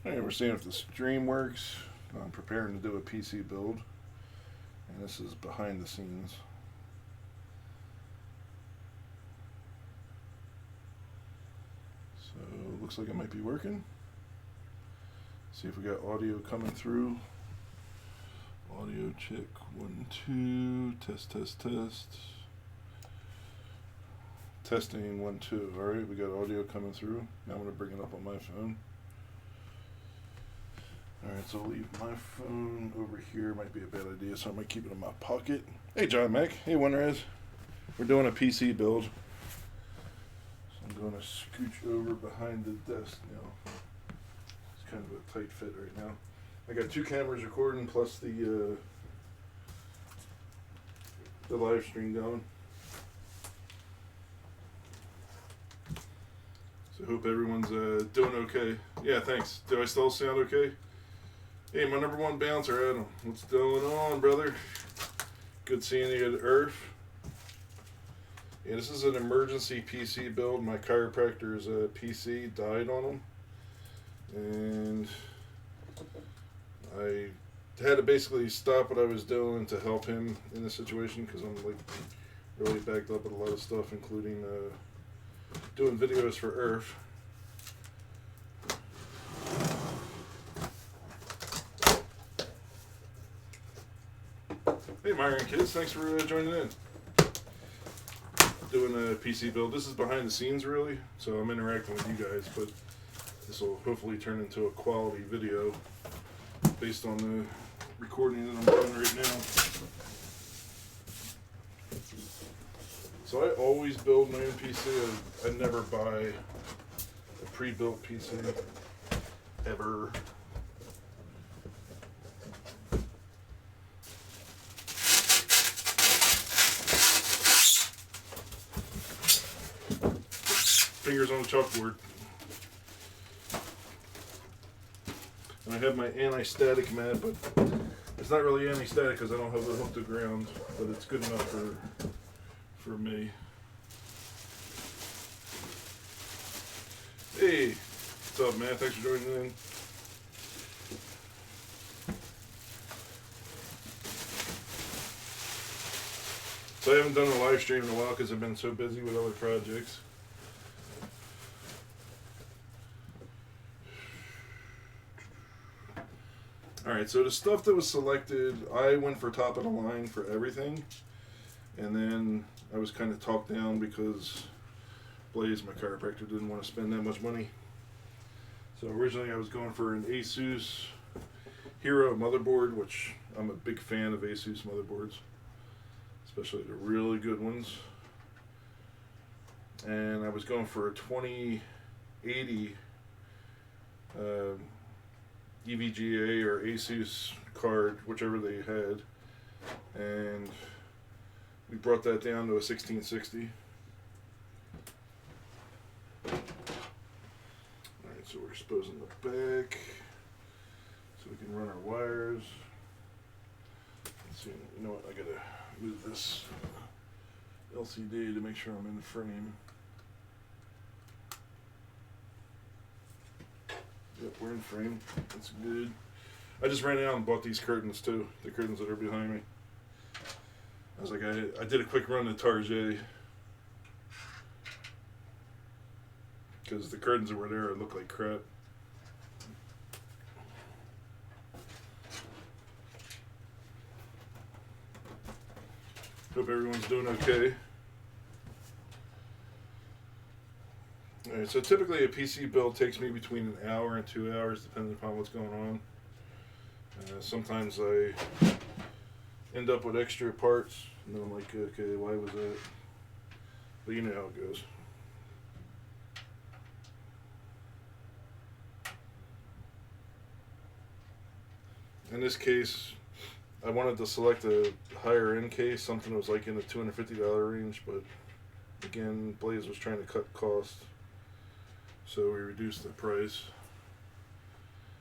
Alright, we're seeing if the stream works. I'm preparing to do a PC build, and this is behind the scenes. So looks like it might be working. See if we got audio coming through. Audio check 1 2, test test test. Testing 1 2. Alright, we got audio coming through. Now I'm going to bring it up on my phone. Alright, so I'll leave my phone over here. Might be a bad idea, so I might keep it in my pocket. Hey John Mac, hey Winrez. We're doing a PC build. So I'm going to scooch over behind the desk now. It's kind of a tight fit right now. I got 2 cameras recording plus the live stream going. So hope everyone's doing okay. Yeah, thanks. Do I still sound okay? Hey, my number 1 bouncer, Adam. What's going on, brother? Good seeing you at Earth. Yeah, this is an emergency PC build. My chiropractor's PC died on him. And I had to basically stop what I was doing to help him in this situation because I'm like really backed up with a lot of stuff, including doing videos for Earth. Hey Myron Kids, thanks for joining in. Doing a PC build. This is behind the scenes really, so I'm interacting with you guys, but this will hopefully turn into a quality video based on the recording that I'm doing right now. So I always build my own PC. I never buy a pre-built PC, ever. Fingers on the chalkboard. And I have my anti-static mat, but it's not really anti-static because I don't have it hooked to ground, but it's good enough for me. Hey, what's up, man? Thanks for joining in. So I haven't done a live stream in a while because I've been so busy with other projects. Alright, so the stuff that was selected, I went for top of the line for everything. And then I was kind of talked down because Blaze, my chiropractor, didn't want to spend that much money. So originally I was going for an Asus Hero motherboard, which I'm a big fan of Asus motherboards, especially the really good ones. And I was going for a 2080 EVGA or Asus card, whichever they had, and we brought that down to a 1660. Alright, so we're exposing the back so we can run our wires. Let's see, you know what, I gotta move this LCD to make sure I'm in the frame. Yep, we're in frame. That's good. I just ran out and bought these curtains too. The curtains that are behind me. I was like, I did a quick run to Target because the curtains that were there look like crap. Hope everyone's doing okay. Alright, so typically a PC build takes me between an hour and 2 hours depending upon what's going on. Sometimes I end up with extra parts and then I'm like, okay, why was that? But you know how it goes. In this case, I wanted to select a higher end case, something that was like in the $250 range, but again, Blaze was trying to cut costs. So we reduced the price.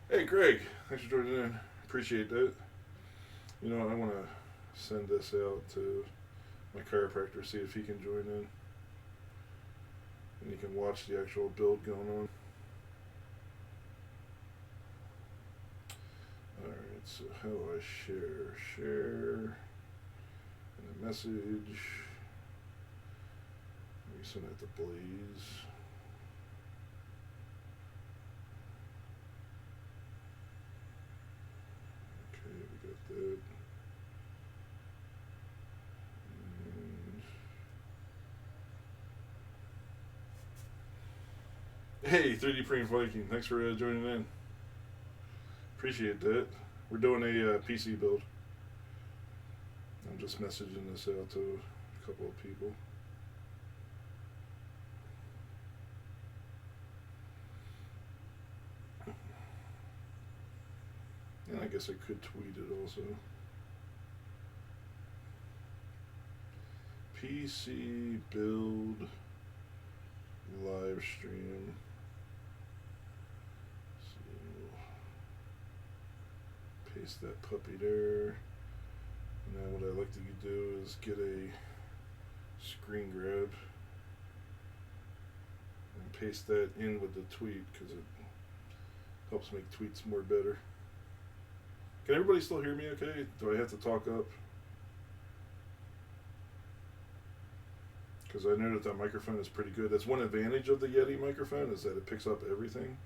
Hey Greg, thanks for joining in. Appreciate that. You know, I want to send this out to my chiropractor, see if he can join in. And you can watch the actual build going on. how do I share? Share and a message. Let me send it to Blaze. Okay, we got that. And hey, 3D Print Viking, thanks for joining in. Appreciate that. We're doing a PC build. I'm just messaging this out to a couple of people. And I guess I could tweet it also. PC build live stream. Paste that puppy there. Now what I like to do is get a screen grab and paste that in with the tweet because it helps make tweets more better. Can everybody still hear me okay? Do I have to talk up? Because I know that microphone is pretty good. That's one advantage of the Yeti microphone is that it picks up everything.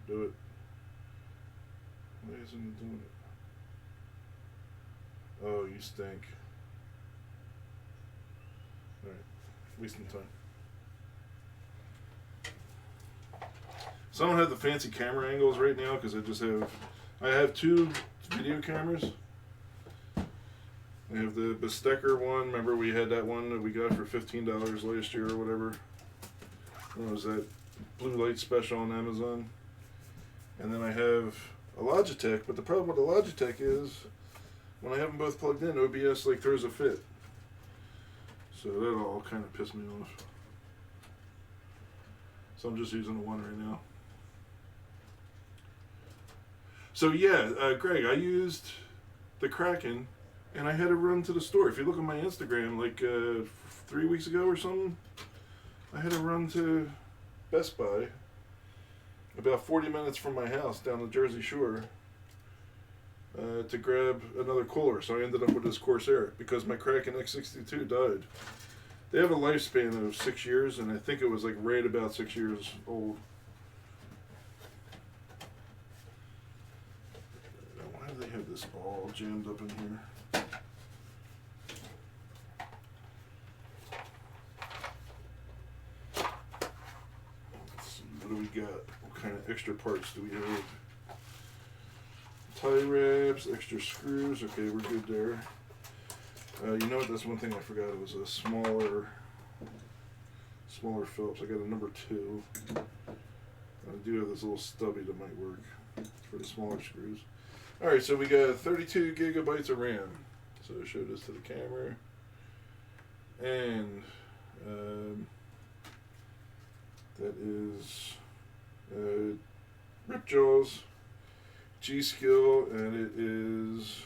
Do it. Why isn't it doing it? Oh, you stink. Alright, wasting time. So I don't have the fancy camera angles right now because I have two video cameras. I have the Bestecker one. Remember we had that one that we got for $15 last year or whatever. What was that? Blue light special on Amazon. And then I have a Logitech, but the problem with the Logitech is when I have them both plugged in, OBS like throws a fit. So that all kind of pissed me off. So I'm just using the one right now. So yeah, Greg, I used the Kraken and I had to run to the store. If you look at my Instagram, like 3 weeks ago or something, I had to run to Best Buy about 40 minutes from my house down the Jersey Shore to grab another cooler. So I ended up with this Corsair because my Kraken X62 died. They have a lifespan of 6 years, and I think it was like right about 6 years old. Why do they have this all jammed up in here? Let's see, what do we got? What kind of extra parts do we have? Tie wraps, extra screws. Okay, we're good there. You know what? That's one thing I forgot. It was a smaller Phillips. I got a number 2. I do have this little stubby that might work for the smaller screws. All right, so we got 32 gigabytes of RAM. So I show this to the camera, and that is Ripjaws G-Skill, and it is.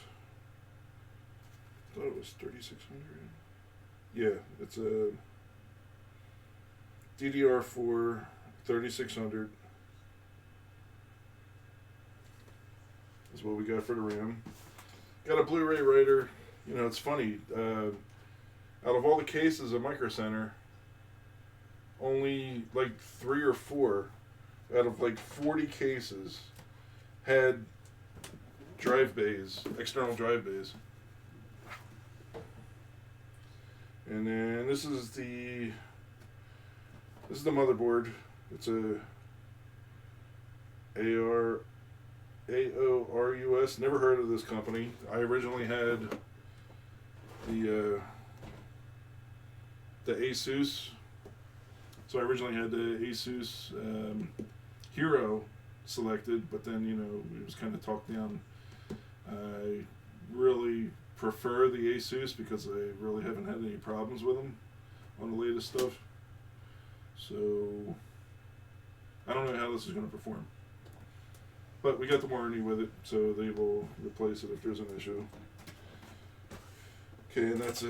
I thought it was 3600. Yeah, it's a DDR4 3600. That's what we got for the RAM. Got a Blu-ray writer. You know, it's funny. Out of all the cases at Micro Center, only like 3 or 4 out of like 40 cases had drive bays, external drive bays. And then this is the motherboard. It's a AORUS. Never heard of this company. I originally had the Asus. So I originally had the Asus Hero selected, but then, you know, it was kind of talked down. I really prefer the Asus because I really haven't had any problems with them on the latest stuff. So I don't know how this is going to perform. But we got the warranty with it, so they will replace it if there's an issue. Okay, and that's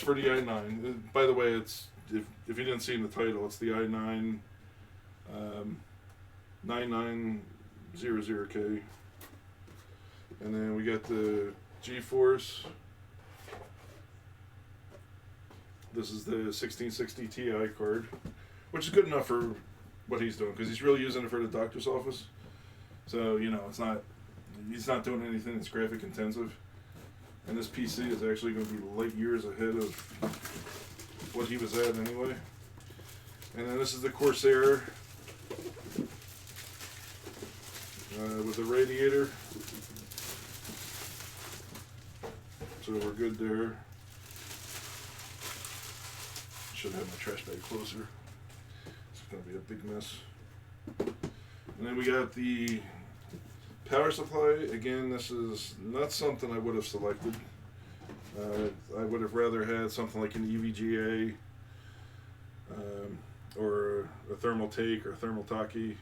for the i9. By the way, it's if you didn't see in the title, it's the i9-9900K. And then we got the GeForce. This is the 1660 Ti card, which is good enough for what he's doing because he's really using it for the doctor's office. So you know, he's not doing anything that's graphic intensive. And this PC is actually going to be light years ahead of what he was at anyway. And then this is the Corsair with the radiator. So we're good there. Should have my trash bag closer. It's going to be a big mess. And then we got the power supply. Again, this is not something I would have selected. I would have rather had something like an EVGA or a thermal take or thermal talkie.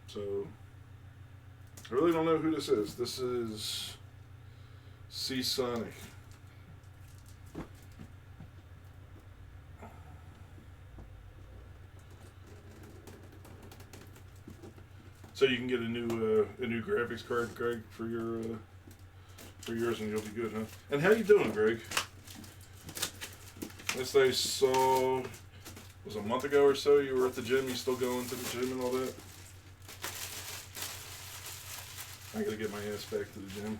So I really don't know who this is. This is Seasonic. So you can get a new graphics card, Greg, for yours, and you'll be good, huh? And how you doing, Greg? Last I saw was a month ago or so. You were at the gym. You still going to the gym and all that? I gotta get my ass back to the gym.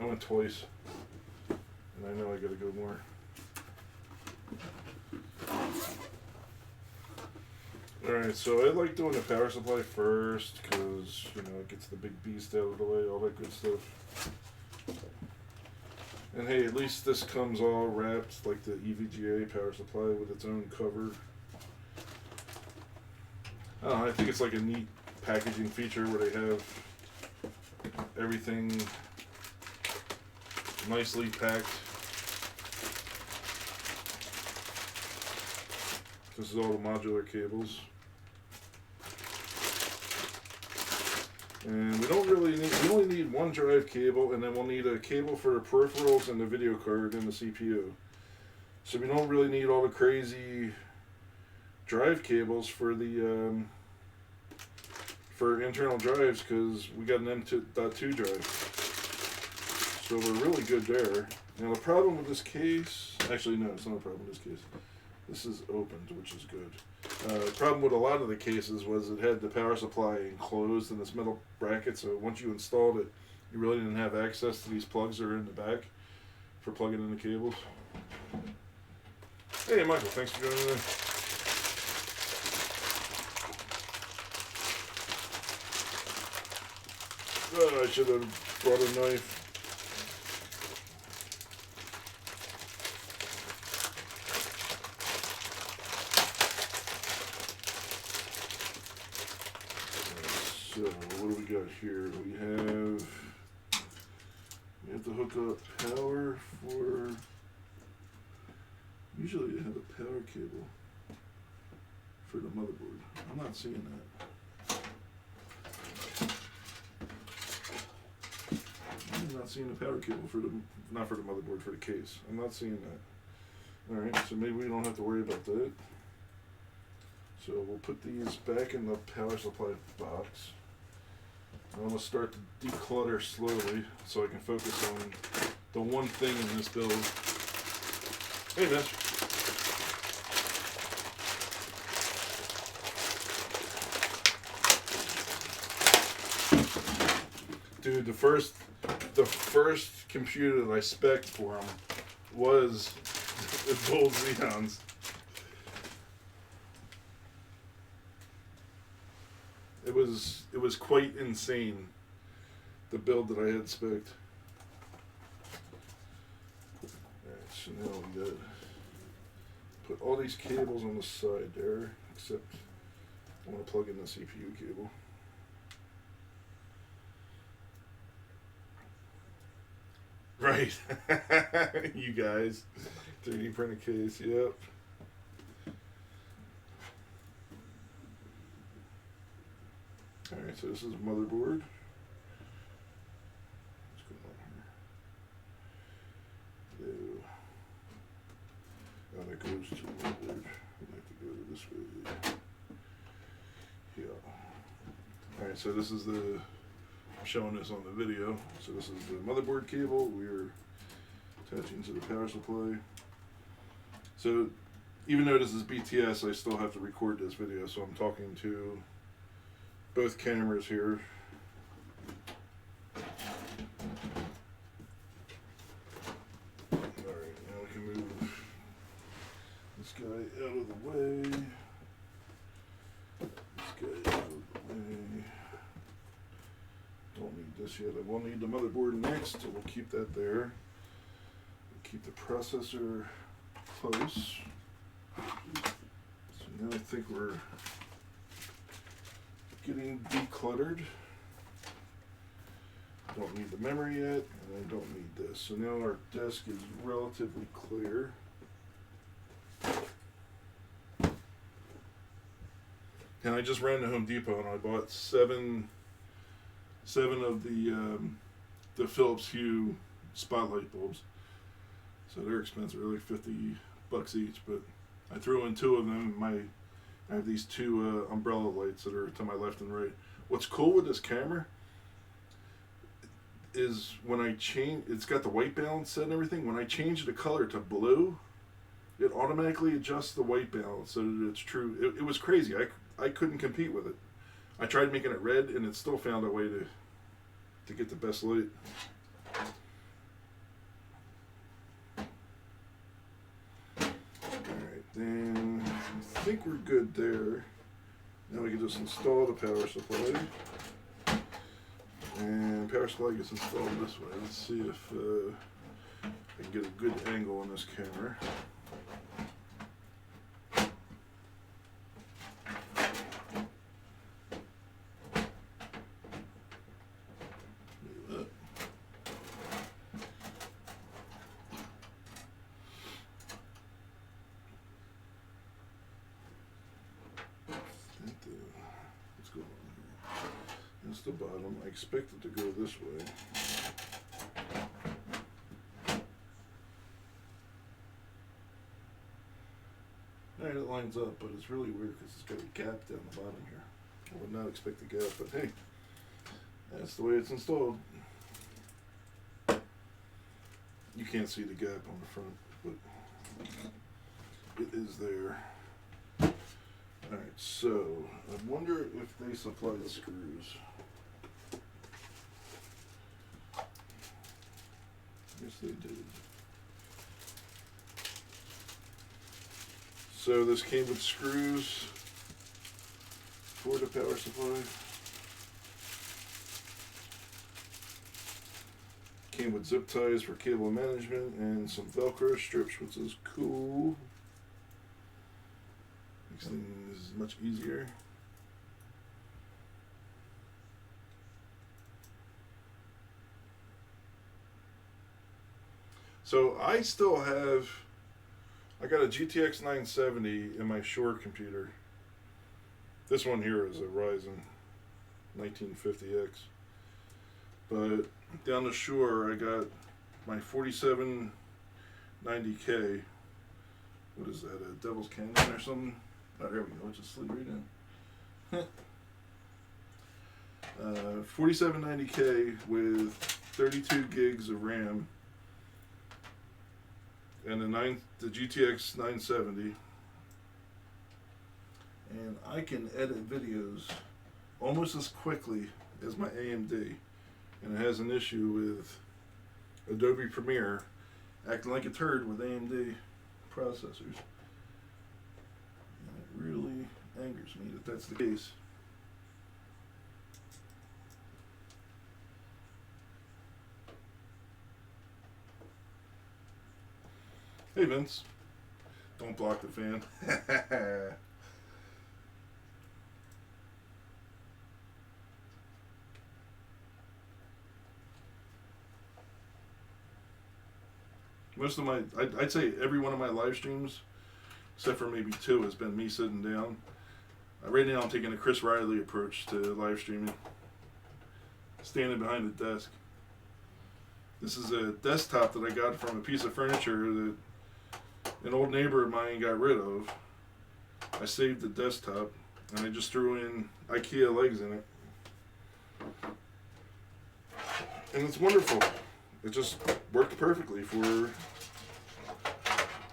I went twice, and I know I gotta go more. Alright, so I like doing the power supply first because, you know, it gets the big beast out of the way, all that good stuff. And hey, at least this comes all wrapped like the EVGA power supply with its own cover. I don't know, I think it's like a neat packaging feature where they have everything nicely packed. This is all the modular cables. And we only need one drive cable, and then we'll need a cable for the peripherals and the video card and the CPU. So we don't really need all the crazy drive cables for the for internal drives because we got an M.2 drive. So we're really good there. Now the problem with this case, actually no, it's not a problem with this case. This is opened, which is good. The problem with a lot of the cases was it had the power supply enclosed in this metal bracket, so once you installed it, you really didn't have access to these plugs that are in the back for plugging in the cables. Hey Michael, thanks for joining in. Oh, I should have brought a knife. So what do we got here? We have to hook up power for. Usually they have a power cable for the motherboard. I'm not seeing that. I'm not seeing the power cable for not for the motherboard, for the case. I'm not seeing that. All right, so maybe we don't have to worry about that. So we'll put these back in the power supply box. I'm going to start to declutter slowly so I can focus on the one thing in this build. Hey, Mitch. Dude, the first computer that I spec'd for him was the dual Xeons. It was quite insane, the build that I had spec'd. Alright, so now we got put all these cables on the side there, except I want to plug in the CPU cable. Right. You guys. 3D printed case, yep. Alright, so this is motherboard. What's going on here? No. Oh, that goes to motherboard. We have to go this way. Yeah. Alright, so this is the, I'm showing this on the video. So this is the motherboard cable we're attaching to the power supply. So even though this is BTS, I still have to record this video, so I'm talking to both cameras here. Alright, now we can move this guy out of the way. This guy out of the way. Don't need this yet. I will need the motherboard next, so we'll keep that there. We'll keep the processor close. So now I think we're getting decluttered. Don't need the memory yet, and I don't need this. So now our desk is relatively clear. And I just ran to Home Depot and I bought seven of the Philips Hue spotlight bulbs. So they're expensive, they're like $50 each, but I threw in 2 of them. I have these 2 umbrella lights that are to my left and right. What's cool with this camera is when I change, it's got the white balance set and everything. When I change the color to blue, it automatically adjusts the white balance so that it's true. It was crazy. I couldn't compete with it. I tried making it red and it still found a way to get the best light. Alright, then I think we're good there. Now we can just install the power supply. And power supply gets installed this way. Let's see if I can get a good angle on this camera. What's going on here? That's the bottom. I expect it to go this way. Alright, it lines up, but it's really weird because it's got a gap down the bottom here. I would not expect a gap, but hey, that's the way it's installed. You can't see the gap on the front, but it is there. Alright, so I wonder if they supply the screws. Yes, they did. So this came with screws for the power supply. Came with zip ties for cable management and some Velcro strips, which is cool. Makes things much easier. So I still have, I got a GTX 970 in my Shore computer. This one here is a Ryzen 1950X. But down the Shore I got my 4790K. What is that, a Devil's Canyon or something? Oh, there we go, it just slid right in. 4790K with 32 gigs of RAM. And the GTX 970, and I can edit videos almost as quickly as my AMD, and it has an issue with Adobe Premiere acting like a turd with AMD processors, and it really angers me that that's the case. Hey Vince, don't block the fan. Most of my, I'd say every one of my live streams, except for maybe 2, has been me sitting down. Right now I'm taking a Chris Riley approach to live streaming. Standing behind the desk. This is a desktop that I got from a piece of furniture that an old neighbor of mine got rid of. I saved the desktop and I just threw in IKEA legs in it. And it's wonderful. It just worked perfectly for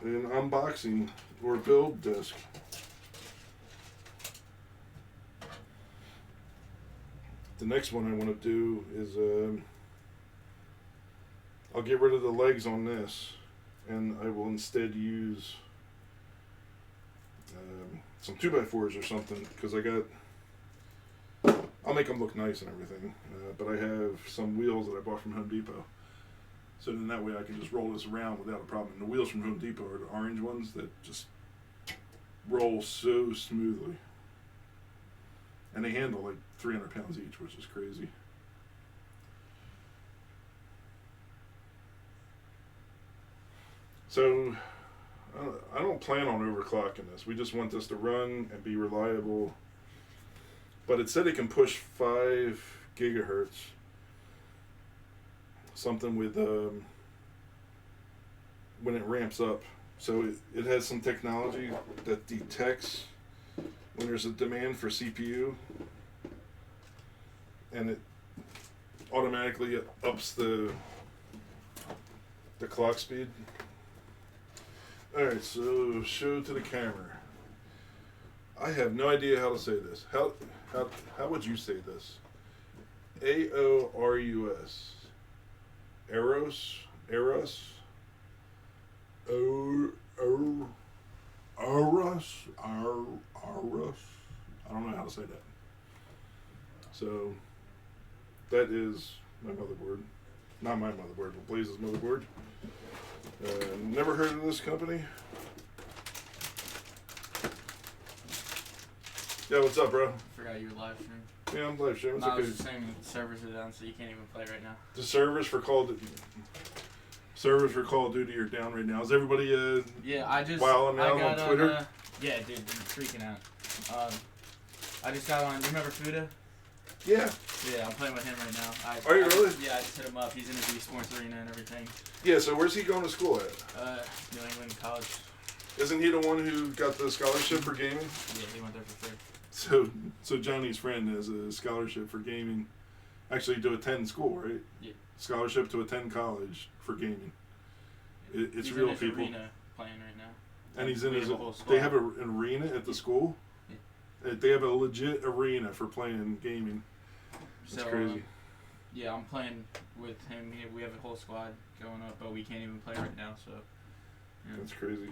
an unboxing or build desk. The next one I want to do is I'll get rid of the legs on this and I will instead use some 2x4s or something, because I'll make them look nice and everything, but I have some wheels that I bought from Home Depot, so then that way I can just roll this around without a problem. And the wheels from Home Depot are the orange ones that just roll so smoothly, and they handle like 300 pounds each, which is crazy. So I don't plan on overclocking this. We just want this to run and be reliable. But it said it can push 5 gigahertz. Something with when it ramps up. So it has some technology that detects when there's a demand for CPU, and it automatically ups the clock speed. Alright, so show to the camera. I have no idea how to say this. How would you say this? AORUS. Eros? Eros? Arus? Arus? I don't know how to say that. So, that is my motherboard. Not my motherboard, but Blaze's motherboard. Never heard of this company. Yeah, what's up, bro? Forgot you were live streaming. Yeah, I'm live streaming. No, I was just saying the servers are down, so you can't even play right now. The servers for Call of Duty are down right now. Is everybody wilding out on Twitter? Yeah, dude, I'm freaking out. I just got on. You remember Fuda? Yeah. Yeah, I'm playing with him right now. Are you really? Yeah, I just hit him up. He's in the esports arena and everything. Yeah, so where's he going to school at? New England College. Isn't he the one who got the scholarship for gaming? Yeah, he went there for free. So Johnny's friend has a scholarship for gaming, actually to attend school, right? Yeah. Scholarship to attend college for gaming. It's he's real in his people. arena playing right now. And he's in his. Squad. They have an arena at the school. Yeah. They have a legit arena for playing gaming. That's crazy. Yeah, I'm playing with him. We have a whole squad going up, but we can't even play right now. So. Yeah. That's crazy.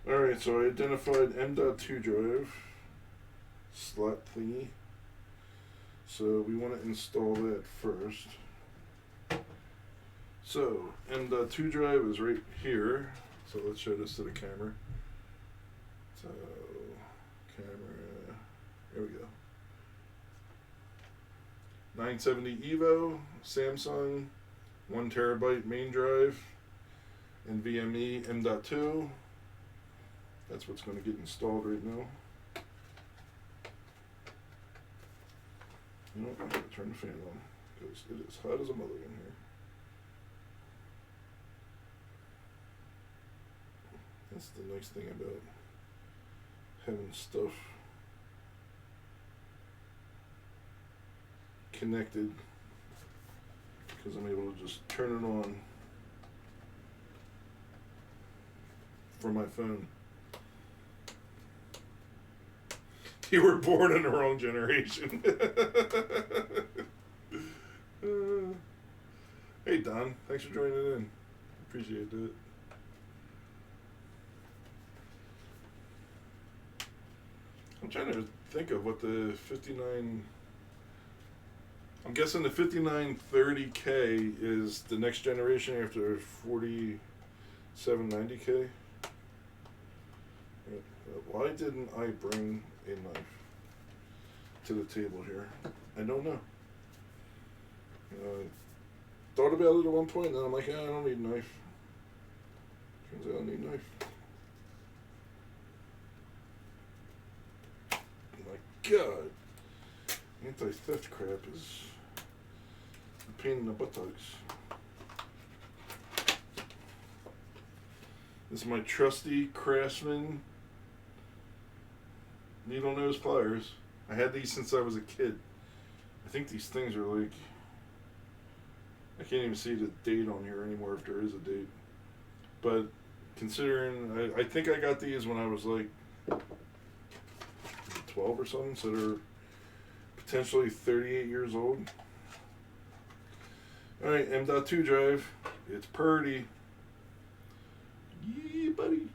Alright, so I identified M.2 drive slot thingy. So we want to install that first. So M.2 drive is right here. So let's show this to the camera. So camera, there we go. 970 Evo, Samsung, 1 terabyte main drive, NVMe M.2. That's what's going to get installed right now. You know, I'm going to turn the fan on because it is hot as a mother in here. That's the nice thing about having stuff connected, because I'm able to just turn it on from my phone. You were born in the wrong generation. Hey Don, thanks for joining in. Appreciate it. I'm trying to think of what the 59... I'm guessing the 5930K is the next generation after 4790K. Why didn't I bring a knife to the table here? I don't know. Thought about it at one point, and then I'm like, I don't need a knife. Turns out I need a knife. God. Anti-theft crap is a pain in the buttocks. This is my trusty Craftsman needle nose pliers. I had these since I was a kid. I think these things are like, I can't even see the date on here anymore if there is a date. But considering, I think I got these when I was like 12 or something, so they're potentially 38 years old. Alright, M.2 drive. It's purdy. Yeah, buddy.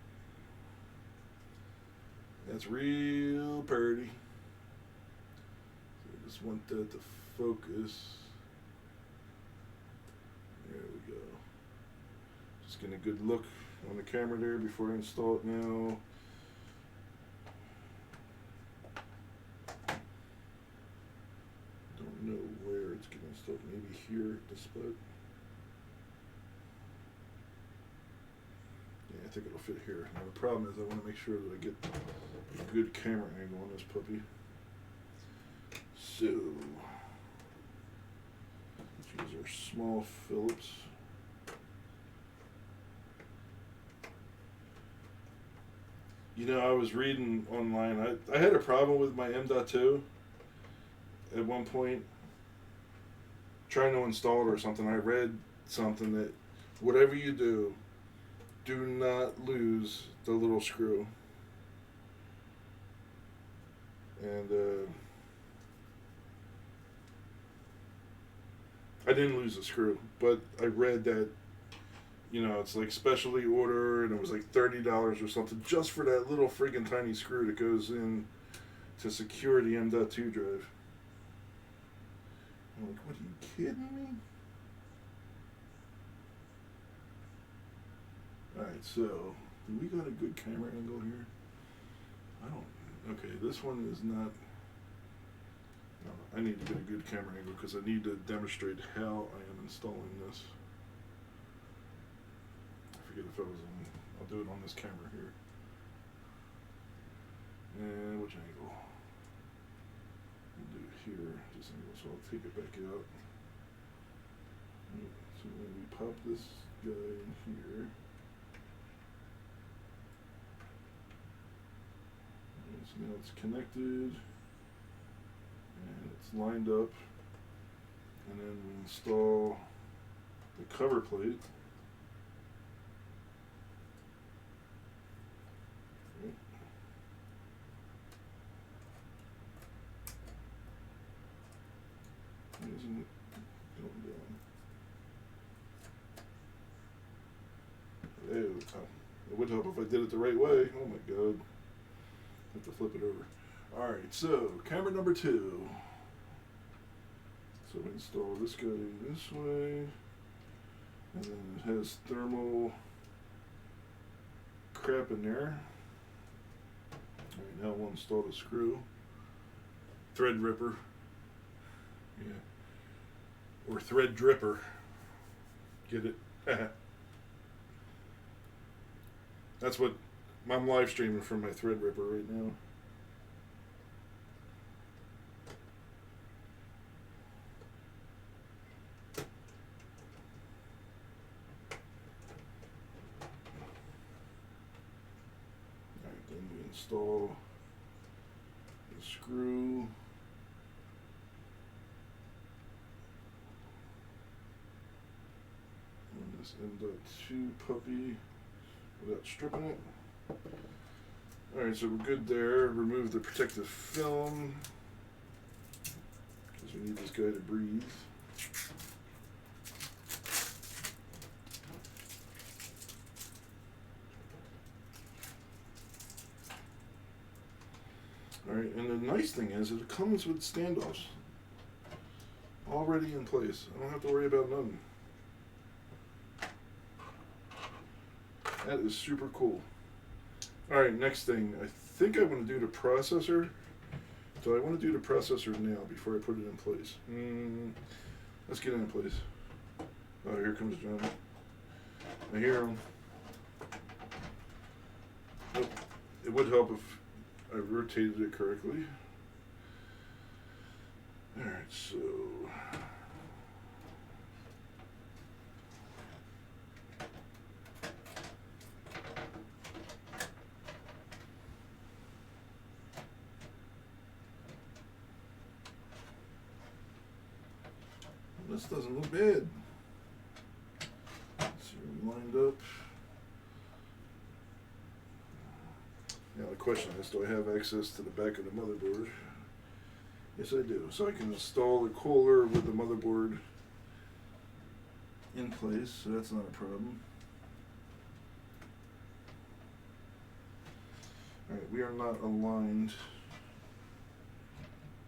That's real purdy. So I just want that to focus. There we go. Just getting a good look on the camera there before I install it now. Don't know where it's getting installed. Maybe here at the spot. Yeah, I think it'll fit here. Now the problem is I want to make sure that I get a good camera angle on this puppy. So, these are small Phillips. You know, I was reading online. I had a problem with my M.2 at one point, trying to install it or something. I read something that whatever you do, do not lose the little screw. And I didn't lose the screw, but I read that, you know, it's like specially order, and it was like $30 or something just for that little friggin' tiny screw that goes in to secure the M.2 drive. I'm like, what, are you kidding me? Alright, so, do we got a good camera angle here? I don't, okay, this one is not, no, I need to get a good camera angle because I need to demonstrate how I am installing this. I forget if I was on, I'll do it on this camera here. And which angle? We'll do it here, this angle, so I'll take it back out. So when we pop this guy in here, so now it's connected and it's lined up, and then we install the cover plate. Right. Isn't it going down? Ew. It would help if I did it the right way. Oh my god. Have to flip it over. Alright, so camera number 2. So we install this guy this way, and then it has thermal crap in there. Alright, now we'll install the screw. Thread ripper. Yeah. Or thread dripper. Get it? That's what I'm live streaming from my thread ripper right now. Alright, then we install the screw. On this M.2 puppy without stripping it. Alright, so we're good there. Remove the protective film, because we need this guy to breathe. Alright, and the nice thing is that it comes with standoffs already in place. I don't have to worry about nothing. That is super cool. Alright, next thing. I think I want to do the processor. So I want to do the processor now before I put it in place. Let's get it in place. Oh, here comes John. I hear him. Oh, it would help if I rotated it correctly. Alright, so this doesn't look bad. So we're lined up. Now the question is, do I have access to the back of the motherboard? Yes, I do. So I can install the cooler with the motherboard in place, so that's not a problem. Alright, we are not aligned.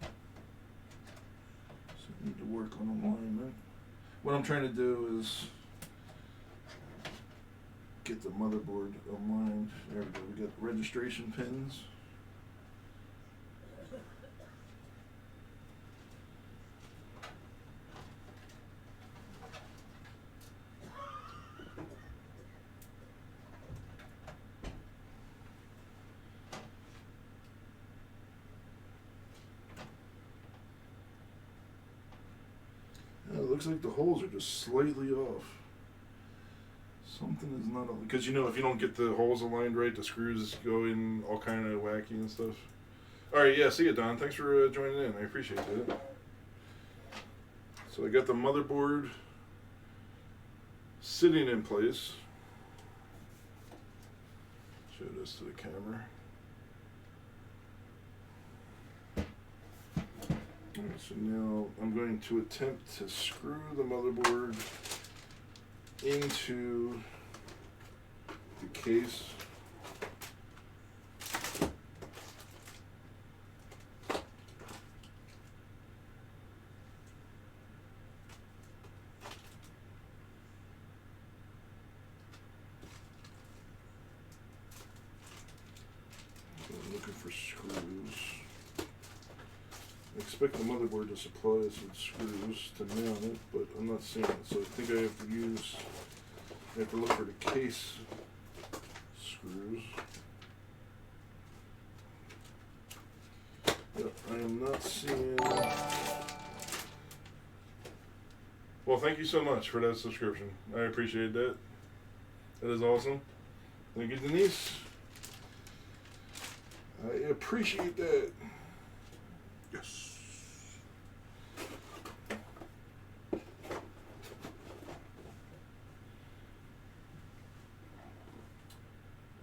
So I need to work on alignment. What I'm trying to do is get the motherboard aligned. There we go. We got registration pins. It looks like the holes are just slightly off. Something is not, because you know, if you don't get the holes aligned right, the screws go in all kind of wacky and stuff. All right, yeah, see you, Don. Thanks for joining in. I appreciate it. So I got the motherboard sitting in place. Show this to the camera. Alright, so now I'm going to attempt to screw the motherboard into the case. So I'm looking for screws. I expect the motherboard to supply some screws to mount it, but I'm not seeing it, so I think I have to look for the case screws. Yep, I am not seeing. Well, thank you so much for that subscription. I appreciate that. That is awesome. Thank you, Denise. I appreciate that. Yes.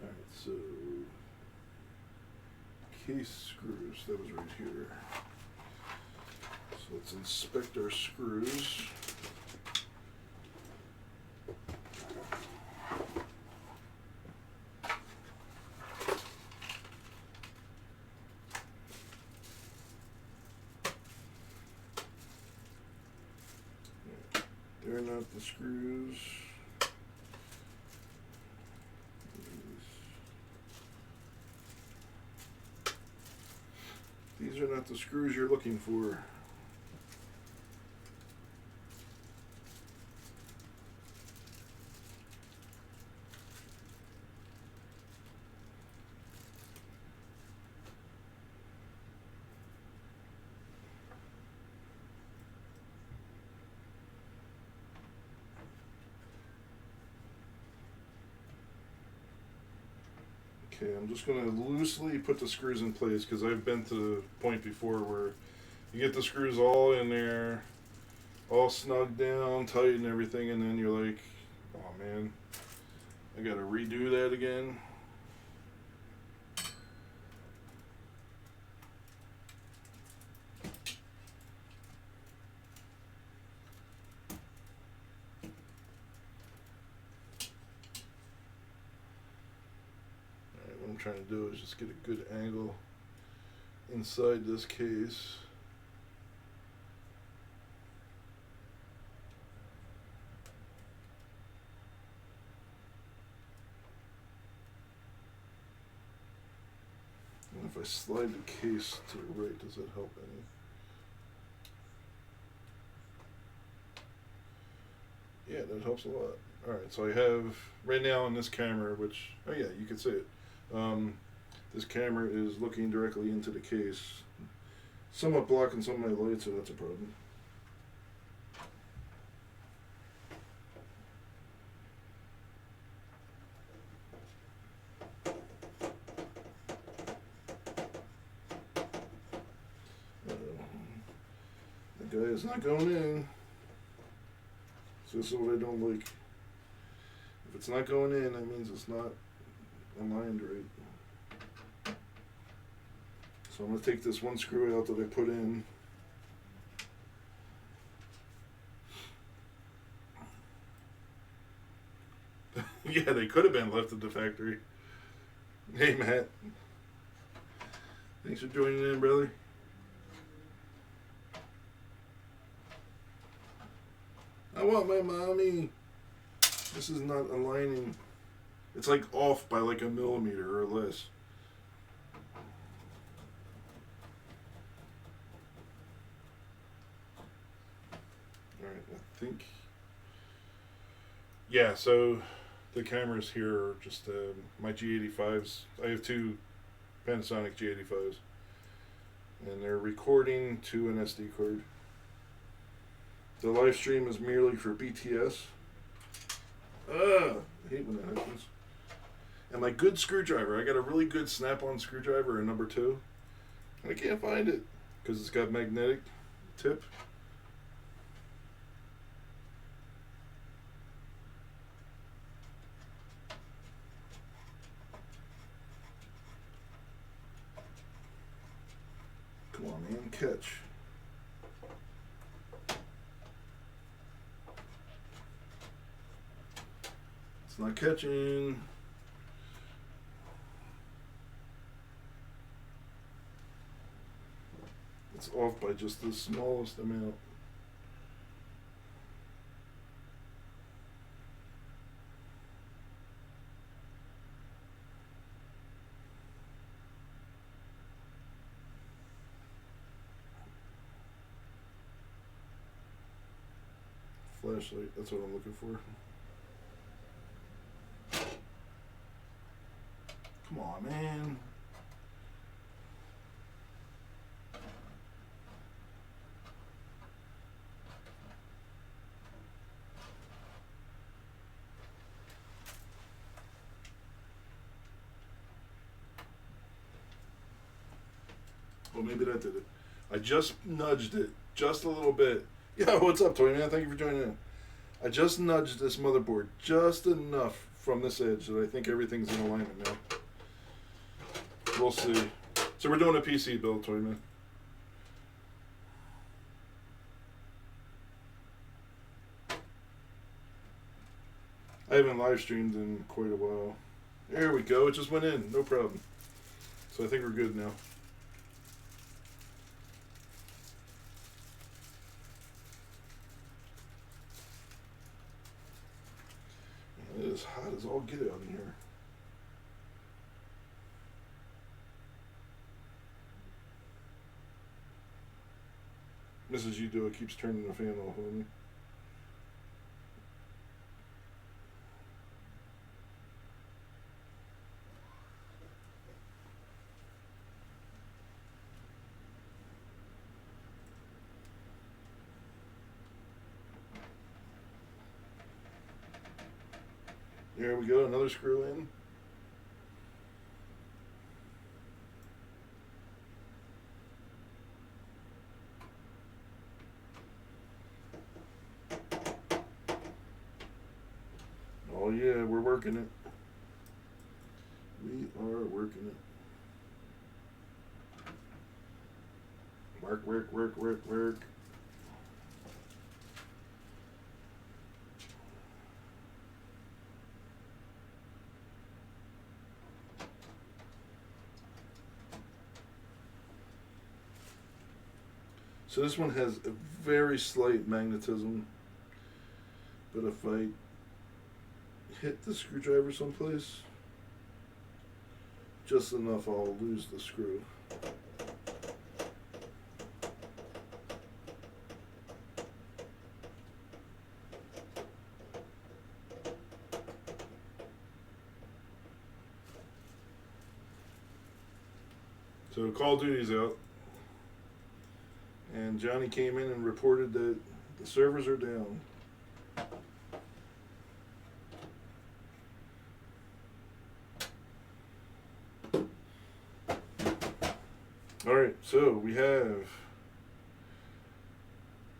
Alright, so case screws, that was right here. So let's inspect our screws. They're not the screws. These are not the screws you're looking for. Okay, I'm just going to loosely put the screws in place because I've been to the point before where you get the screws all in there, all snugged down, tight and everything, and then you're like, oh man, I got to redo that again. What I'm trying to do is just get a good angle inside this case. And if I slide the case to the right, does that help any? Yeah, that helps a lot. Alright, so I have, right now on this camera, which, oh yeah, you can see it. This camera is looking directly into the case. somewhat blocking some of my light, so that's a problem. That guy is not going in. So this is what I don't like. If it's not going in, that means it's not aligned right. So I'm going to take this one screw out that I put in. Yeah, they could have been left at the factory. Hey, Matt. Thanks for joining in, brother. I want my mommy. This is not aligning. It's like off by like a millimeter or less. Alright, I think. Yeah, so the cameras here are just my G85s. I have two Panasonic G85s. And they're recording to an SD card. The live stream is merely for BTS. I hate when that happens. And my good screwdriver, I got a really good snap-on screwdriver in number 2. And I can't find it because it's got magnetic tip. Come on, man, catch. It's not catching. It's off by just the smallest amount. Flashlight, that's what I'm looking for. Come on, man. Well, maybe that did it. I just nudged it just a little bit. Yeah, what's up, Toy Man? Thank you for joining in. I just nudged this motherboard just enough from this edge that I think everything's in alignment now. We'll see. So we're doing a PC build, Toy Man. I haven't live streamed in quite a while. There we go. It just went in. No problem. So I think we're good now. It is hot as all get out in here. Mrs. Udo keeps turning the fan off on me. There we go, another screw in. Oh yeah, we're working it. We are working it. Work, work, work, work, work. So this one has a very slight magnetism, but if I hit the screwdriver someplace, just enough, I'll lose the screw. So Call of Duty's out. and Johnny came in and reported that the servers are down. Alright, so we have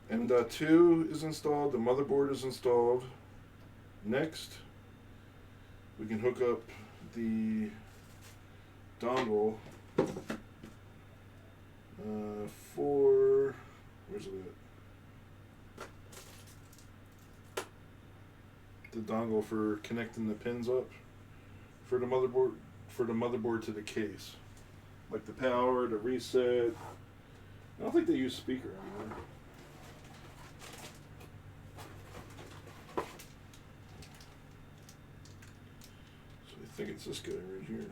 M.2 is installed, the motherboard is installed. Next, we can hook up the dongle for, where's it at? The dongle for connecting the pins up for the motherboard to the case. Like the power, the reset. I don't think they use speaker anymore. So I think it's this guy right here.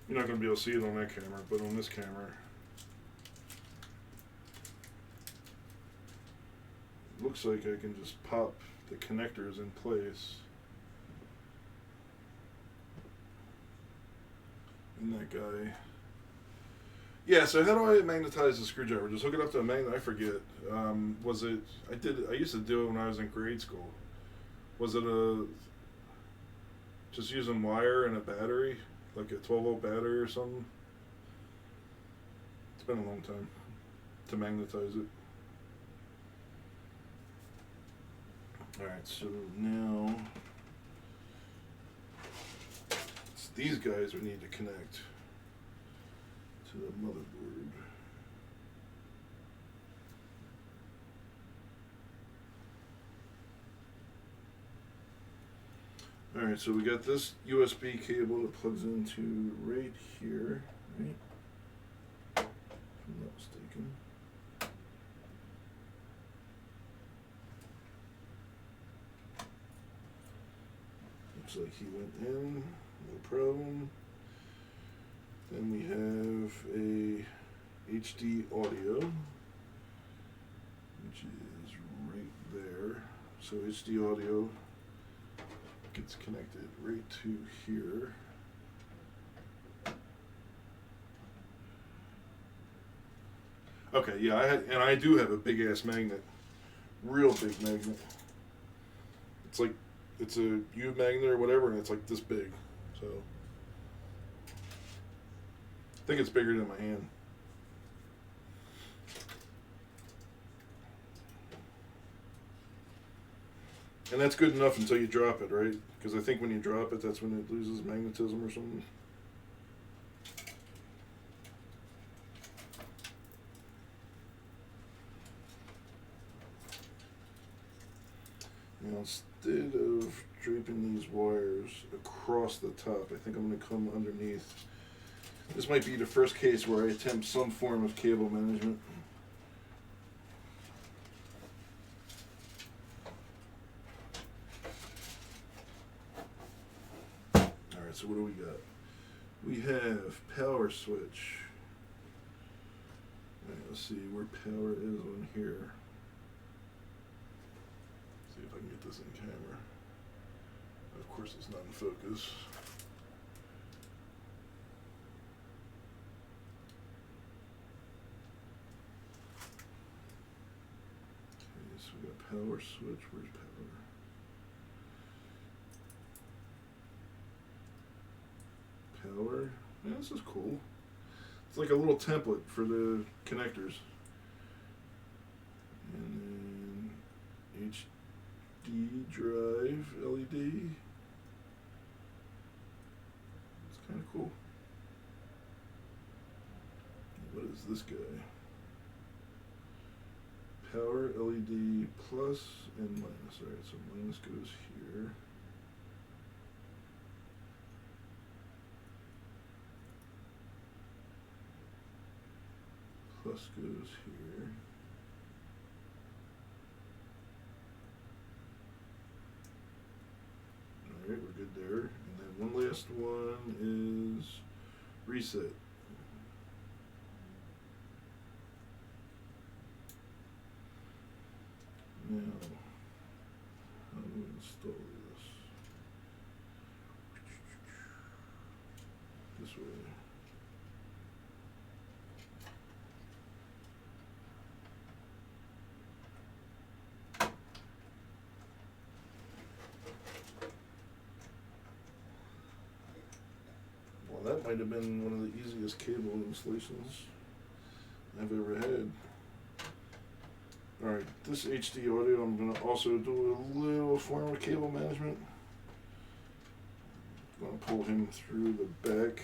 You're not going to be able to see it on that camera, but on this camera, looks like I can just pop the connectors in place. And that guy. Yeah, so how do I magnetize the screwdriver? Just hook it up to a magnet? I forget. Was it, I used to do it when I was in grade school. Was it just using wire and a battery? Like a 12-volt battery or something? It's been a long time to magnetize it. Alright, so now it's these guys we need to connect to the motherboard. Alright, so we got this USB cable that plugs into right here, right? If I'm not mistaken. Looks like he went in, no problem. Then we have a HD audio, which is right there. So HD audio gets connected right to here. Okay, yeah, I do have a big ass magnet, real big magnet. It's like, it's a U magnet or whatever, and it's like this big. So I think it's bigger than my hand. And that's good enough until you drop it, right? Because I think when you drop it, that's when it loses magnetism or something. Now, instead of draping these wires across the top, I think I'm going to come underneath. This might be the first case where I attempt some form of cable management. Alright, so what do we got? We have power switch. Alright, let's see where power is on here. See if I can get this in camera. Of course it's not in focus. Okay, so we got power switch. Where's power? Power. Yeah, this is cool. It's like a little template for the connectors. And then HD drive LED. It's kind of cool. What is this guy? Power LED plus and minus. Alright, so minus goes here. Plus goes here. Alright, we're good there. And then one last one is reset. Now, how do we install this? that might have been one of the easiest cable installations I've ever had. Alright, this HD audio, I'm going to also do a little form of cable management. I'm going to pull him through the back.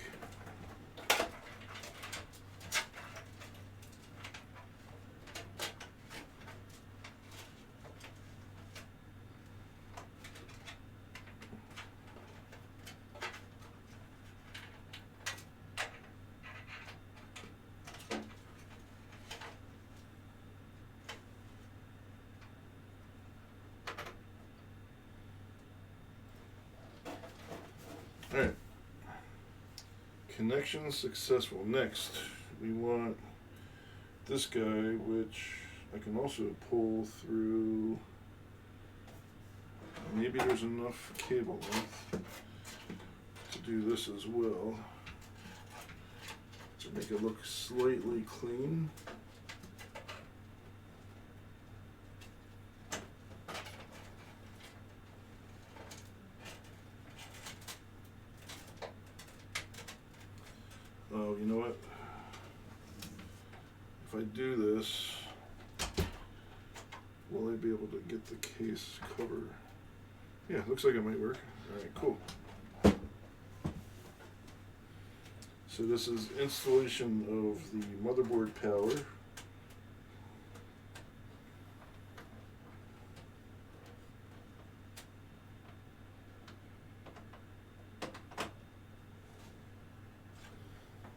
Alright, connection successful. Next, we want this guy, which I can also pull through. Maybe there's enough cable length to do this as well, to make it look slightly clean. Oh, you know what? If I do this, will I be able to get the case cover? Yeah, looks like it might work. Alright, cool. So this is installation of the motherboard power.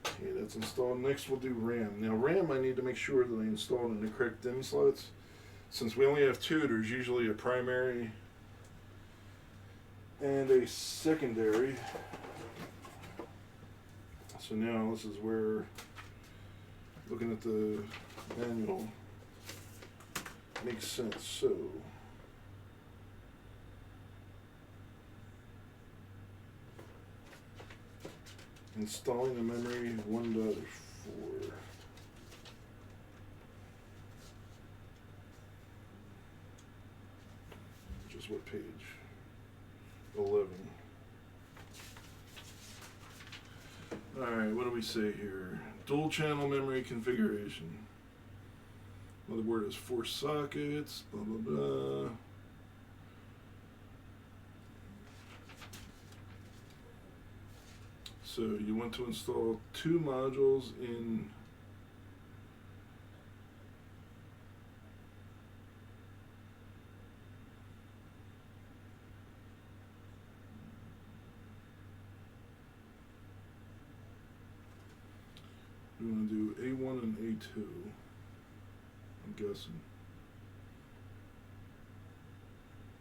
Okay, that's installed. Next we'll do RAM. Now RAM, I need to make sure that I install in the correct DIMM slots. Since we only have two, there's usually a primary and a secondary. So now this is where, looking at the manual, makes sense. So installing the memory 1.4. Which is what page? 11. Alright, what do we say here? Dual channel memory configuration. Motherboard has 4 sockets, blah blah blah. So you want to install 2 modules in we're going to do A1 and A2, I'm guessing.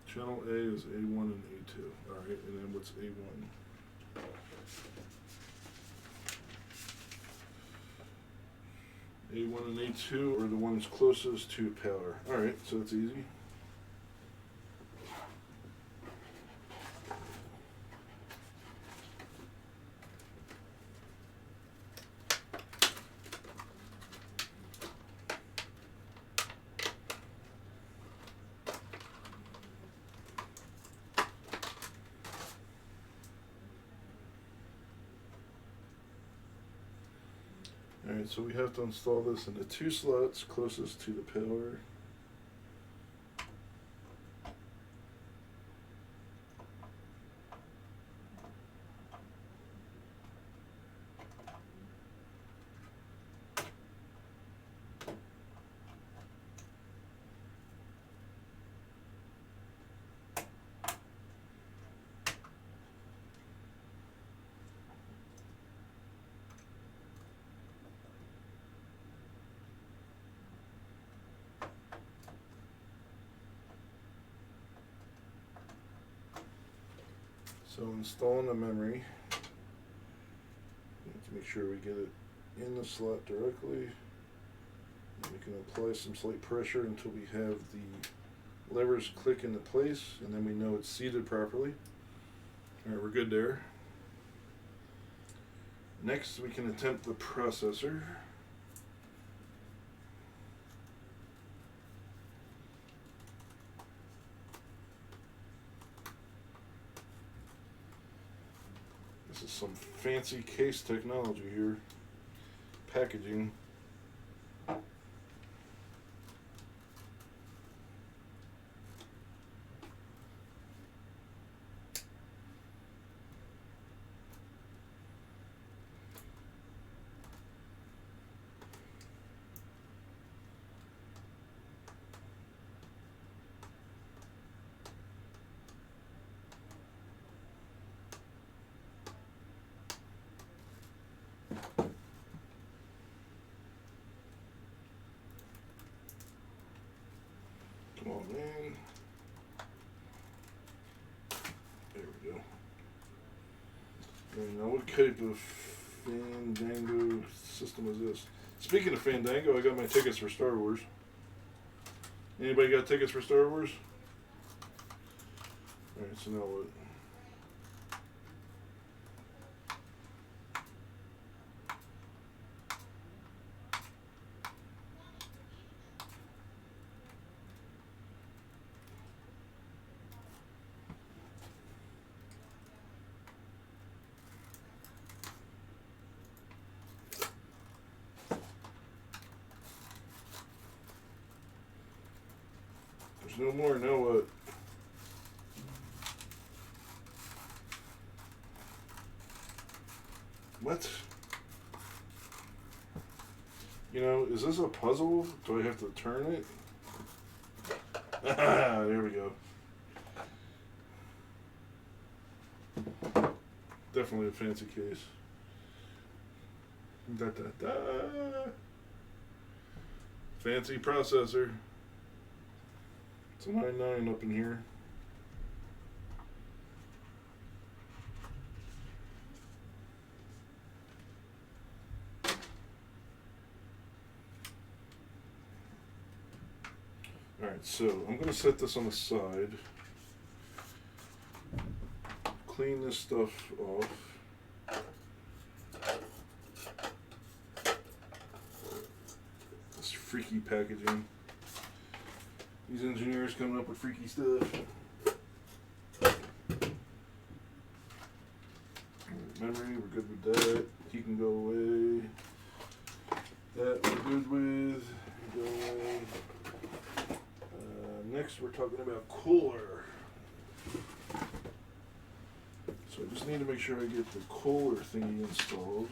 Channel A is A1 and A2. Alright, and then what's A1? A1 and A2 are the ones closest to power. Alright, so it's easy. Alright, so we have to install this in the 2 slots closest to the power. So installing the memory, we have to make sure we get it in the slot directly. And we can apply some slight pressure until we have the levers click into place, and then we know it's seated properly. Alright, we're good there. Next we can attempt the processor. This is some fancy case technology here. Packaging. Come on, man. There we go. And now what type of Fandango system is this? Speaking of Fandango, I got my tickets for Star Wars. Anybody got tickets for Star Wars? Alright, so now what? There's no more, now what? What? You know, is this a puzzle? Do I have to turn it? Ah, there we go. Definitely a fancy case. Da, da, da. Fancy processor. It's a i9 up in here. Alright, so I'm going to set this on the side. Clean this stuff off. This freaky packaging. These engineers coming up with freaky stuff. Memory, we're good with that. He can go away. That we're good with. Go away. Next, we're talking about cooler. So I just need to make sure I get the cooler thingy installed.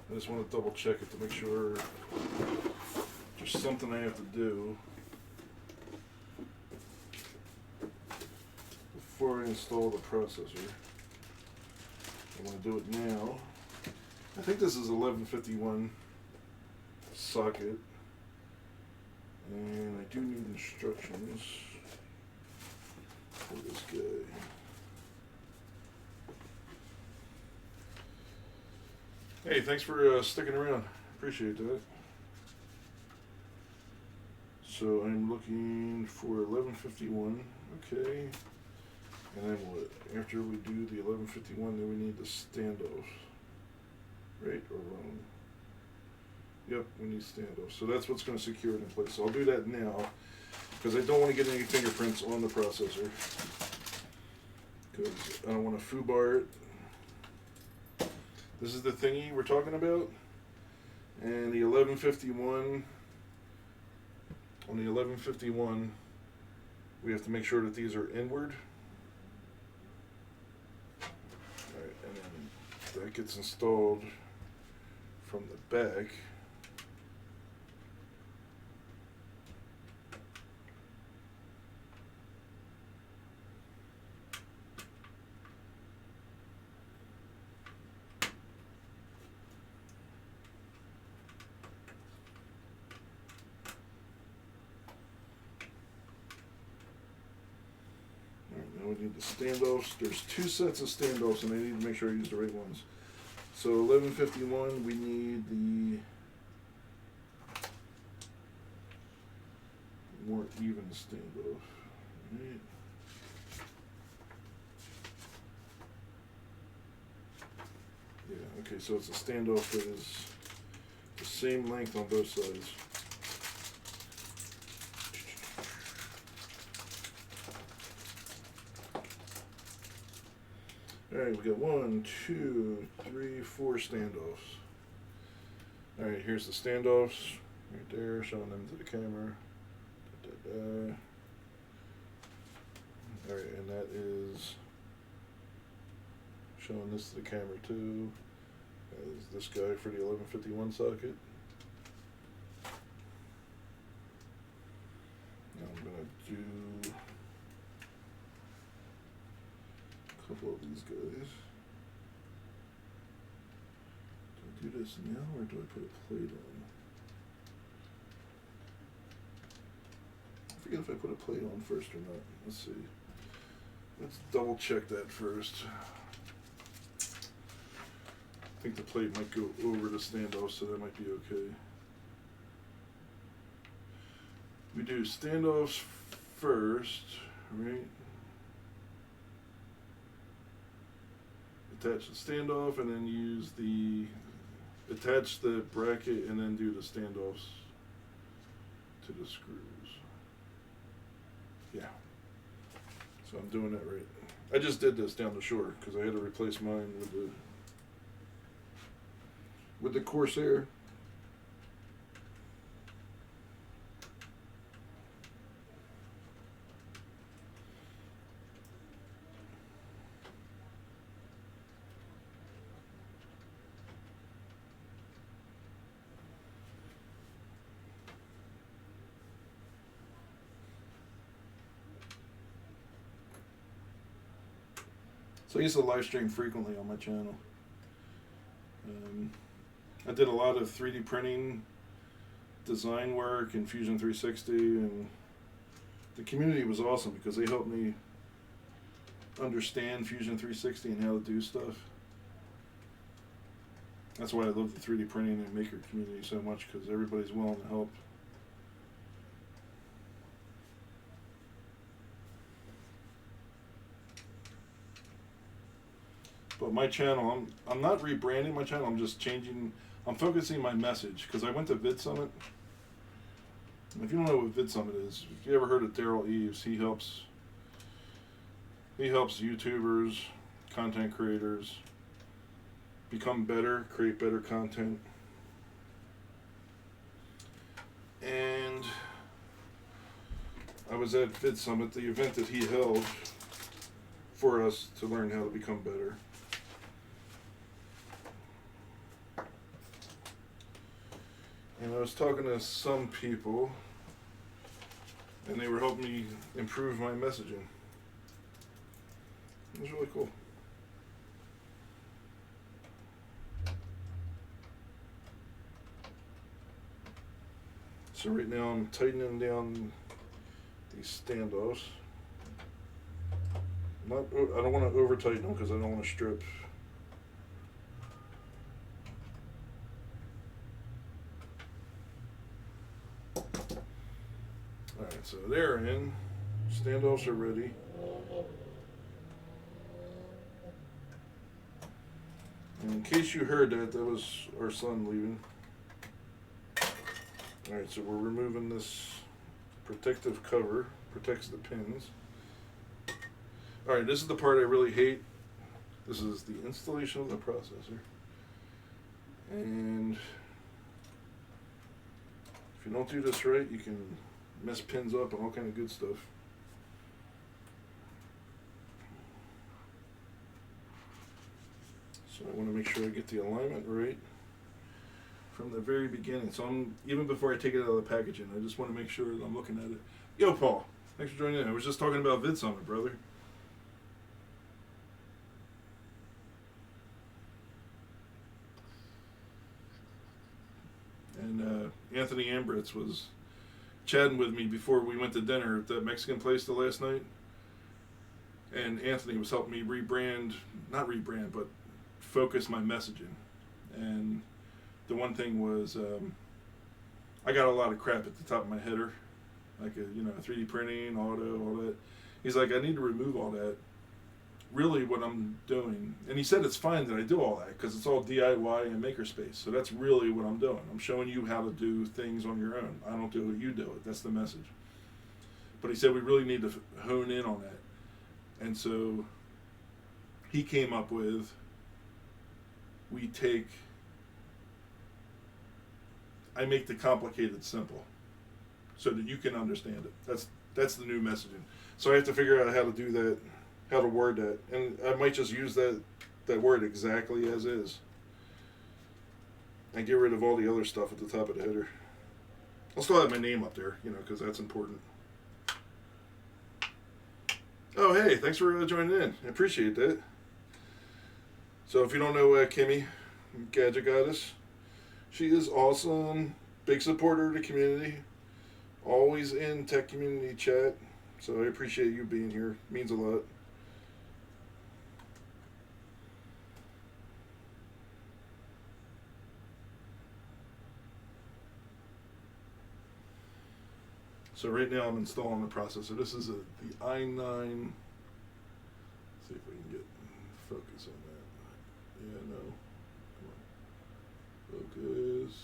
I just want to double check it to make sure there's something I have to do before I install the processor. I want to do it now. I think this is 1151 socket, and I do need instructions for this guy. Hey, thanks for sticking around. Appreciate that. So I'm looking for 1151. Okay. And then what? After we do the 1151, then we need the standoff. Right or wrong? Yep, we need standoff. So that's what's going to secure it in place. So I'll do that now, because I don't want to get any fingerprints on the processor, because I don't want to foobar it. This is the thingy we're talking about, and the 1151. On the 1151, we have to make sure that these are inward. All right, and then that gets installed from the back. Now we need the standoffs. There's two sets of standoffs, and I need to make sure I use the right ones. So 1151, we need the more even standoff. Right. Yeah, okay, so it's a standoff that is the same length on both sides. Alright, we got 1, 2, 3, 4 standoffs. Alright, here's the standoffs. Right there, showing them to the camera. Alright, and that is showing this to the camera too. That is this guy for the 1151 socket. Now I'm going to do a couple of these guys. Do I do this now or do I put a plate on? I forget if I put a plate on first or not. Let's see. Let's double check that first. I think the plate might go over the standoff, so that might be okay. We do standoffs first, right? Attach the standoff and then use attach the bracket and then do the standoffs to the screws. Yeah. So I'm doing that right. I just did this down the shore because I had to replace mine with the Corsair. So I used to live stream frequently on my channel. I did a lot of 3D printing, design work, and Fusion 360, and the community was awesome because they helped me understand Fusion 360 and how to do stuff. That's why I love the 3D printing and maker community so much, because everybody's willing to help. But my channel, I'm not rebranding my channel, I'm just changing, I'm focusing my message, because I went to Vid Summit. If you don't know what Vid Summit is, if you ever heard of Daryl Eves, he helps YouTubers, content creators become better, create better content. And I was at Vid Summit, the event that he held for us to learn how to become better. And I was talking to some people, and they were helping me improve my messaging. It was really cool. So right now I'm tightening down these standoffs. I don't want to over tighten them because I don't want to strip. Alright, so they're in. Standoffs are ready. And in case you heard that, that was our son leaving. Alright, so we're removing this protective cover, protects the pins. Alright, this is the part I really hate. This is the installation of the processor. And if you don't do this right, you can mess pins up and all kind of good stuff. So I want to make sure I get the alignment right from the very beginning. So even before I take it out of the packaging, I just want to make sure that I'm looking at it. Yo, Paul, thanks for joining in. I was just talking about Vid Summit, brother. And Anthony Ambritz was chatting with me before we went to dinner at that Mexican place the last night. And Anthony was helping me not rebrand, but focus my messaging. And the one thing was, I got a lot of crap at the top of my header, like 3D printing, auto, all that. He's like, I need to remove all that. Really what I'm doing, and he said it's fine that I do all that because it's all DIY and makerspace. So that's really what I'm doing. I'm showing you how to do things on your own. I don't do it, you do it. That's the message. But he said we really need to hone in on that. And so he came up with, I make the complicated simple so that you can understand it. That's the new messaging. So I have to figure out how to do that, how to word that. And I might just use that word exactly as is. And get rid of all the other stuff at the top of the header. I'll still have my name up there, because that's important. Oh, hey, thanks for joining in. I appreciate that. So if you don't know Kimmy, Gadget Goddess, she is awesome. Big supporter of the community. Always in tech community chat. So I appreciate you being here. It means a lot. So right now I'm installing the processor. This is the i9. Let's see if we can get focus on that. Yeah, no. Come on. Focus.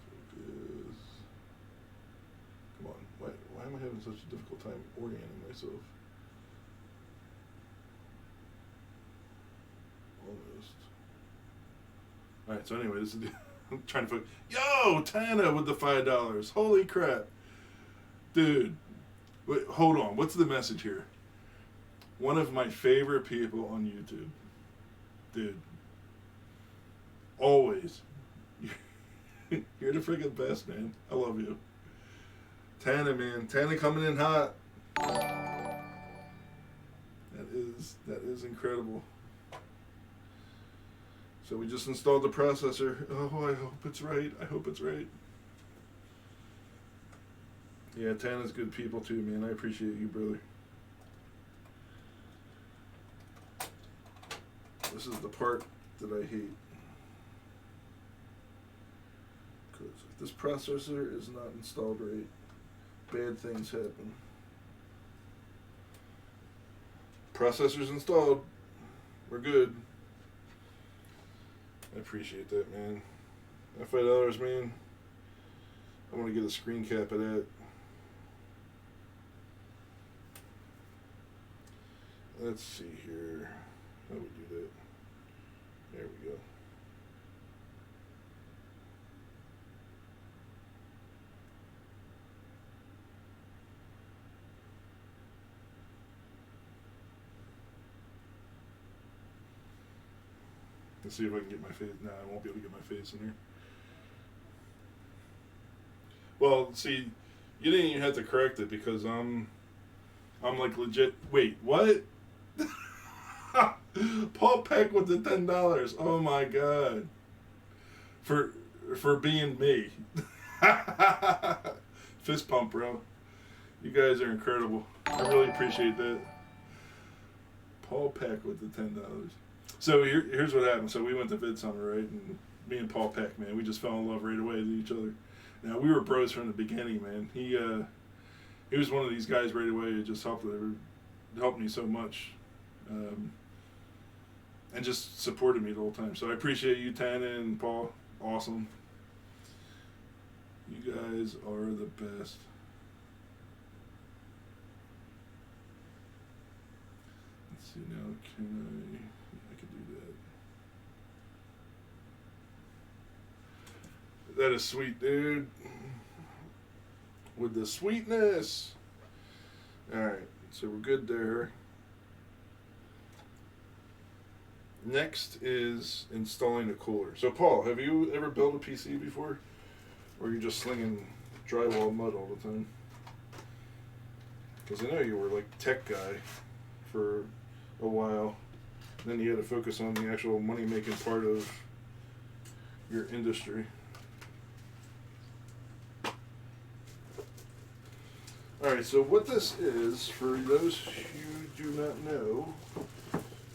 Focus. Come on. Why am I having such a difficult time orienting myself? Almost. Alright, so anyway, this is I'm trying to focus. Yo, Tana with the $5. Holy crap. Dude. Wait, hold on. What's the message here? One of my favorite people on YouTube. Dude. Always. You're the freaking best, man. I love you. Tana, man. Tana coming in hot. That is incredible. So we just installed the processor. Oh, I hope it's right. I hope it's right. Yeah, Tana's good people too, man. I appreciate you, brother. This is the part that I hate. Because if this processor is not installed right, bad things happen. Processor's installed. We're good. I appreciate that, man. That $5, man. I want to get a screen cap of that. Let's see here. How do we do that? There we go. Let's see if I can get my face. No, I won't be able to get my face in here. Well, see, you didn't even have to correct it because I'm like legit. Wait, what? Paul Peck with the $10. Oh my god. For being me. Fist pump, bro. You guys are incredible. I really appreciate that. Paul Peck with the $10. So here's what happened. So we went to Vid Summer, right? And me and Paul Peck, man, we just fell in love right away with each other. Now we were bros from the beginning, man. He was one of these guys right away who just helped me so much, and just supported me the whole time. So I appreciate you, Tana and Paul. Awesome. You guys are the best. Let's see now. Can I can do that. That is sweet, dude. With the sweetness. Alright, so we're good there. Next is installing a cooler. So Paul, have you ever built a PC before? Or are you just slinging drywall mud all the time? Because I know you were like tech guy for a while. Then you had to focus on the actual money-making part of your industry. Alright, so what this is, for those who do not know,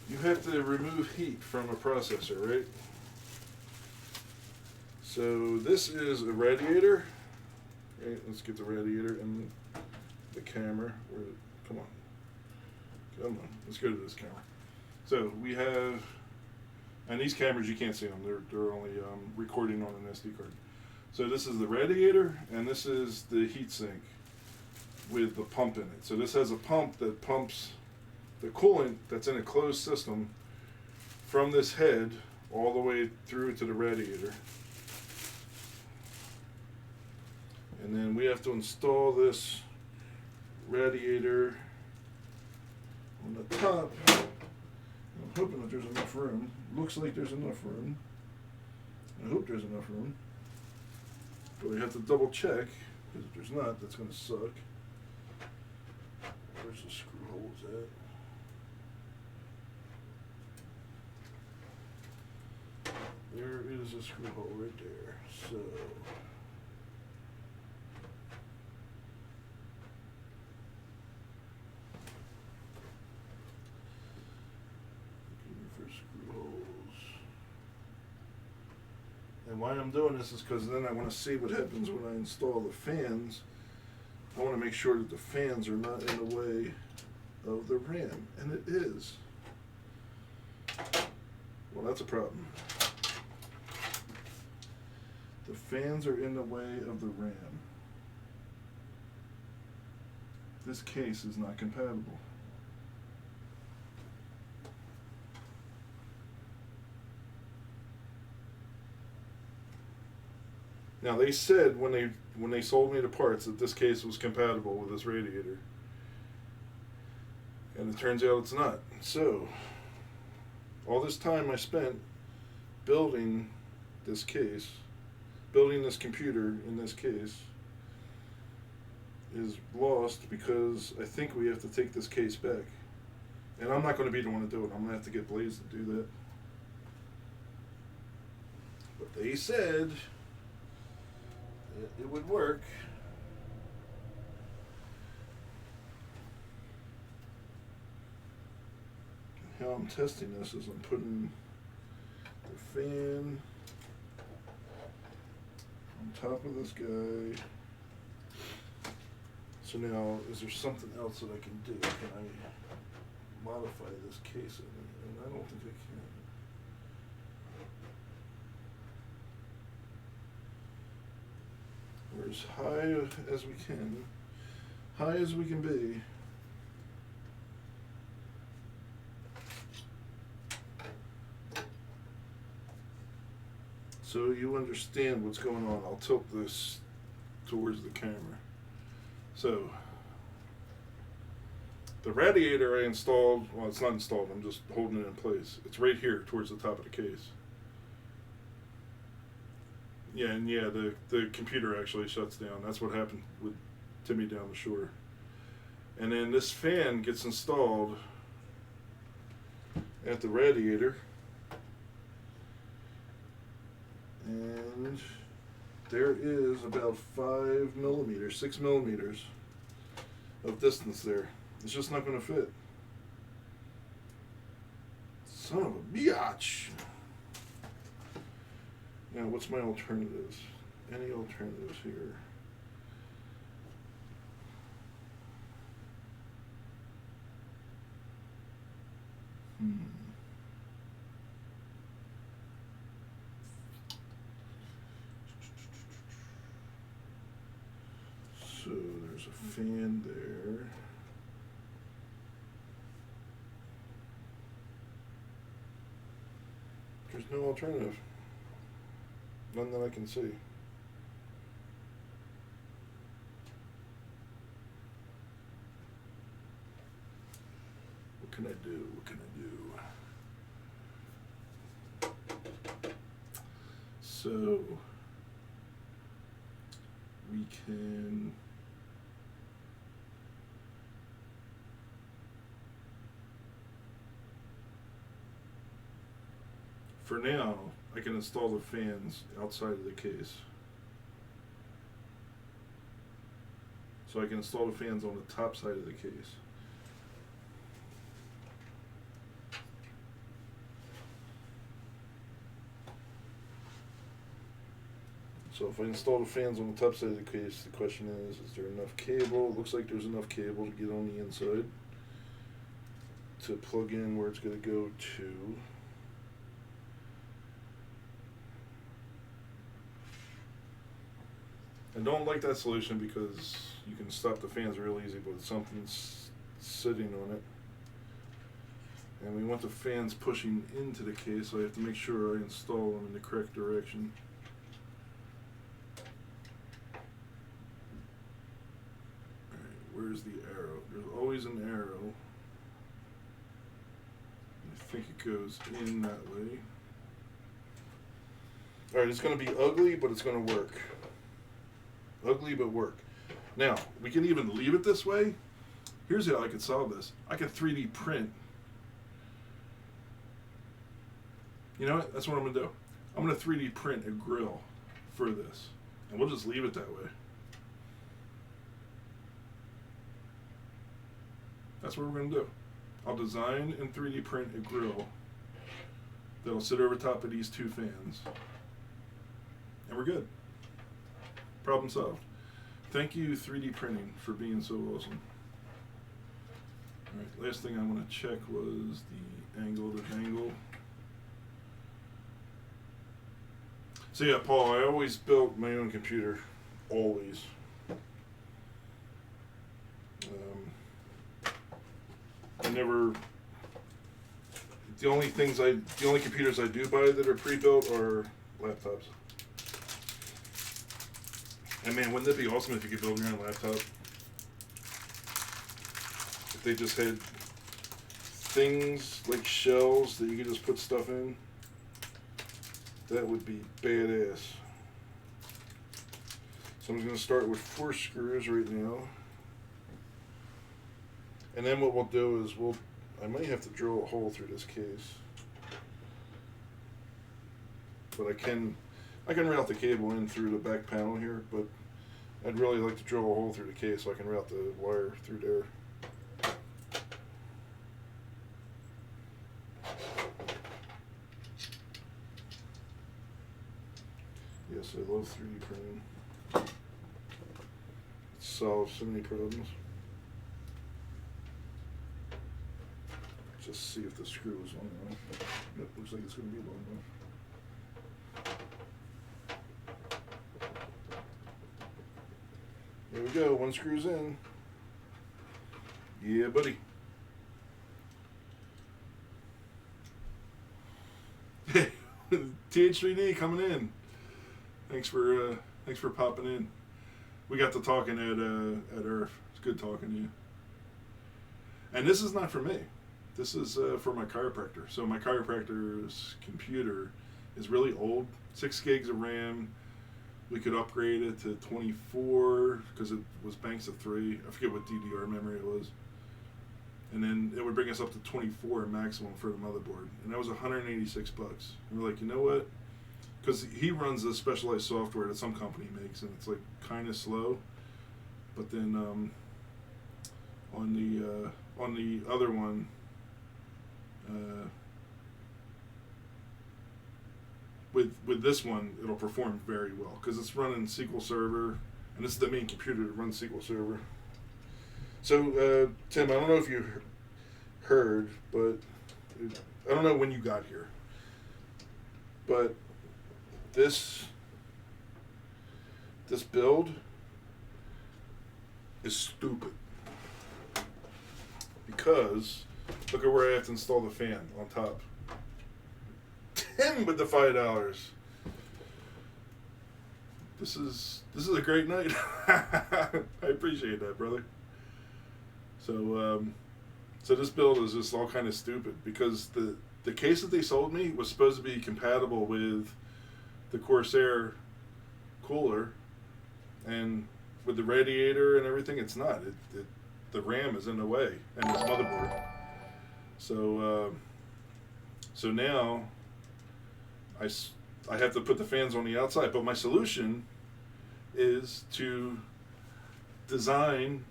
you have to remove heat from a processor, right? So this is a radiator. Right, let's get the radiator and the camera. Come on, let's go to this camera. So we have, and these cameras you can't see them, they're only recording on an SD card. So this is the radiator, and this is the heat sink with the pump in it. So this has a pump that pumps the coolant that's in a closed system from this head all the way through to the radiator. And then we have to install this radiator on the top. I'm hoping that there's enough room. Looks like there's enough room. I hope there's enough room. But we have to double check, because if there's not, that's going to suck. Where's the screw holes at? There is a screw hole right there. So looking for screw holes. And why I'm doing this is because then I want to see what happens when I install the fans. I want to make sure that the fans are not in the way of the RAM, and it is. Well, that's a problem. The fans are in the way of the RAM. This case is not compatible. Now they said when they sold me the parts that this case was compatible with this radiator. And it turns out it's not. So all this time I spent building this case, building this computer in this case, is lost because I think we have to take this case back. And I'm not going to be the one to do it. I'm going to have to get Blaze to do that. But they said it would work. How I'm testing this is I'm putting the fan on top of this guy. So now, is there something else that I can do? Can I modify this case? And I don't think I can. We're as high as we can. High as we can be. So you understand what's going on. I'll tilt this towards the camera. So the radiator I installed, well, it's not installed, I'm just holding it in place. It's right here towards the top of the case. Yeah, and yeah, the computer actually shuts down. That's what happened with Timmy down the shore. And then this fan gets installed at the radiator. And there is about 5 millimeters, 6 millimeters of distance there. It's just not going to fit. Son of a biatch. Now, what's my alternatives? Any alternatives here? So there's a fan there. There's no alternative. None that I can see. What can I do? What can I do? So we can for now, I can install the fans outside of the case. So I can install the fans on the top side of the case. So if I install the fans on the top side of the case, the question is there enough cable? It looks like there's enough cable to get on the inside to plug in where it's going to go to. I don't like that solution because you can stop the fans real easy, but something's sitting on it. And we want the fans pushing into the case, so I have to make sure I install them in the correct direction. Alright, where's the arrow? There's always an arrow. I think it goes in that way. Alright, it's going to be ugly, but it's going to work. Ugly, but work. Now, we can even leave it this way. Here's how I could solve this. I could 3D print. You know what? That's what I'm going to do. I'm going to 3D print a grill for this. And we'll just leave it that way. That's what we're going to do. I'll design and 3D print a grill that'll sit over top of these two fans. And we're good. Problem solved. Thank you, 3D printing, for being so awesome. Alright, last thing I want to check was the angle to dangle. So yeah, Paul, I always built my own computer. Always. I never... The only computers I do buy that are pre-built are laptops. And man, wouldn't that be awesome if you could build your own laptop? If they just had things like shells that you could just put stuff in. That would be badass. So I'm going to start with 4 screws right now. And then what we'll do is I might have to drill a hole through this case. But I can route the cable in through the back panel here, but I'd really like to drill a hole through the case so I can route the wire through there. Yes, I love 3D printing. It solves so many problems. Just see if the screw is long enough. Yep, looks like it's going to be long enough. There we go, 1 screw's in. Yeah, buddy. TH3D coming in. Thanks for popping in. We got to talking at Earth. It's good talking to you. And this is not for me. This is for my chiropractor. So my chiropractor's computer is really old. 6 gigs of RAM. We could upgrade it to 24 because it was banks of 3. I forget what DDR memory it was. And then it would bring us up to 24 maximum for the motherboard. And that was $186. And we're like, you know what? Because he runs this specialized software that some company makes, and it's like kind of slow. But then on the other one, with this one, it'll perform very well because it's running SQL Server, and this is the main computer that runs SQL Server. So, Tim, I don't know if you heard, but I don't know when you got here, but this build is stupid because look at where I have to install the fan on top. Tim with the $5. This is a great night. I appreciate that, brother. So this build is just all kind of stupid because the case that they sold me was supposed to be compatible with the Corsair cooler, and with the radiator and everything, it's not. The RAM is in the way, and this motherboard. So now I have to put the fans on the outside, but my solution is to design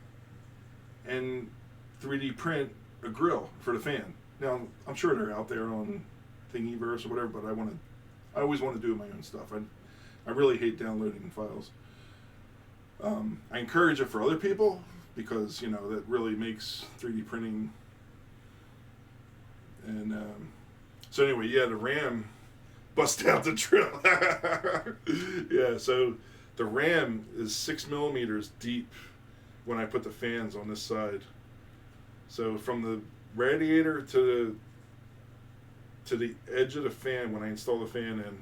and 3D print a grill for the fan. Now, I'm sure they're out there on Thingiverse or whatever, but I always want to do my own stuff. I really hate downloading files. I encourage it for other people because, you know, that really makes 3D printing. And so anyway, yeah, the RAM bust out the drill. Yeah, so the RAM is 6 millimeters deep when I put the fans on this side. So from the radiator to to the edge of the fan when I install the fan in.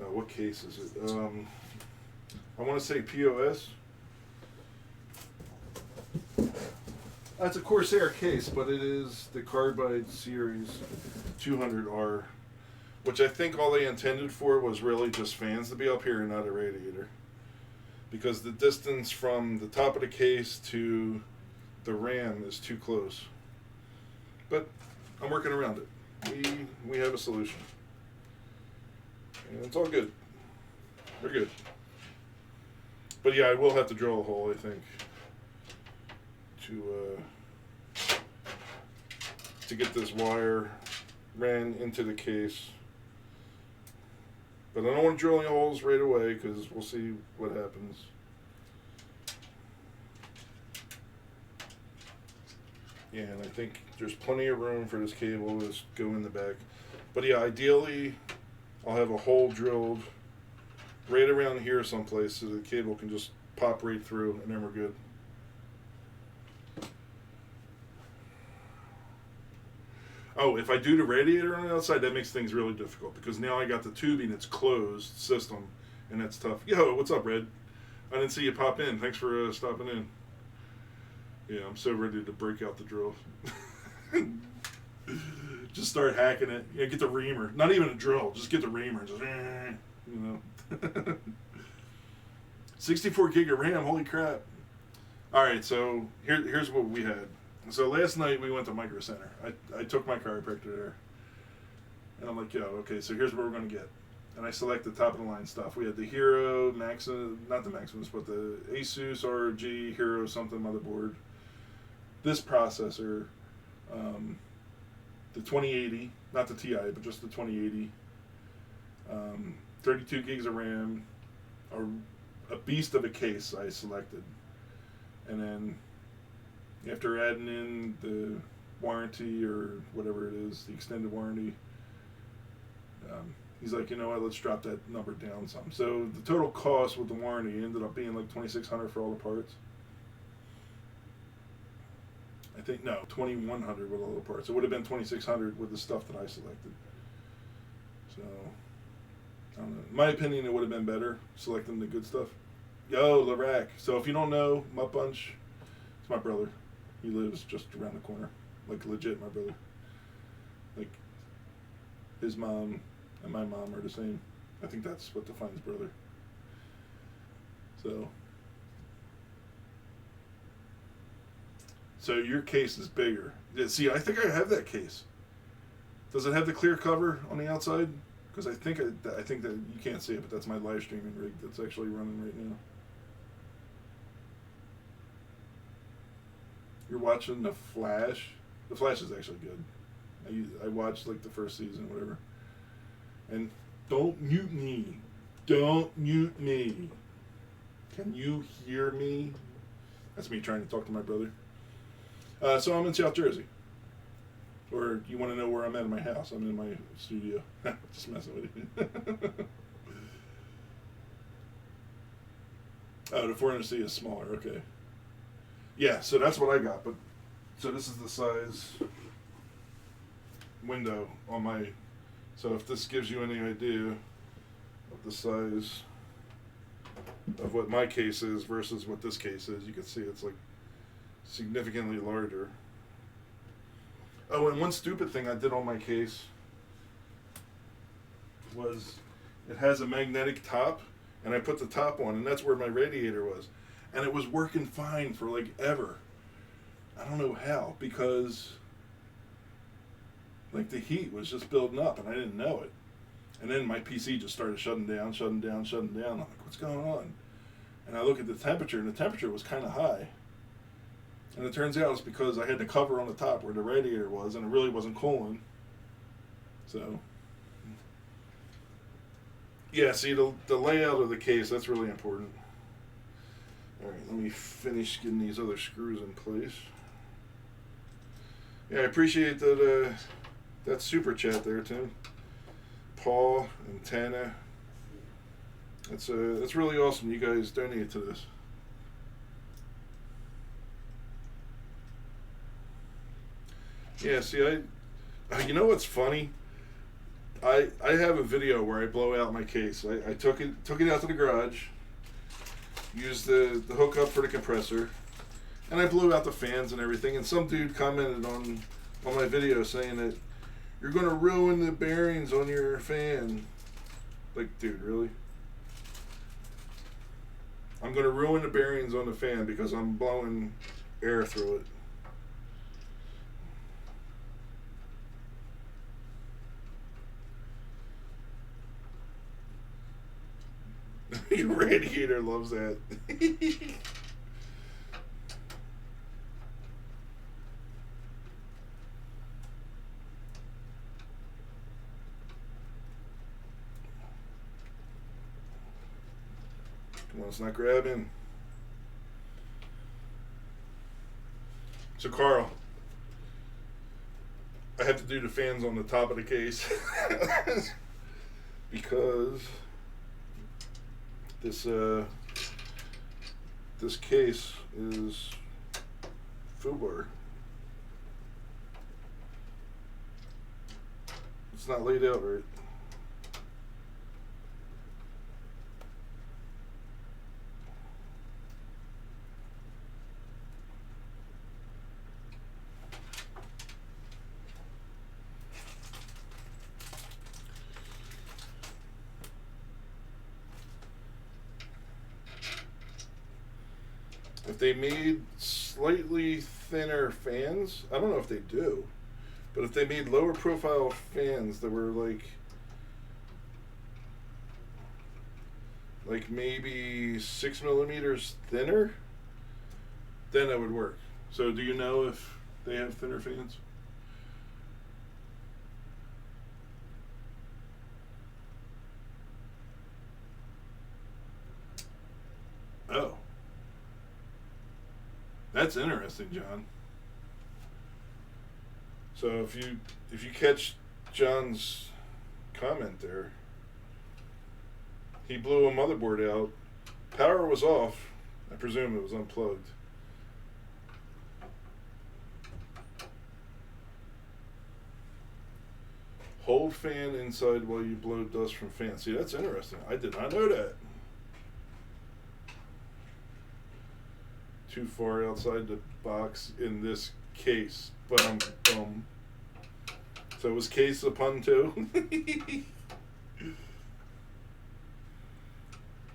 What case is it? I want to say POS. It's a Corsair case, but it is the Carbide Series 200R, which I think all they intended for was really just fans to be up here and not a radiator. Because the distance from the top of the case to the RAM is too close. But I'm working around it. We have a solution. And it's all good. We're good. But yeah, I will have to drill a hole, I think, to get this wire ran into the case. But I don't want to drill any holes right away because we'll see what happens. Yeah, and I think there's plenty of room for this cable to go in the back. But yeah, ideally, I'll have a hole drilled right around here someplace so the cable can just pop right through and then we're good. Oh, if I do the radiator on the outside, that makes things really difficult because now I got the tubing that's closed system and that's tough. Yo, what's up, Red? I didn't see you pop in. Thanks for stopping in. Yeah, I'm so ready to break out the drill. Just start hacking it. Yeah, get the reamer. Not even a drill. Just get the reamer. Just, you know. 64 gig of RAM. Holy crap. All right, so here's what we had. So last night we went to Micro Center. I took my chiropractor there. And I'm like, yo, okay, so here's what we're going to get. And I select the top of the line stuff. We had the Hero, Maximus, not the Maximus, but the Asus ROG Hero something motherboard. This processor, the 2080, not the Ti, but just the 2080. 32 gigs of RAM, a beast of a case I selected. And then after adding in the warranty or whatever it is, the extended warranty, he's like, you know what, let's drop that number down some. So the total cost with the warranty ended up being like $2,600 for all the parts. I think, no, $2,100 with all the parts. It would have been $2,600 with the stuff that I selected. So, I don't know. In my opinion, it would have been better selecting the good stuff. Yo, Larac. So if you don't know, Mutt Bunch, it's my brother. He lives just around the corner. Like, legit, my brother. Like, his mom and my mom are the same. I think that's what defines brother. So your case is bigger. Yeah, see, I think I have that case. Does it have the clear cover on the outside? Because I think that you can't see it, but that's my live streaming rig that's actually running right now. You're watching The Flash. The Flash is actually good. I watched like the first season, whatever. And don't mute me. Don't mute me. Can you hear me? That's me trying to talk to my brother. So I'm in South Jersey. Or you want to know where I'm at in my house? I'm in my studio. Just messing with you. Oh, the 400C is smaller. Okay. Yeah, so that's what I got. But so this is the size window on my. So if this gives you any idea of the size of what my case is versus what this case is, you can see it's like significantly larger. Oh, and one stupid thing I did on my case was it has a magnetic top, and I put the top on, and that's where my radiator was. And it was working fine for like ever. I don't know how, because like the heat was just building up, and I didn't know it. And then my PC just started shutting down. I'm like, what's going on? And I look at the temperature, and the temperature was kind of high. And it turns out it's because I had the cover on the top where the radiator was, and it really wasn't cooling. So, yeah, see, the layout of the case, that's really important. All right, let me finish getting these other screws in place. Yeah, I appreciate that super chat there, Tim. Paul and Tana. That's really awesome. You guys donated to this. Yeah, see, you know what's funny? I have a video where I blow out my case. I took it out to the garage, used the hookup for the compressor, and I blew out the fans and everything. And some dude commented on my video saying that you're gonna ruin the bearings on your fan. Like, dude, really? I'm gonna ruin the bearings on the fan because I'm blowing air through it. Your radiator loves that. Come on, it's not grabbing. So, Carl, I have to do the fans on the top of the case because this case is FUBAR. It's not laid out right. If they made slightly thinner fans, I don't know if they do, but if they made lower profile fans that were like maybe 6 millimeters thinner, then that would work. So do you know if they have thinner fans? Oh. That's interesting, John. So if you catch John's comment there, he blew a motherboard out. Power was off. I presume it was unplugged. Hold fan inside while you blow dust from fan. See, that's interesting. I did not know that. Too far outside the box in this case. Boom. So was case a pun too?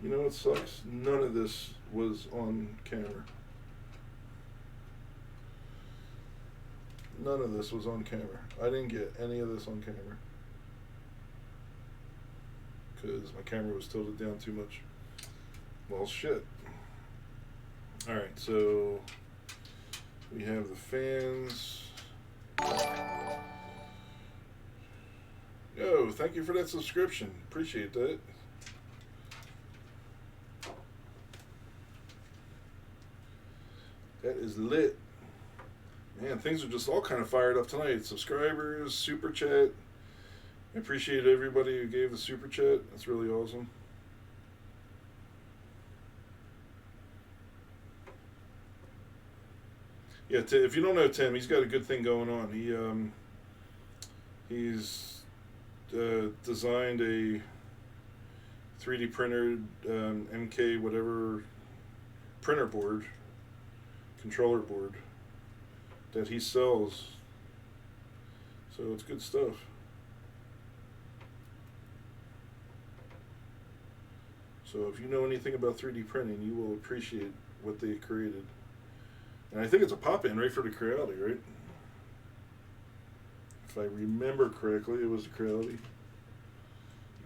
You know what sucks? None of this was on camera. None of this was on camera. I didn't get any of this on camera because my camera was tilted down too much. Well, shit. Alright, so we have the fans. Yo, thank you for that subscription. Appreciate that. That is lit. Man, things are just all kind of fired up tonight. Subscribers, super chat. I appreciate everybody who gave the super chat. That's really awesome. Yeah, if you don't know Tim, he's got a good thing going on. He's designed a 3D printed MK whatever printer board, controller board that he sells. So it's good stuff. So if you know anything about 3D printing, you will appreciate what they created. And I think it's a pop-in right for the Creality, right? If I remember correctly, it was a Creality. You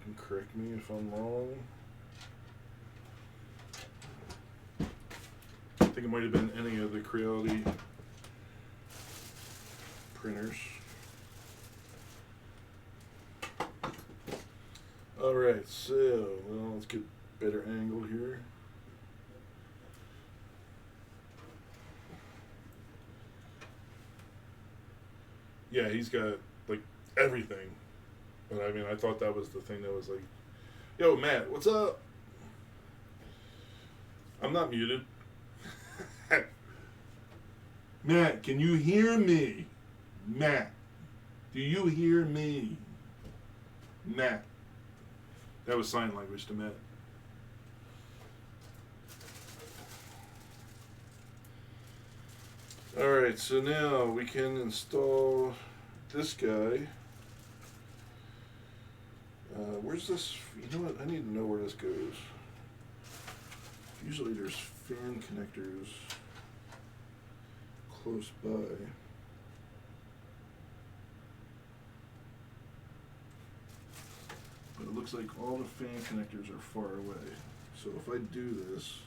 can correct me if I'm wrong. I think it might have been any of the Creality printers. Alright, so, well, let's get a better angle here. Yeah, he's got, like, everything. But, I mean, I thought that was the thing that was like, yo, Matt, what's up? I'm not muted. Matt, can you hear me? Matt, do you hear me? Matt. That was sign language to Matt. Alright, so now we can install this guy. Where's this? You know what? I need to know where this goes. Usually there's fan connectors close by. But it looks like all the fan connectors are far away. So if I do this,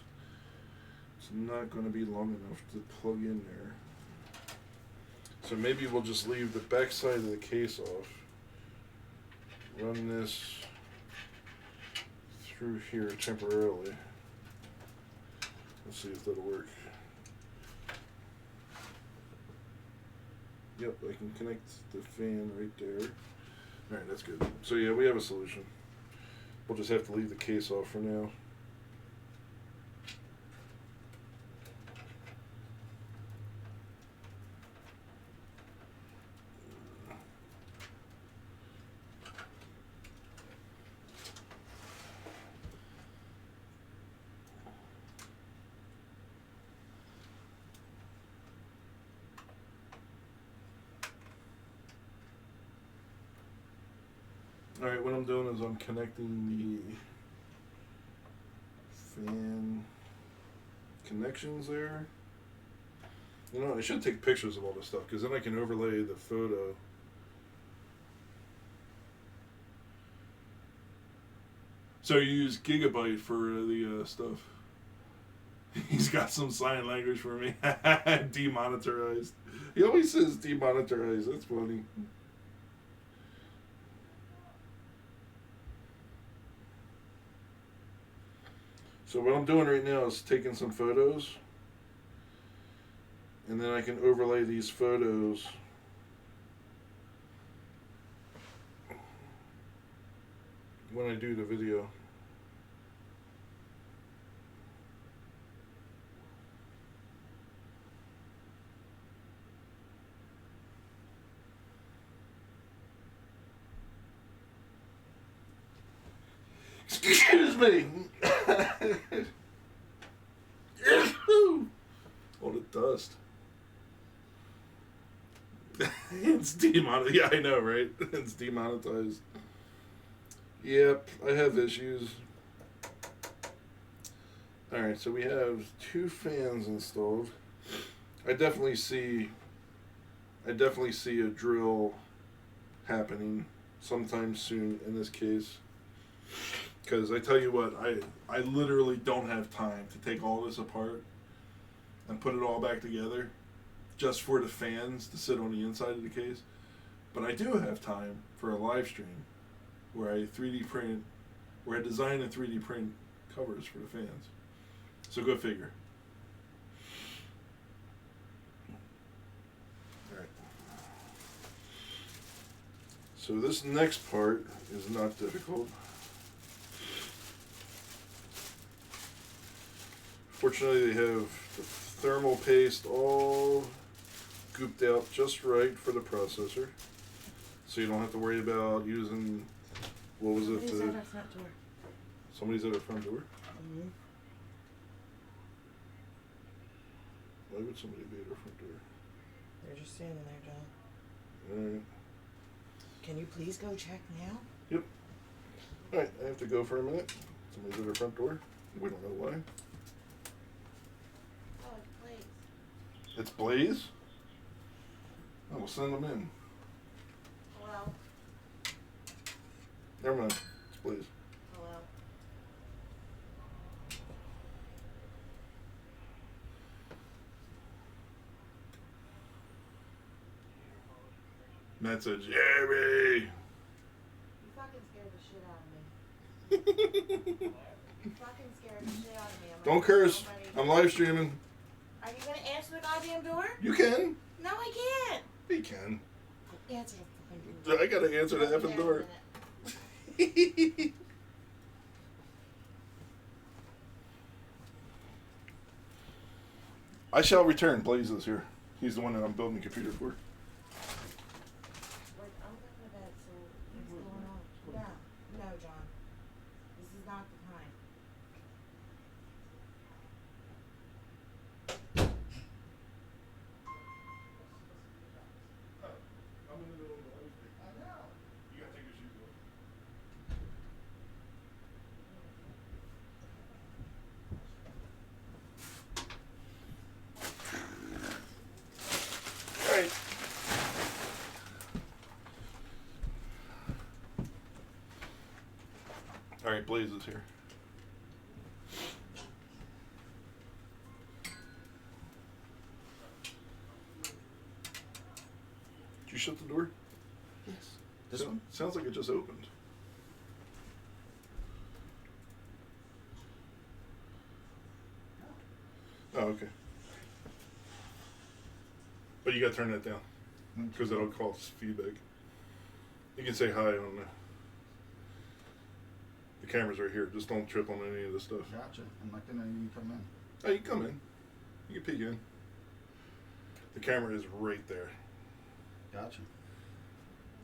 it's not going to be long enough to plug in there. So maybe we'll just leave the back side of the case off. Run this through here temporarily. Let's see if that'll work. Yep, I can connect the fan right there. Alright, that's good. So yeah, we have a solution. We'll just have to leave the case off for now. Alright, what I'm doing is I'm connecting the fan connections there. You know, I should take pictures of all this stuff because then I can overlay the photo. So you use Gigabyte for the stuff. He's got some sign language for me. Demonetized. He always says demonetized. That's funny. So what I'm doing right now is taking some photos, and then I can overlay these photos when I do the video. Excuse me. All the dust. It's demonetized. Yeah, I know, right? It's demonetized. Yep, I have issues. Alright, so we have 2 fans installed. I definitely see a drill happening sometime soon in this case. Because I tell you what, I literally don't have time to take all this apart and put it all back together just for the fans to sit on the inside of the case. But I do have time for a live stream where I 3D print, where I design and 3D print covers for the fans. So go figure. Alright. So this next part is not difficult. Fortunately, they have the thermal paste all gooped out just right for the processor. So you don't have to worry about using, what was it? Somebody's at our front door. Somebody's at our front door? Mm-hmm. Why would somebody be at our front door? They're just standing there, John. Alright. Can you please go check now? Yep. Alright, I have to go for a minute. Somebody's at our front door. We don't know why. Oh, please. It's Blaze? Oh, we'll send them in. Hello? Never mind. It's Blaze. Hello? Matt said, Jerry! You fucking scared the shit out of me. You fucking scared the shit out of me. Don't curse. I'm live streaming. Are you gonna answer the goddamn door? You can. No, I can't. You can. Answer the fucking door. I gotta answer the I'll be effing there door. in a minute. I shall return. Blaze is here. He's the one that I'm building the computer for. Like, I'm going to bed, so what's going on? Yeah. not the time. I'm in the middle of the live stream. I know. You gotta take your shoes off. Alright. Alright, Blaze is here. Did you shut the door? Yes. This one? Sounds like it just opened. Oh, okay. But you gotta turn that down, because that'll cause feedback. You can say hi on the camera's right here. Just don't trip on any of this stuff. Gotcha. I'm not gonna even come in. Oh, you can come in. You can peek in. The camera is right there. Gotcha.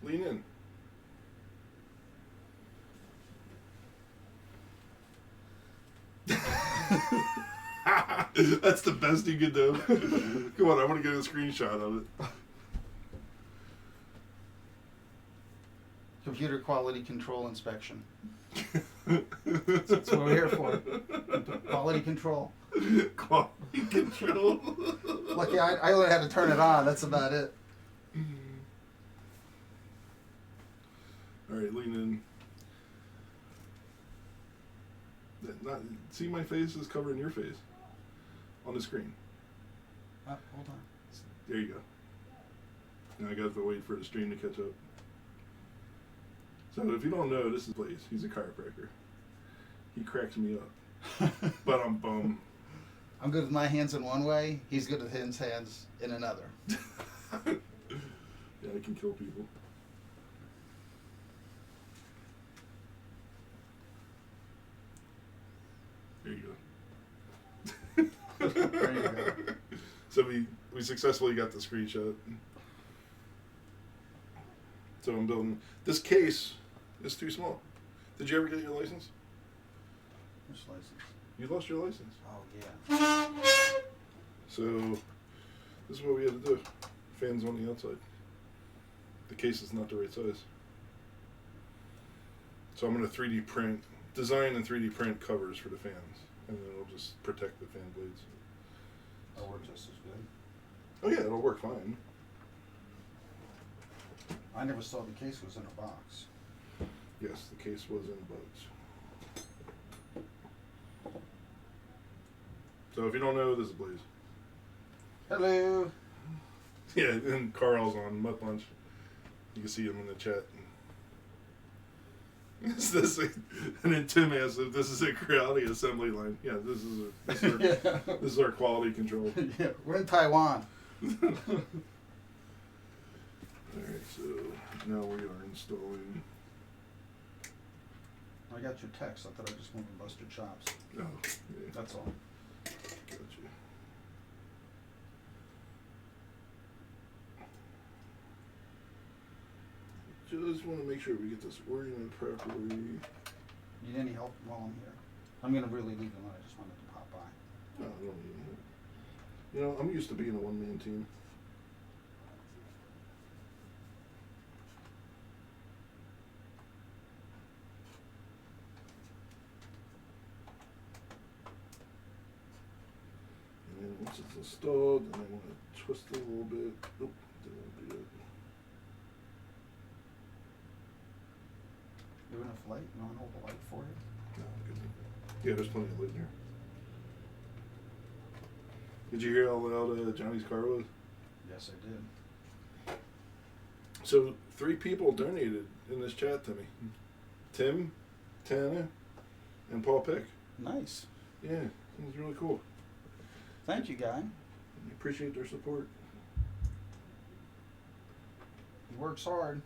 Lean in. That's the best you could do. Come on, I want to get a screenshot of it. Computer quality control inspection. That's what we're here for. Quality control. Quality control. Lucky I only had to turn it on. That's about it. All right, lean in. See, my face is covering your face on the screen. Hold on. There you go. Now I got to wait for the stream to catch up. So if you don't know, this is Blaze. He's a chiropractor. He cracks me up, but I'm bum. I'm good with my hands in one way. He's good with his hands in another. Yeah, I can kill people. There you go. There you go. So we successfully got the screenshot. So I'm building this case is too small. Did you ever get your license? Which license? You lost your license. Oh yeah. So this is what we had to do. Fans on the outside. The case is not the right size. So I'm going to 3D print, design and 3D print covers for the fans. And then it'll just protect the fan blades. That'll work just as good. Oh yeah, it'll work fine. I never saw the case was in a box. Yes, the case was in a box. So if you don't know, this is Blaze. Hello. Yeah, and Carl's on Mutt Punch. You can see him in the chat. Is this and then Tim asked if this is a quality assembly line. Yeah, this is our quality control. Yeah, we're in Taiwan. Alright, so now we are installing. I got your text. I thought I just wanted to bust your chops. Oh, yeah. That's all. Gotcha. Just want to make sure we get this oriented properly. Need any help while I'm here? I'm gonna really leave them. I just wanted to pop by. No, I don't need it. You know, I'm used to being a one-man team. And then once it's installed, then I want to twist it a little bit. Oop, didn't want to do that. You have enough light? You want to hold the light for you? No, good. Yeah, there's plenty of light in here. Did you hear how loud Johnny's car was? Yes, I did. So 3 people donated in this chat to me. Tim, Tana, and Paul Pick. Nice. Yeah, it was really cool. Thank you, guy. I appreciate their support. He works hard.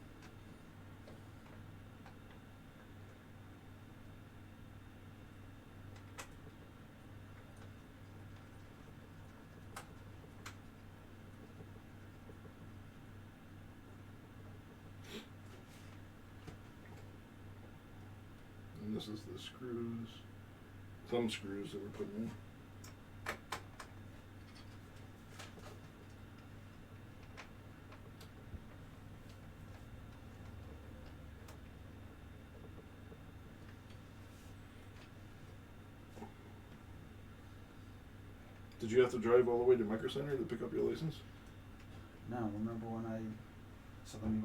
And this is the screws, thumb screws that we're putting in. Did you have to drive all the way to Micro Center to pick up your license? No, remember when I said let me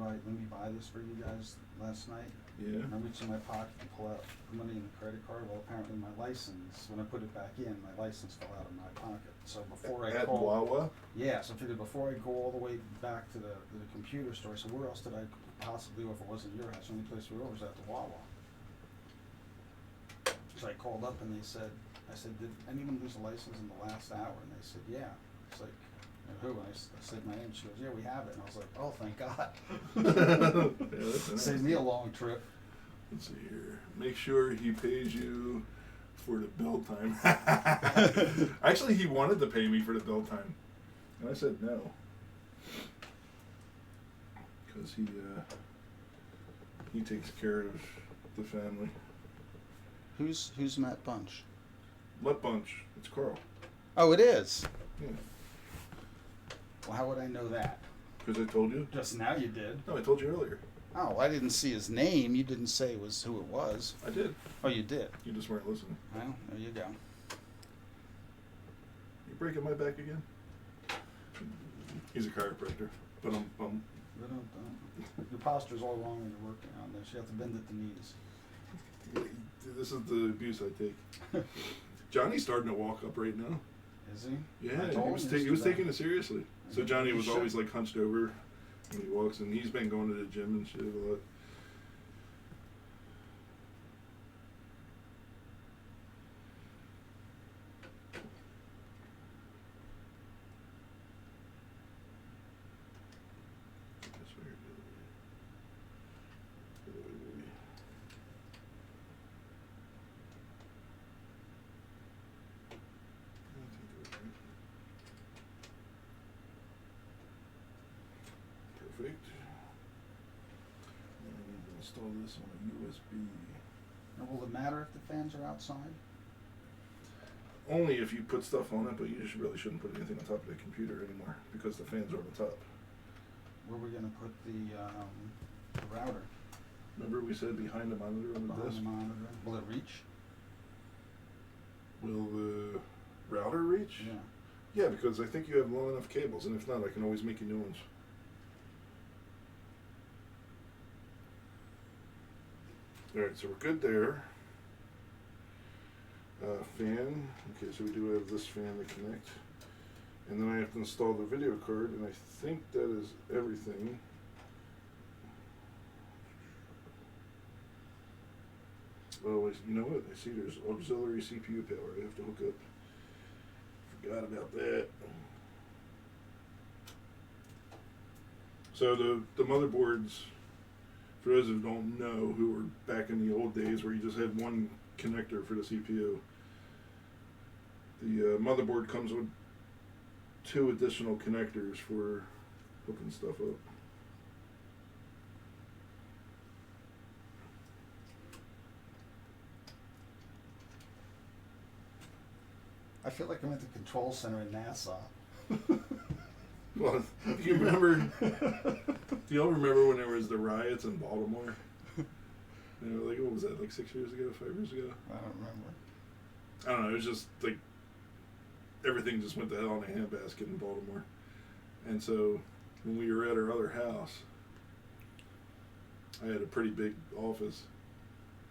buy this for you guys last night? Yeah. And I reached in my pocket to pull out money in the credit card. Well, apparently my license, when I put it back in, my license fell out of my pocket. So before I At called, Wawa? yeah, so I figured before I go all the way back to the computer store, so where else did I possibly go if it wasn't your house? The only place we were was at the Wawa. So I called up and they said, I said, did anyone lose a license in the last hour? And they said, yeah. It's like, who? And I said my name. She goes, yeah, we have it. And I was like, oh, thank God. Yeah, that's nice. Saved me a long trip. Let's see here. Make sure he pays you for the build time. Actually, he wanted to pay me for the build time, and I said no, because he takes care of the family. Who's Matt Bunch? Let Bunch. It's Carl. Oh, it is. Yeah. Well, how would I know that? Because I told you. Just now you did. No, I told you earlier. Oh, I didn't see his name. You didn't say who it was. I did. Oh, you did. You just weren't listening. Well, there you go. You breaking my back again? He's a chiropractor, but I'm Your posture's all wrong when you're working on this. You have to bend at the knees. This is the abuse I take. Johnny's starting to walk upright now. Is he? Yeah, I told him he was yesterday. taking it seriously. So Yeah, Johnny he was should. always like hunched over when he walks, and he's been going to the gym and shit a lot. This way or the other way? The other way, maybe. I think that was right. Perfect. Then I need to install this on a USB. Now, will it matter if the fans are outside? Only if you put stuff on it, but you really shouldn't put anything on top of the computer anymore because the fans are on the top. Where are we going to put the router? Remember we said behind the monitor on the Behind desk? the monitor? Will it reach? Will the router reach? Yeah. Yeah, because I think you have long enough cables, and if not, I can always make you new ones. Alright, so we're good there. Fan. Okay, so we do have this fan to connect. And then I have to install the video card, and I think that is everything. Oh, you know what? I see there's auxiliary CPU power I have to hook up. Forgot about that. So the motherboards, for those who don't know, who were back in the old days where you just had one connector for the CPU, the motherboard comes with 2 additional connectors for hooking stuff up. I feel like I'm at the control center in NASA. Well, do you remember? Do y'all remember when there was the riots in Baltimore? You know, like what was that? Like 6 years ago, 5 years ago? I don't remember. I don't know. It was just like everything just went to hell in a handbasket in Baltimore. And so when we were at our other house, I had a pretty big office,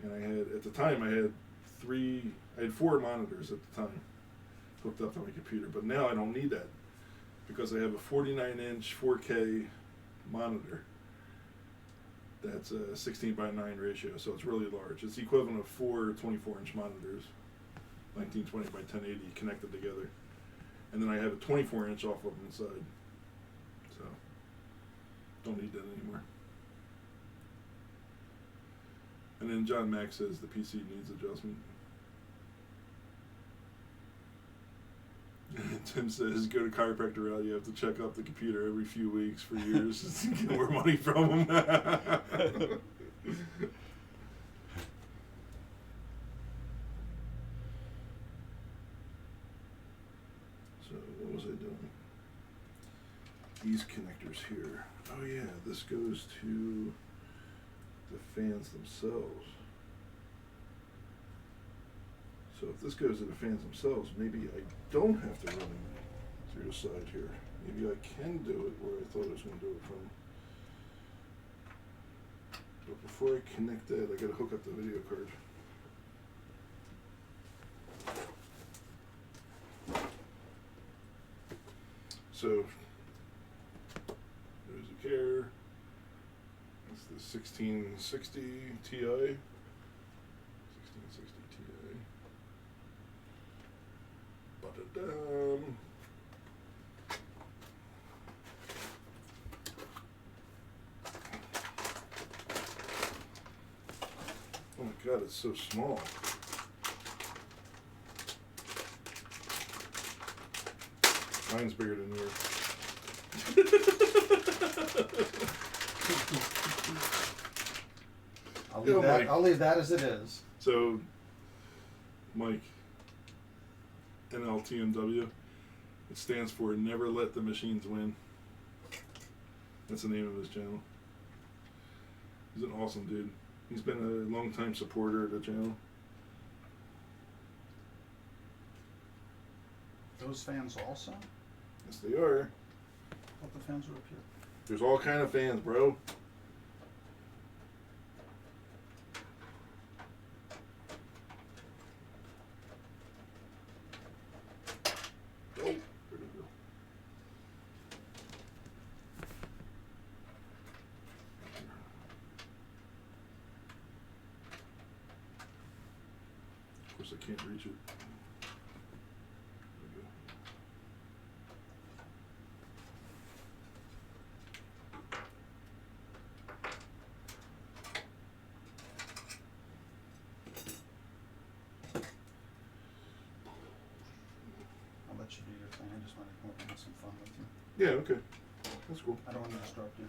and I had at the time I had 4 monitors at the time hooked up to my computer. But now I don't need that because I have a 49-inch 4K monitor. That's a 16:9 ratio, so it's really large. It's the equivalent of 4 24-inch monitors, 1920 by 1080 connected together. And then I have a 24-inch off of them inside. So, don't need that anymore. And then John Mack says the PC needs adjustment. Tim says, go to chiropractor route, you have to check up the computer every few weeks for years to get more money from him. what was I doing? These connectors here. Oh yeah, this goes to the fans themselves. So if this goes to the fans themselves, maybe I don't have to run it through the side here. Maybe I can do it where I thought I was going to do it from. But before I connect that, I got to hook up the video card. So there's a care. That's the 1660 Ti. 1660 Ti. Ba-da-dum. Oh my god, it's so small. Mine's bigger than yours. I'll leave that as it is. So, Mike, NLTMW, it stands for Never Let the Machines Win. That's the name of his channel. He's an awesome dude. He's been a long-time supporter of the channel. Those fans also? Yes, they are. I thought the fans were up here. There's all kind of fans, bro. Oh, where'd it go? Of course, I can't reach it. There we go. I'll let you do your thing. I just want to come up and have some fun with you. Yeah, okay. That's cool. I don't want to disrupt you.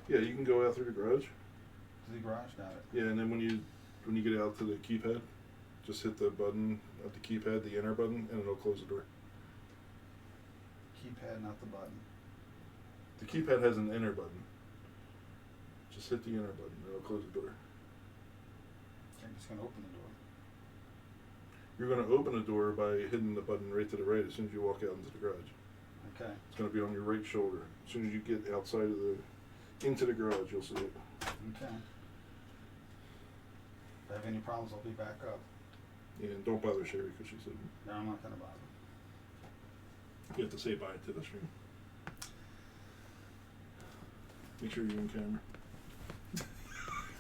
Yeah, you can go out through the garage. To the garage, got it. Yeah, and then when you get out to the keypad, just hit the button at the keypad, the enter button, and it'll close the door. Keypad, not the button. The keypad has an enter button. Just hit the enter button, and it'll close the door. I'm just going to open the door. You're going to open the door by hitting the button right to the right as soon as you walk out into the garage. Okay. It's going to be on your right shoulder. As soon as you get outside of into the garage, you'll see it. Okay. If I have any problems, I'll be back up. Yeah, and don't bother Sherry because she said No, I'm not going to bother. you have to say bye to the stream. Make sure you're in camera.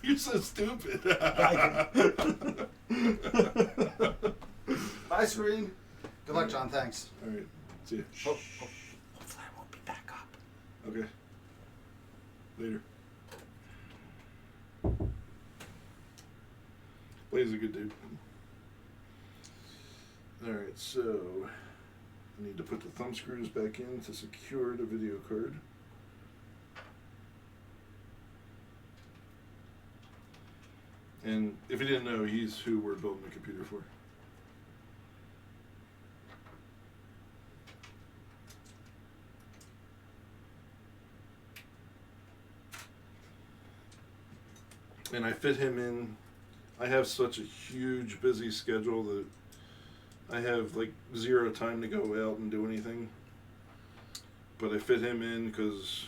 You're so stupid. Bye, screen. Good luck, John. Thanks. All right. See ya. Hopefully I won't be back up. Okay. Later. Blaze is a good dude. Alright, so I need to put the thumb screws back in to secure the video card. And if you didn't know, he's who we're building the computer for. And I fit him in. I have such a huge busy schedule that I have like zero time to go out and do anything. But I fit him in because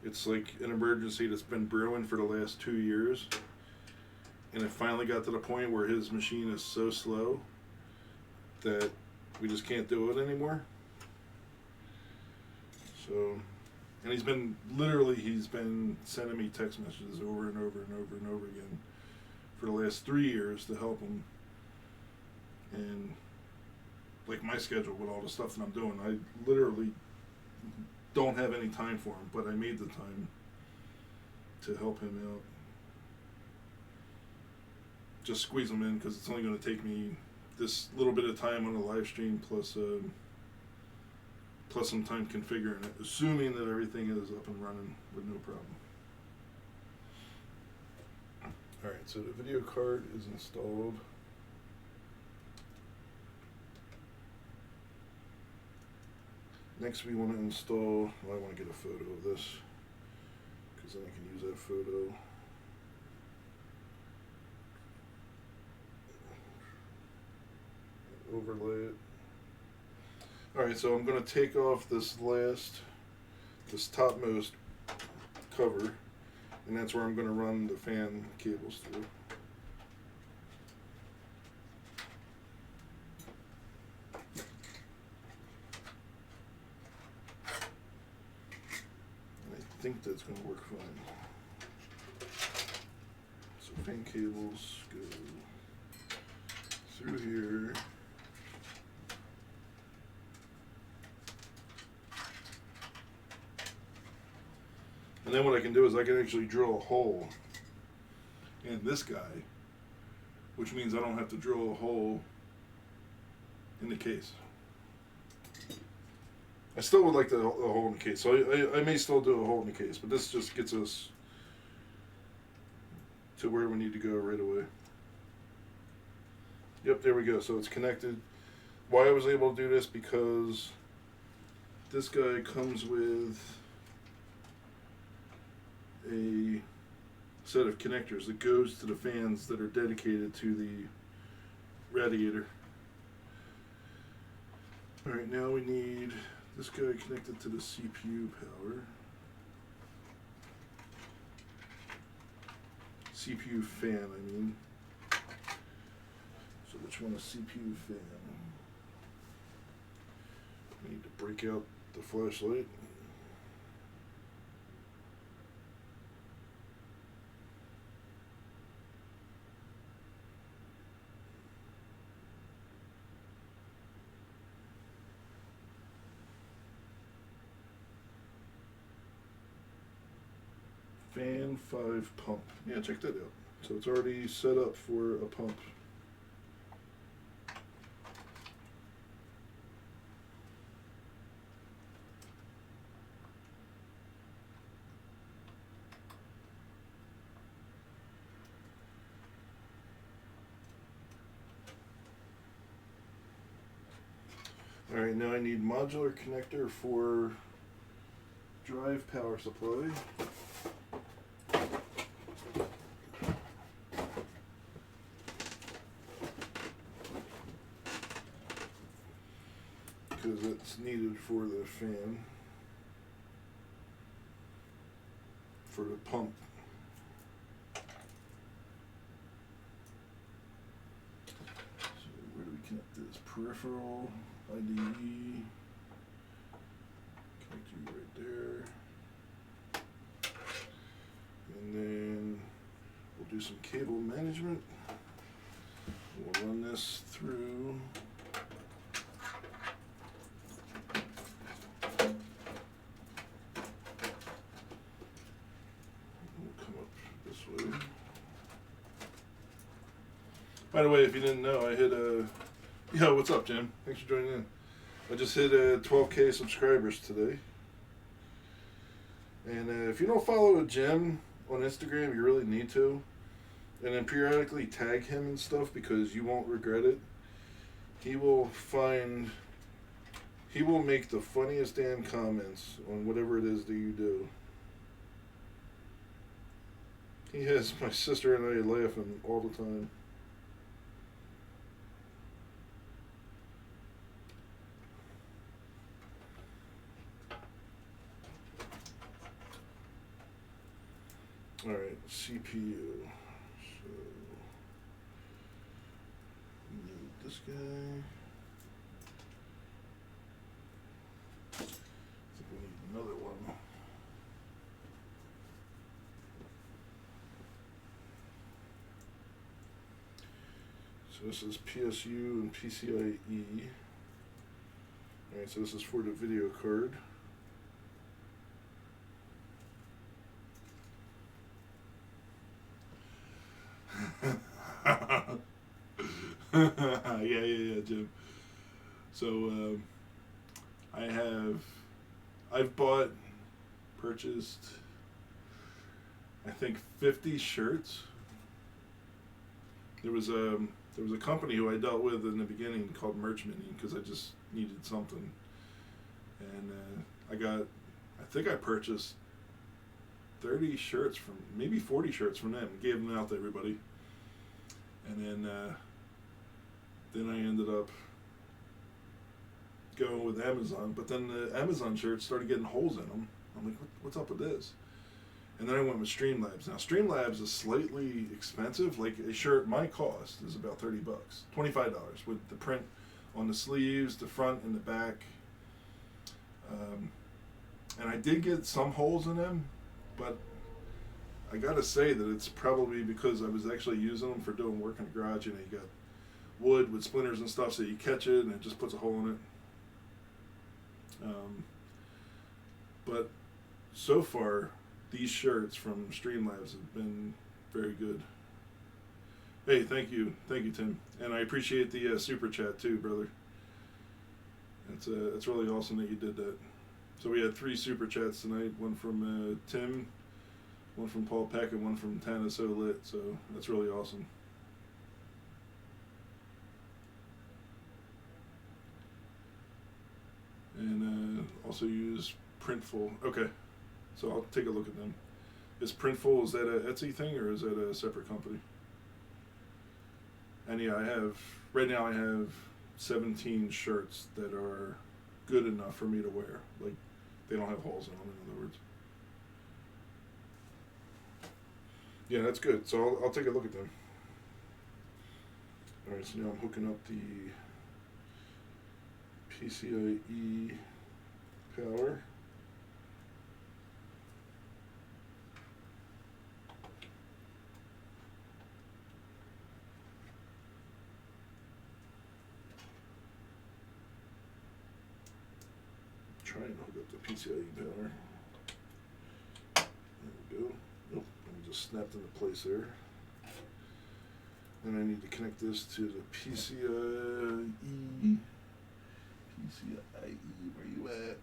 it's like an emergency that's been brewing for the last 2 years. And it finally got to the point where his machine is so slow that we just can't do it anymore. So, and he's been sending me text messages over and over and over and over again for the last 3 years to help him. And like my schedule with all the stuff that I'm doing, I literally don't have any time for him, but I made the time to help him out. Just squeeze him in because it's only going to take me this little bit of time on the live stream plus some time configuring it, assuming that everything is up and running with no problem. Alright, so the video card is installed. Next we want to install, well, I want to get a photo of this, because then I can use that photo. Overlay it. Alright, so I'm going to take off this topmost cover, and that's where I'm going to run the fan cables through. And I think that's going to work fine. So fan cables go through here. And then what I can do is I can actually drill a hole in this guy, which means I don't have to drill a hole in the case. I still would like a hole in the case, so I may still do a hole in the case, but this just gets us to where we need to go right away. Yep, there we go. So it's connected. Why I was able to do this, because this guy comes with a set of connectors that goes to the fans that are dedicated to the radiator. Alright, now we need this guy connected to the CPU power. CPU fan, I mean. So which one is CPU fan? We need to break out the flashlight. Fan 5 pump. Yeah, check that out. So it's already set up for a pump. Alright, now I need modular connector for drive power supply. Because it's needed for the fan, for the pump. So where do we connect this? Peripheral, IDE, connect you right there. And then we'll do some cable management. We'll run this through. By the way, if you didn't know, I hit yo, what's up, Jim? Thanks for joining in. I just hit 12K subscribers today. And if you don't follow Jim on Instagram, you really need to. And then periodically tag him and stuff, because you won't regret it. He will make the funniest damn comments on whatever it is that you do. He has my sister and I laughing all the time. Alright, CPU. So we need this guy. I think we need another one. So this is PSU and PCIe. Alright, so this is for the video card. yeah, Jim. So I've purchased, I think 50 shirts. There was a company who I dealt with in the beginning called Merch Mini, because I just needed something, and I think I purchased 30 shirts from, maybe 40 shirts from them, gave them out to everybody, and then I ended up going with Amazon, but then the Amazon shirts started getting holes in them. I'm like, what's up with this? And then I went with Streamlabs. Now Streamlabs is slightly expensive. Like a shirt, my cost is about $30, $25 with the print on the sleeves, the front and the back. And I did get some holes in them, but I gotta say that it's probably because I was actually using them for doing work in the garage, and you got wood with splinters and stuff, so you catch it and it just puts a hole in it. But so far, these shirts from Streamlabs have been very good. Hey, thank you, Tim, and I appreciate the super chat too, brother. It's really awesome that you did that. So we had 3 super chats tonight, one from Tim, one from Paul Peck, and one from Tana So Lit, so that's really awesome. And also use Printful. Okay, so I'll take a look at them. Is Printful, is that a Etsy thing or is that a separate company? And yeah, right now I have 17 shirts that are good enough for me to wear. Like, they don't have holes in them, in other words. Yeah, that's good. So I'll take a look at them. Alright, so now I'm hooking up the PCIe power. Trying to hook up the PCIe power. There we go. Nope, I just snapped into place there. Then I need to connect this to the PCIe. PCIe, where you at?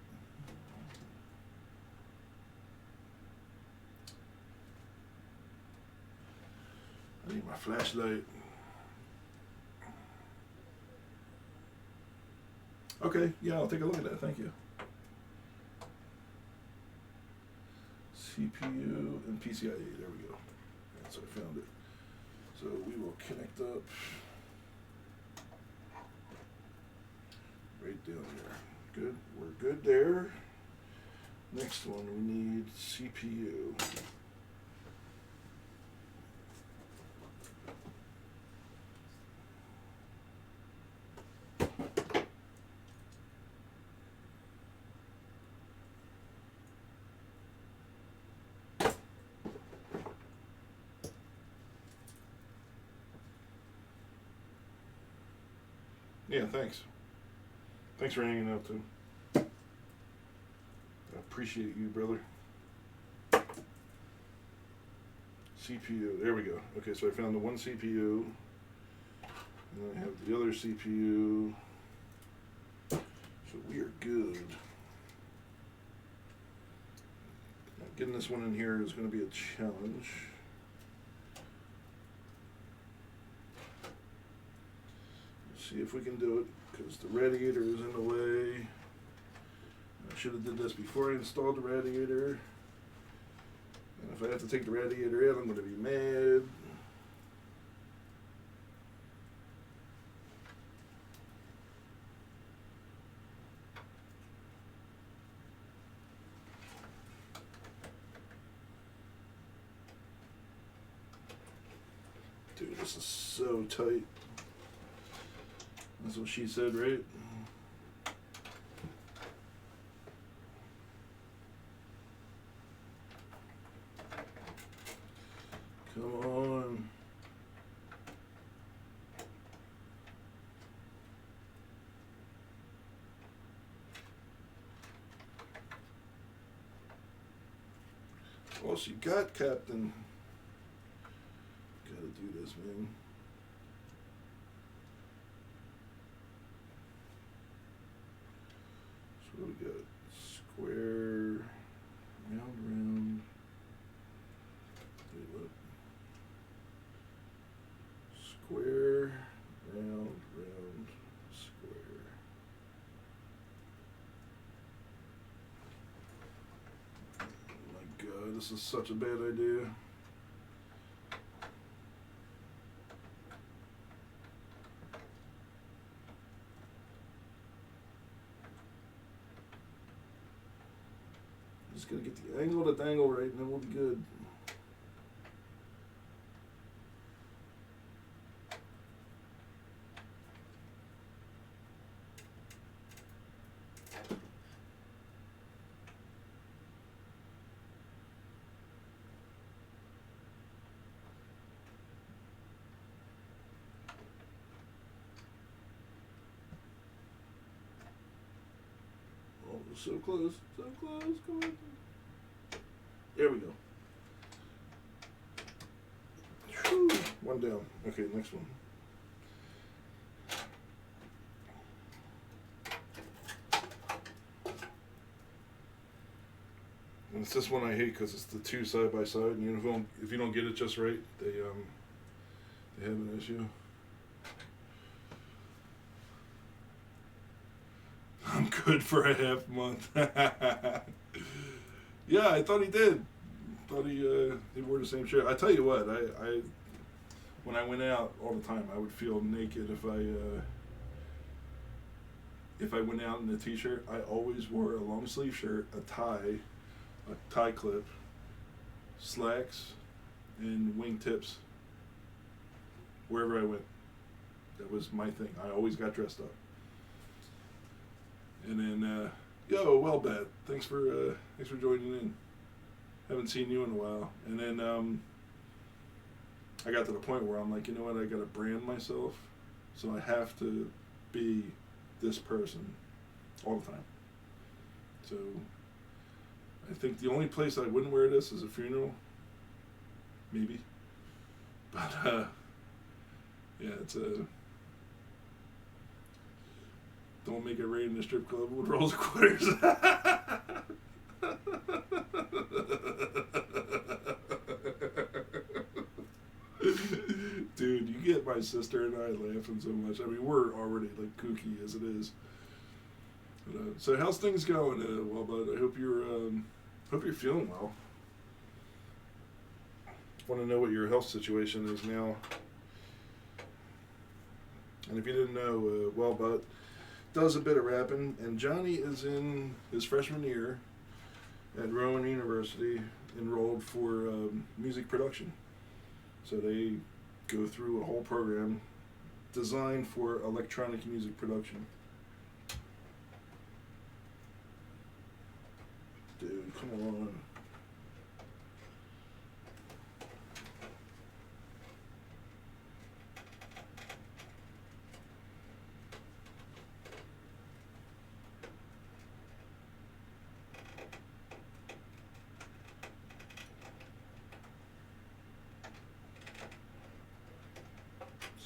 I need my flashlight. Okay, yeah, I'll take a look at that, thank you. CPU and PCIe, there we go. Alright, so I found it. So we will connect up right down here. Good, we're good there. Next one, we need CPU. Yeah, thanks. Thanks for hanging out, too. I appreciate you, brother. CPU, there we go. Okay, so I found the one CPU, and then I have the other CPU, so we are good. Now, getting this one in here is going to be a challenge. See if we can do it, because the radiator is in the way. I should have did this before I installed the radiator. And if I have to take the radiator out, I'm going to be mad. Dude, this is so tight. That's what she said, right? Come on. Well, she got Captain. Gotta do this, man. So we got square, round. Wait, what? Square, round, square. this is such a bad idea. Just gotta get the angle to dangle right, and then we'll be good. Oh, so close, so close, come on. There we go. Whew. One down. Okay, next one. And it's this one I hate because it's the two side by side, and if you don't get it just right, they have an issue. I'm good for a half month. Yeah, I thought he did. Thought he wore the same shirt. I tell you what, I when I went out all the time, I would feel naked if I went out in a t-shirt. I always wore a long sleeve shirt, a tie clip, slacks, and wingtips. Wherever I went, that was my thing. I always got dressed up. And then, yo, well, Bat, thanks for joining in. Haven't seen you in a while. And then I got to the point where I'm like, you know what? I gotta brand myself, so I have to be this person all the time. So I think the only place I wouldn't wear this is a funeral, maybe. But yeah, it's a. Don't make it rain in the strip club with rolls of quarters. Dude, you get my sister and I laughing so much. I mean, we're already like kooky as it is. But, so how's things going, well, bud? I hope you're feeling well. Want to know what your health situation is now. And if you didn't know, well, bud does a bit of rapping, and Johnny is in his freshman year at Rowan University, enrolled for music production. So they go through a whole program designed for electronic music production. Dude, come on.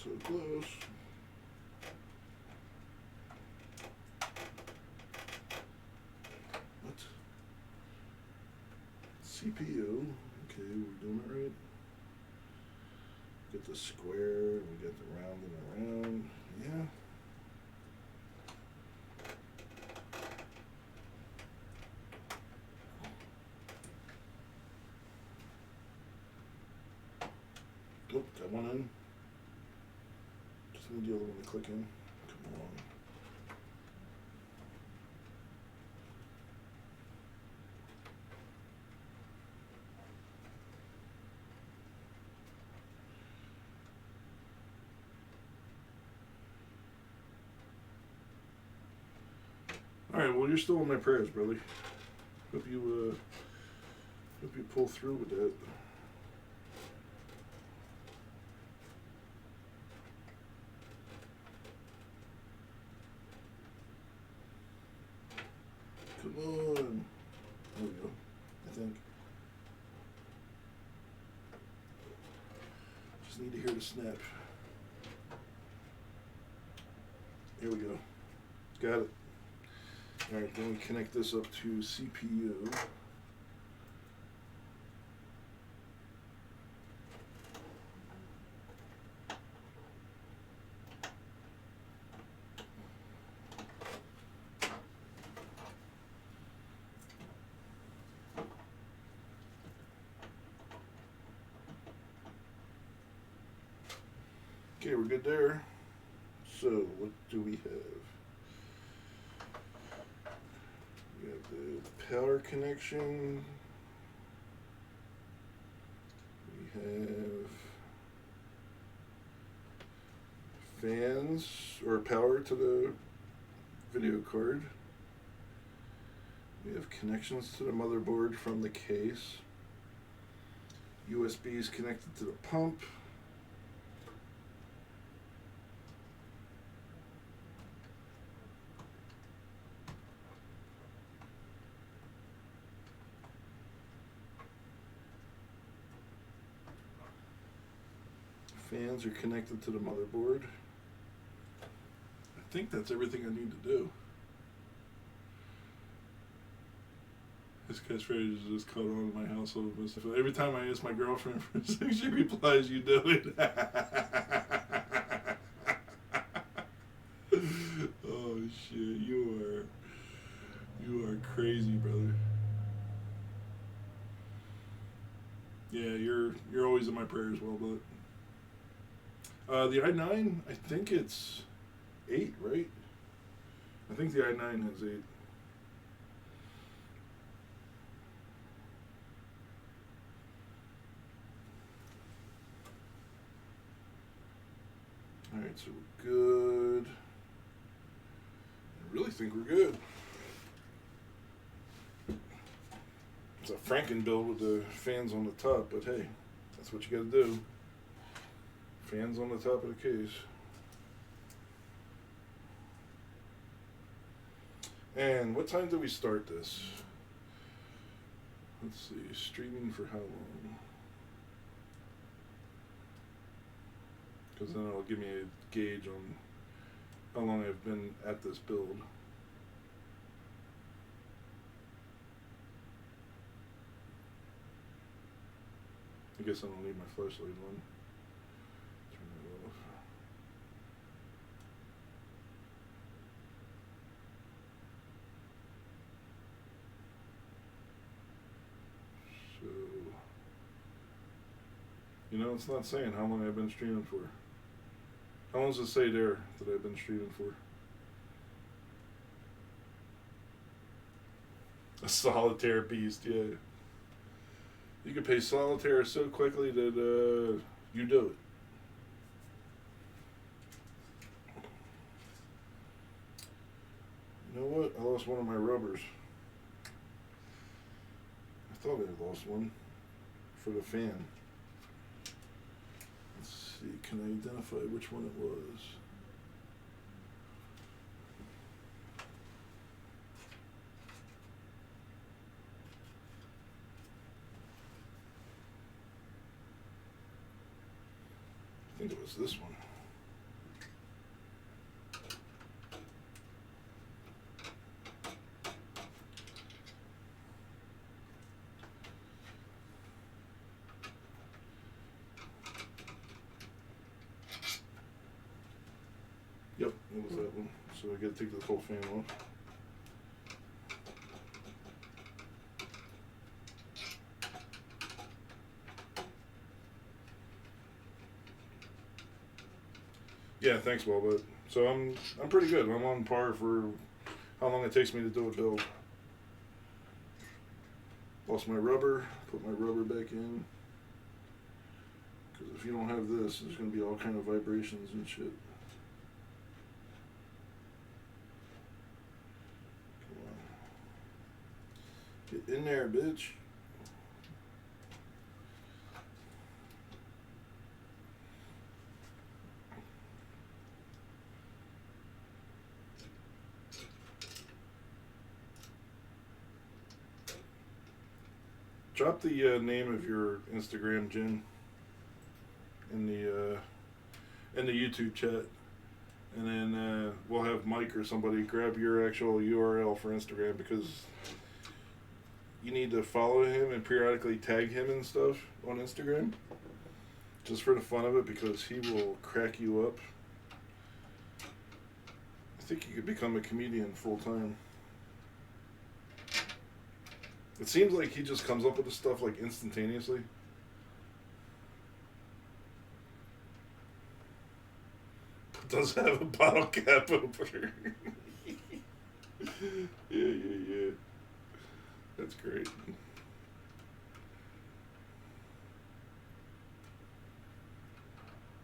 So close. What? CPU. Okay, we're doing it right. Get the square, we get the round and around. Yeah. Oh, got one in. Just need the other one to click in. Come on. Alright, well, you're still in my prayers, brother. Hope you pull through with that. Come on. There we go, I think. Just need to hear the snap. Here we go. Got it. Alright, then we connect this up to CPU. Okay, we're good there. So, what do we have? We have the power connection. We have fans or power to the video card. We have connections to the motherboard from the case. USB is connected to the pump. Fans are connected to the motherboard. I think that's everything I need to do. His catchphrase is just caught on in my household. Every time I ask my girlfriend for sex, she replies, "You do it." Oh shit, you are crazy, brother. Yeah, you're always in my prayers, well, but the i9, I think it's 8, right? I think the i9 has 8. Alright, so we're good. I really think we're good. It's a Franken build with the fans on the top, but hey, that's what you gotta do. Fans on the top of the case. And what time do we start this? Let's see, streaming for how long? Because then it'll give me a gauge on how long I've been at this build. I guess I don't need my flashlight on. Turn that off. So, you know, it's not saying how long I've been streaming for. How long does it say there that I've been streaming for? A solitaire beast, yeah. You can play solitaire so quickly that you do it. You know what? I lost one of my rubbers. I thought I lost one for the fan. Let's see, can I identify which one it was? I think it was this one. Yep, it was that one. So I gotta take the whole fan off. Yeah, thanks, Wellbut. So I'm pretty good. I'm on par for how long it takes me to do a build. Lost my rubber. Put my rubber back in. Because if you don't have this, there's going to be all kind of vibrations and shit. Come on. Get in there, bitch. Drop the name of your Instagram, Jen, in the YouTube chat, and then we'll have Mike or somebody grab your actual URL for Instagram, because you need to follow him and periodically tag him and stuff on Instagram, just for the fun of it, because he will crack you up. I think you could become a comedian full time. It seems like he just comes up with this stuff like instantaneously. does have a bottle cap opener. Yeah. That's great.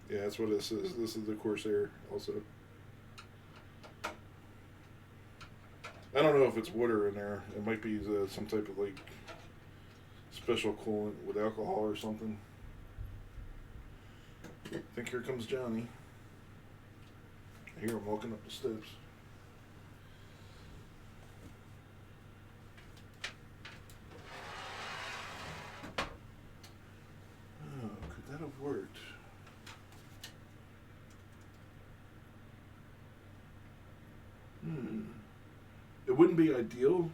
Yeah, that's what this is. This is the Corsair also. I don't know if it's water in there. It might be some type of like special coolant with alcohol or something. I think here comes Johnny. I hear him walking up the steps. Oh, could that have worked? It wouldn't be ideal,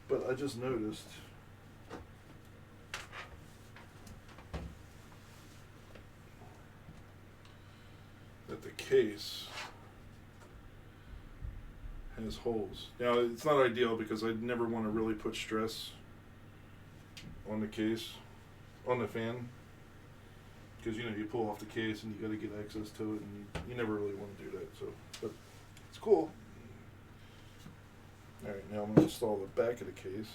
but I just noticed. That the case has holes. Now, it's not ideal because I never want to really put stress on the case, on the fan. Because, you know, you pull off the case and you got to get access to it, and you never really want to do that. So, but it's cool. Alright, now I'm going to install the back of the case.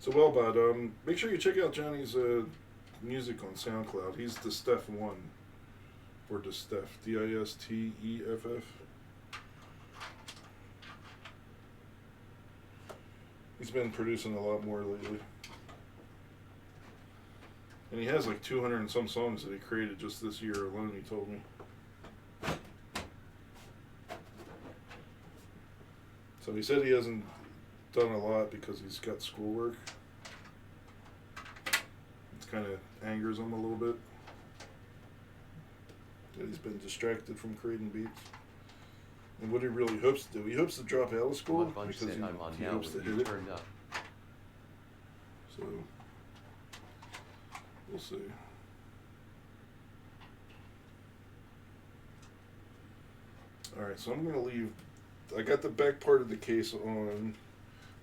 So, well, bud, make sure you check out Johnny's music on SoundCloud. He's the Steph1, or the Steph, Disteff. He's been producing a lot more lately. And he has like 200 and some songs that he created just this year alone, he told me. So he said he hasn't done a lot because he's got schoolwork. It kind of angers him a little bit that he's been distracted from creating beats. And what he really hopes to do, he hopes to drop out of school because he hopes to hit it. So we'll see. Alright, so I'm going to leave, I got the back part of the case on,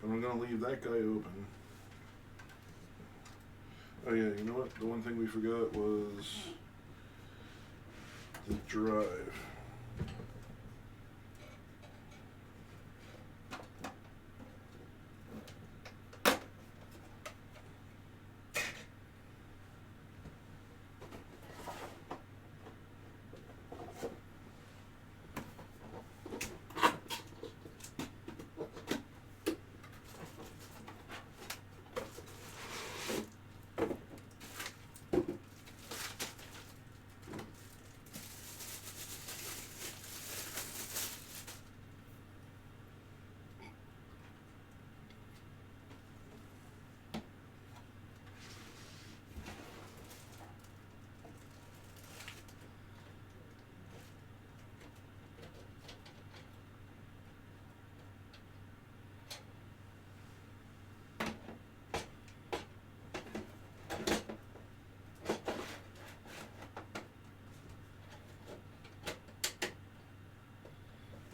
but I'm going to leave that guy open. Oh yeah, you know what? The one thing we forgot was the drive.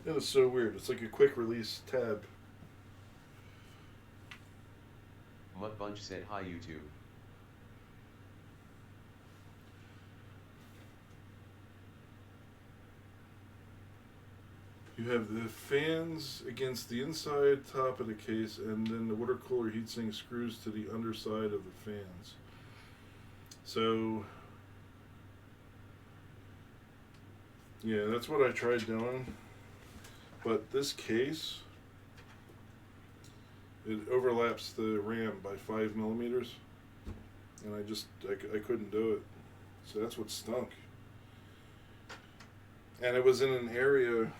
That is so weird. It's like a quick release tab. Mutt Bunch said hi YouTube. You have the fans against the inside top of the case, and then the water cooler heatsink screws to the underside of the fans. So, yeah, that's what I tried doing. But this case, it overlaps the RAM by 5 millimeters, and I couldn't do it. So that's what stunk. And it was in an area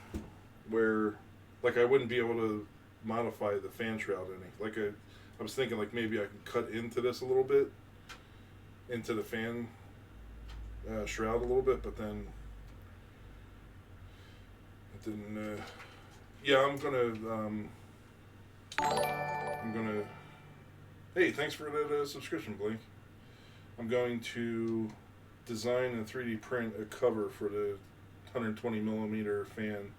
where, like, I wouldn't be able to modify the fan shroud any. Like, I was thinking, like, maybe I could cut into this a little bit, into the fan shroud a little bit, but then it didn't. Yeah, I'm gonna. Hey, thanks for that subscription, Blink. I'm going to design and 3D print a cover for the 120 millimeter fan.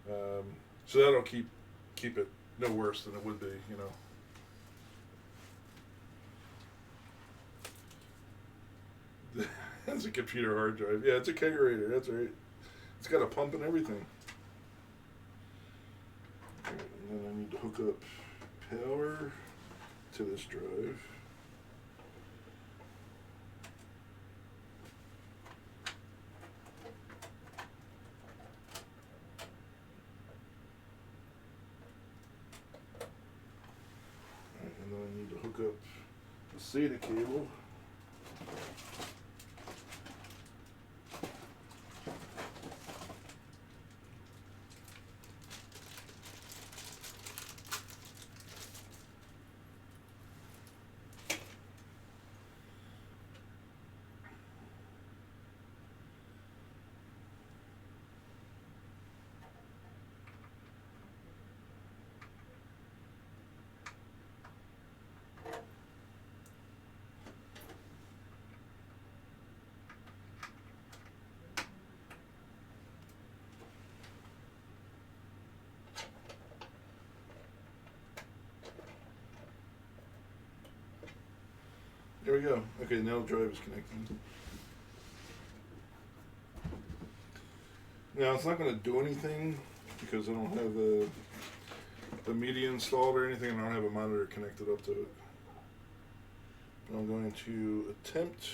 So that'll keep it no worse than it would be, you know. That's a computer hard drive. Yeah, it's a kegerator. That's right. It's got a pump and everything. Right, and then I need to hook up power to this drive. Right, and then I need to hook up the SATA cable. There we go. Okay, now the drive is connected. Now it's not going to do anything because I don't have the media installed or anything, and I don't have a monitor connected up to it. But I'm going to attempt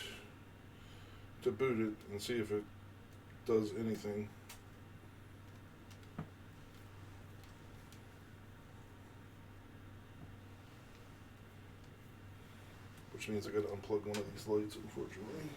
to boot it and see if it does anything. Which means I gotta unplug one of these lights, unfortunately.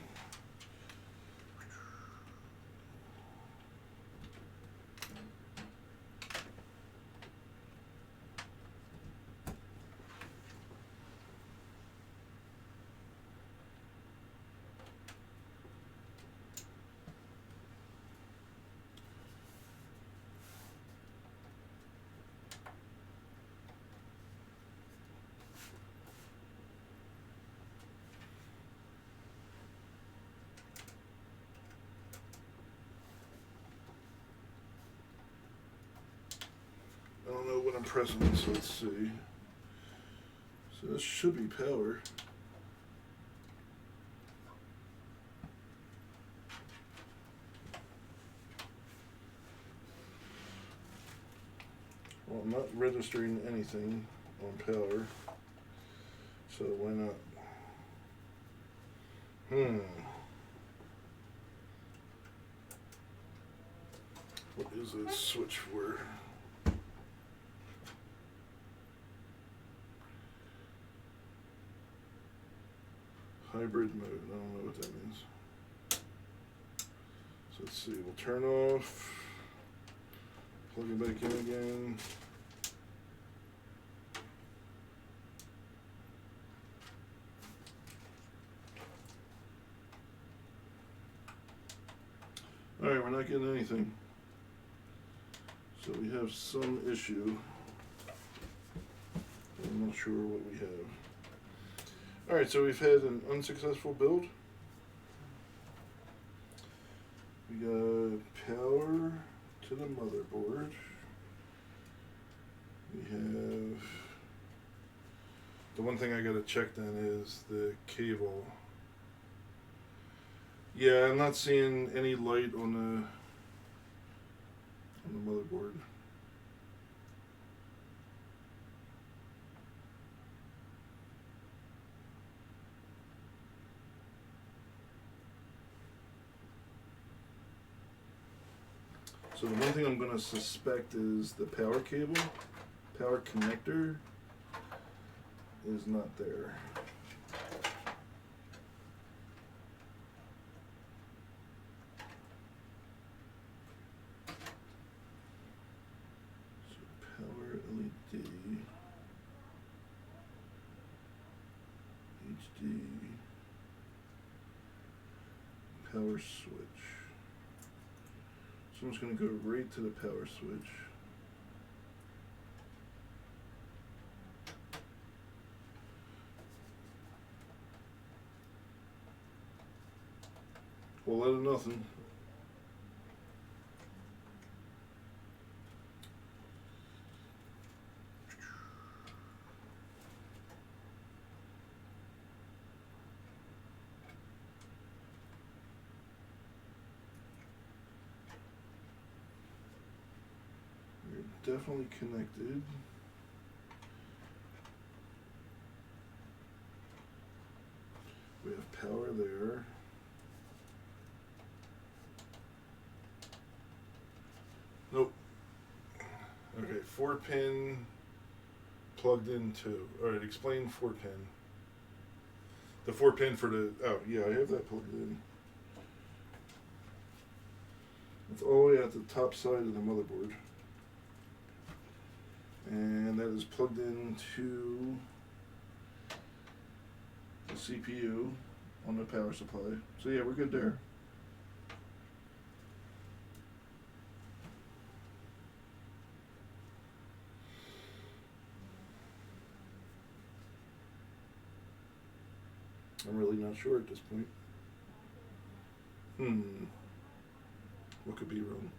I don't know what I'm pressing, so let's see. So this should be power. Well, I'm not registering anything on power, so why not? What is it switch for? Hybrid mode, I don't know what that means. So let's see, we'll turn off, plug it back in again. Alright, we're not getting anything. So we have some issue. I'm not sure what we have. Alright, so we've had an unsuccessful build. We got power to the motherboard. We have... The one thing I gotta check then is the cable. Yeah, I'm not seeing any light on the motherboard. So the one thing I'm going to suspect is the power cable, power connector is not there. So power LED, HD, power switch. So I'm just going to go right to the power switch. Whole lot of nothing. We're definitely connected. We have power there. Nope. Okay, 4-pin plugged into. Alright, explain 4-pin. The 4-pin for the. Oh, yeah, I have that plugged in. It's all the way at the top side of the motherboard. And that is plugged into the CPU on the power supply. So, yeah, we're good there. I'm really not sure at this point. What could be wrong?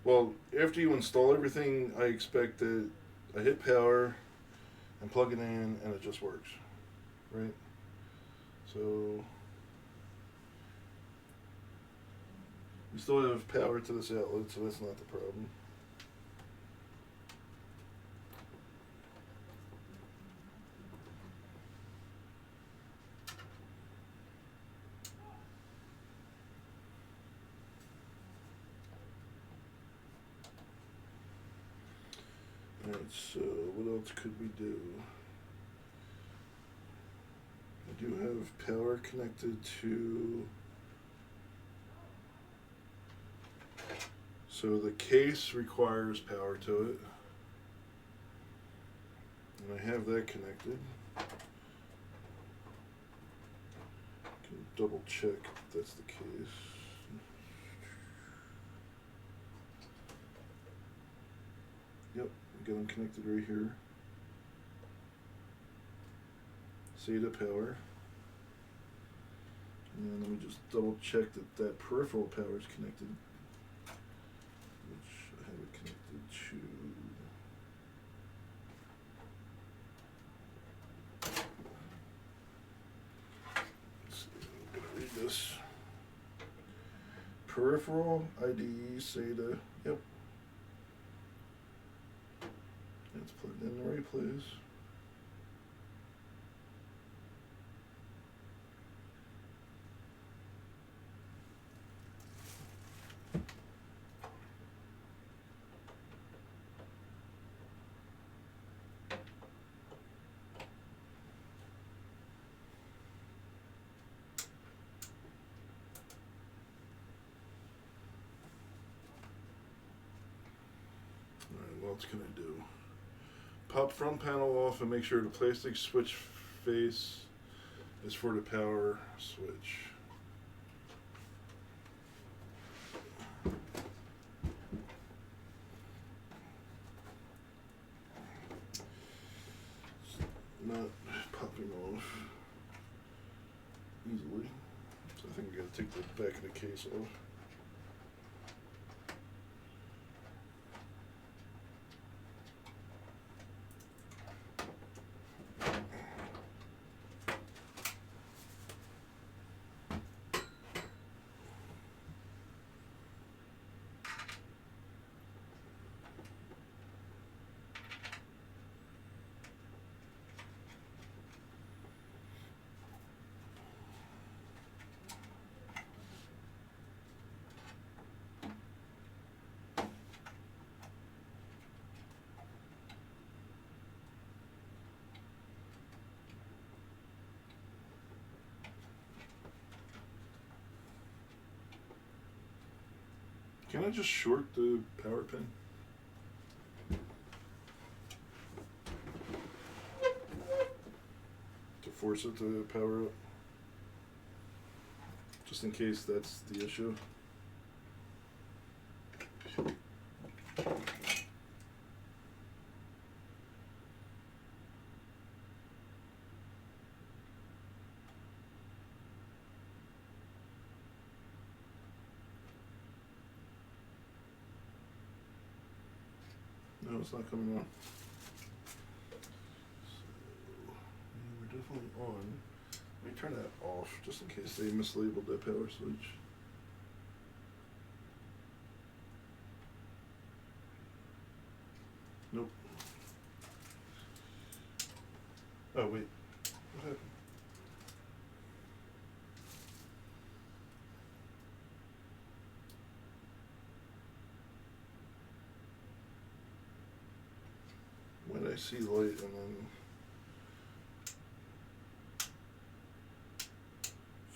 Well, after you install everything, I expect that I hit power and plug it in and it just works. Right? So we still have power to this outlet, so that's not the problem. Alright, so what else could we do? I do have power connected to. So the case requires power to it. And I have that connected. Can double check if that's the case. Yep, I got them connected right here. SATA power. And let me just double check that peripheral power is connected. Which I have it connected to. Let's see, I'm gonna read this. Peripheral ID SATA. Yep. It's plugged in the right place. Alright, what else can I do? Pop front panel off and make sure the plastic switch face is for the power switch. It's not popping off easily, so I think I gotta take the back of the case off. Can I just short the power pin? To force it to power up? Just in case that's the issue. No, it's not coming on. So, we're definitely on. Let me turn that off just in case they mislabeled that power switch. Nope. Oh, wait. What happened? When I see light and then...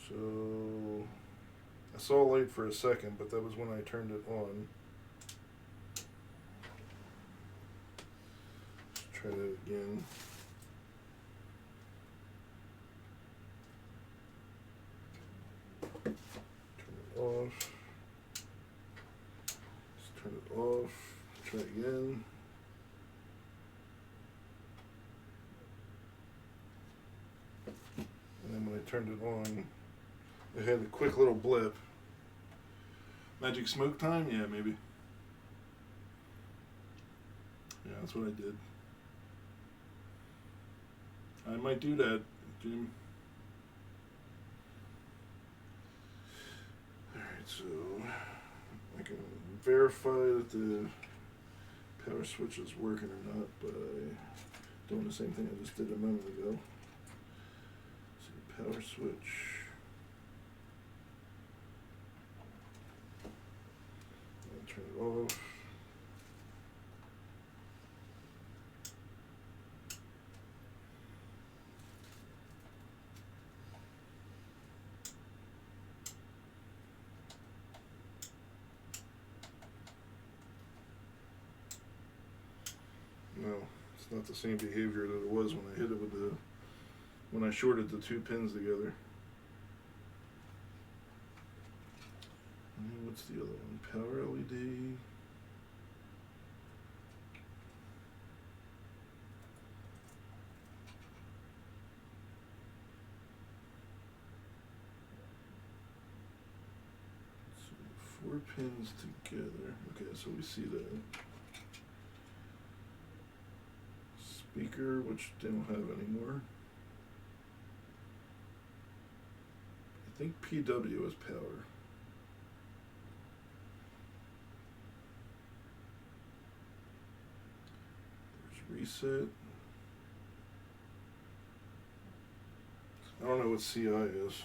So... I saw light for a second, but that was when I turned it on. Let's try that again. Turn it off. Let's turn it off. Try again. And then when I turned it on, it had a quick little blip. Magic smoke time? Yeah, maybe. Yeah, that's what I did. I might do that, Jim. Alright, so I can verify that the power switch is working or not by doing the same thing I just did a moment ago. So power switch. I'll turn it off. No, it's not the same behavior that it was when I hit it with when I shorted the two pins together. And what's the other one? Power LED. So 4 pins together. Okay, so we see that. Speaker, which they don't have anymore. I think PW is power. There's reset. I don't know what CI is.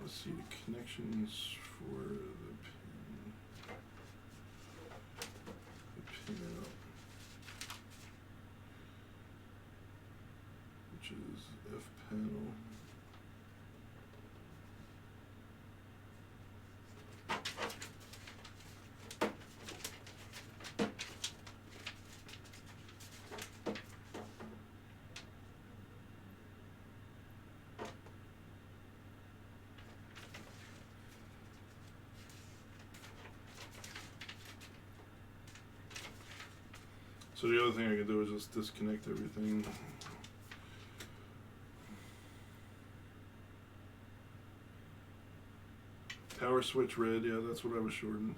See the connections for the pin out, which is F panel. So the other thing I can do is just disconnect everything. Power switch red, yeah, that's what I was shorting.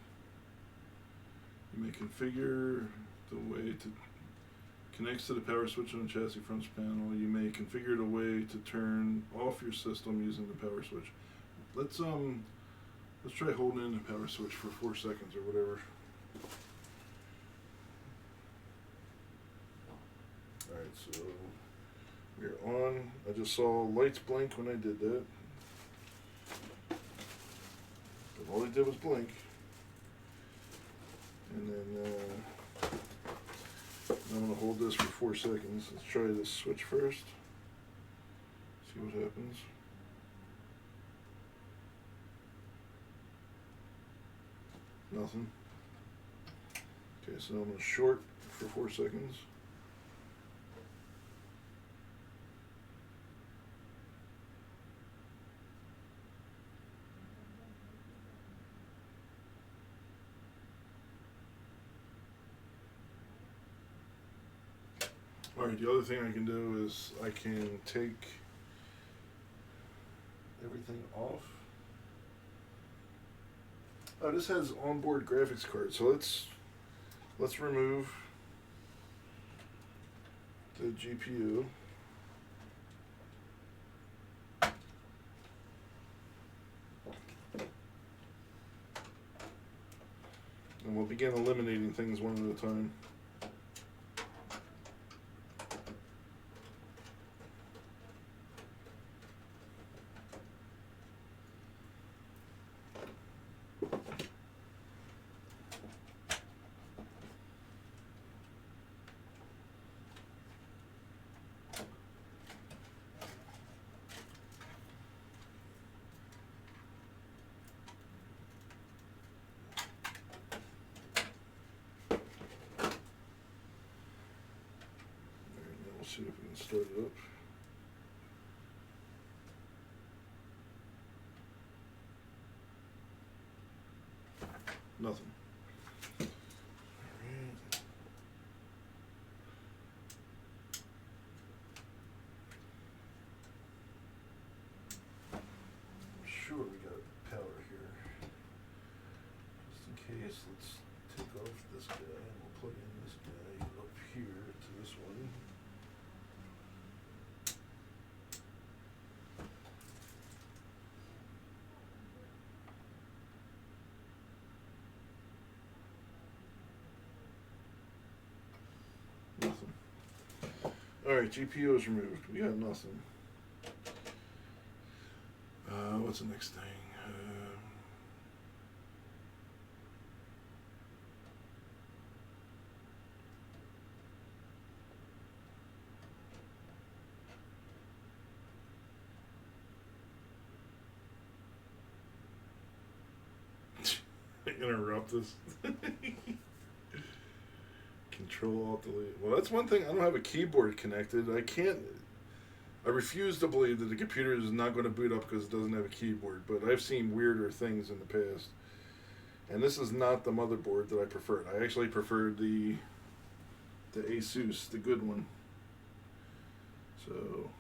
You may configure the way to connects to the power switch on the chassis fronts panel. You may configure the way to turn off your system using the power switch. Let's try holding in the power switch for 4 seconds or whatever. Alright, so we're on. I just saw lights blink when I did that. But all I did was blink. And then I'm going to hold this for 4 seconds. Let's try this switch first. See what happens. Nothing. Okay, so I'm going to short for 4 seconds. Alright, the other thing I can do is I can take everything off. Oh, this has onboard graphics card, so let's remove the GPU. And we'll begin eliminating things one at a time. See if we can start it up. Nothing. Alright. I'm sure we got power here. Just in case, let's take off this guy and we'll plug in this guy up here to this one. Nothing. Alright, GPU is removed. We got nothing. What's the next thing? Interrupt this. Control Alt Delete. Well, that's one thing. I don't have a keyboard connected. I refuse to believe that the computer is not going to boot up because it doesn't have a keyboard. But I've seen weirder things in the past. And this is not the motherboard that I preferred. I actually preferred the Asus, the good one. So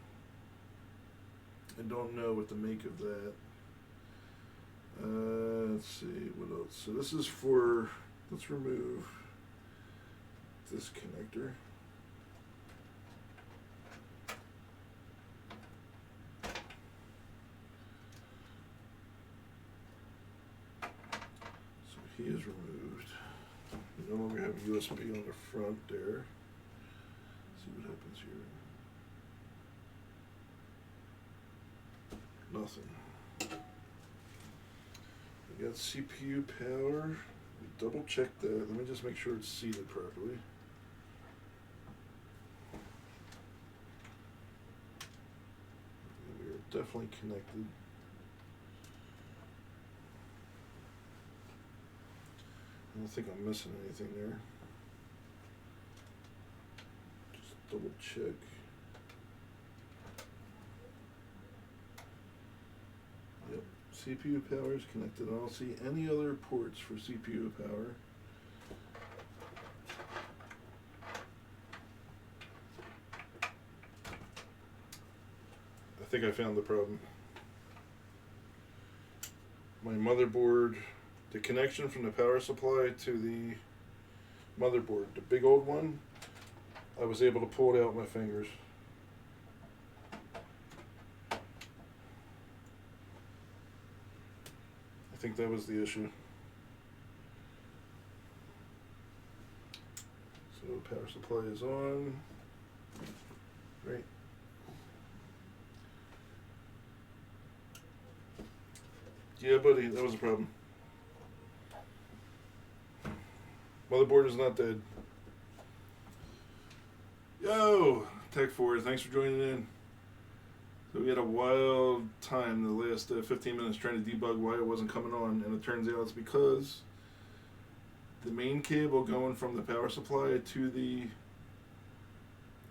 I don't know what to make of that. Let's see what else. So this is for. Let's remove this connector. So he is removed. We no longer have USB on the front there. Let's see what happens here. Nothing. We got CPU power. We double check that. Let me just make sure it's seated properly. We are definitely connected. I don't think I'm missing anything there. Just double check. Yep, CPU power is connected. I don't see any other ports for CPU power. I think I found the problem. My motherboard, the connection from the power supply to the motherboard, the big old one, I was able to pull it out with my fingers. I think that was the issue. So power supply is on. Great. Yeah, buddy, that was a problem. Motherboard is not dead. Yo, Tech4, thanks for joining in. So we had a wild time the last 15 minutes trying to debug why it wasn't coming on, and it turns out it's because the main cable going from the power supply to the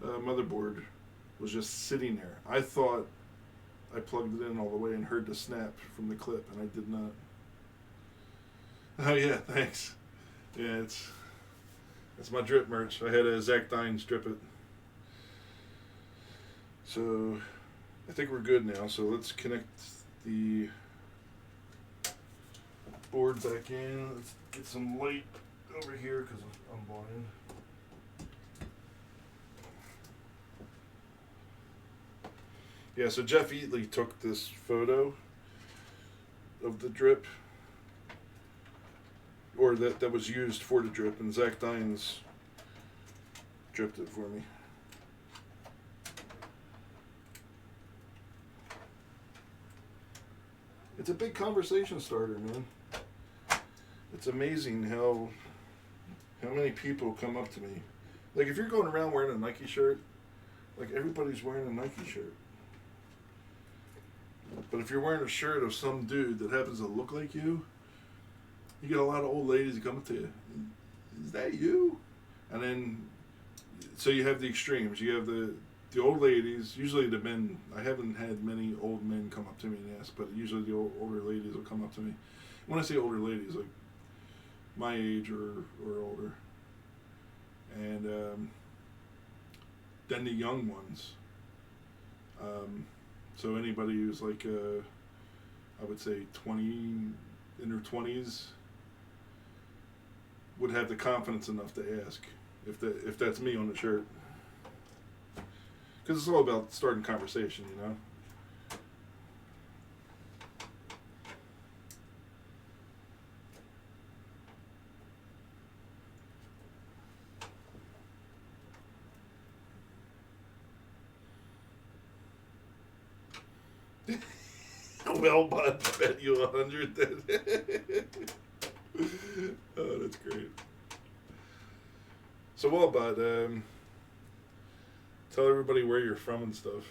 motherboard was just sitting there. I thought I plugged it in all the way and heard the snap from the clip, and I did not. Oh yeah, thanks. Yeah, it's my drip merch. I had Zach Dines drip it. So I think we're good now. So let's connect the board back in. Let's get some light over here because I'm blind. Yeah, so Jeff Eatley took this photo of the drip, or that was used for the drip, and Zach Dines dripped it for me. It's a big conversation starter, man. It's amazing how many people come up to me. Like, if you're going around wearing a Nike shirt, like, everybody's wearing a Nike shirt. But if you're wearing a shirt of some dude that happens to look like you get a lot of old ladies come up to you. Is that you? And then, so you have the extremes. You have the old ladies, usually the men. I haven't had many old men come up to me and ask, but usually the older ladies will come up to me. When I say older ladies, like my age or older. And then the young ones. So anybody who's like, I would say 20, in their 20s, would have the confidence enough to ask if that's me on the shirt. Because it's all about starting conversation, you know? Well, bud, bet you 100 then. Oh, that's great. So, well, bud, tell everybody where you're from and stuff.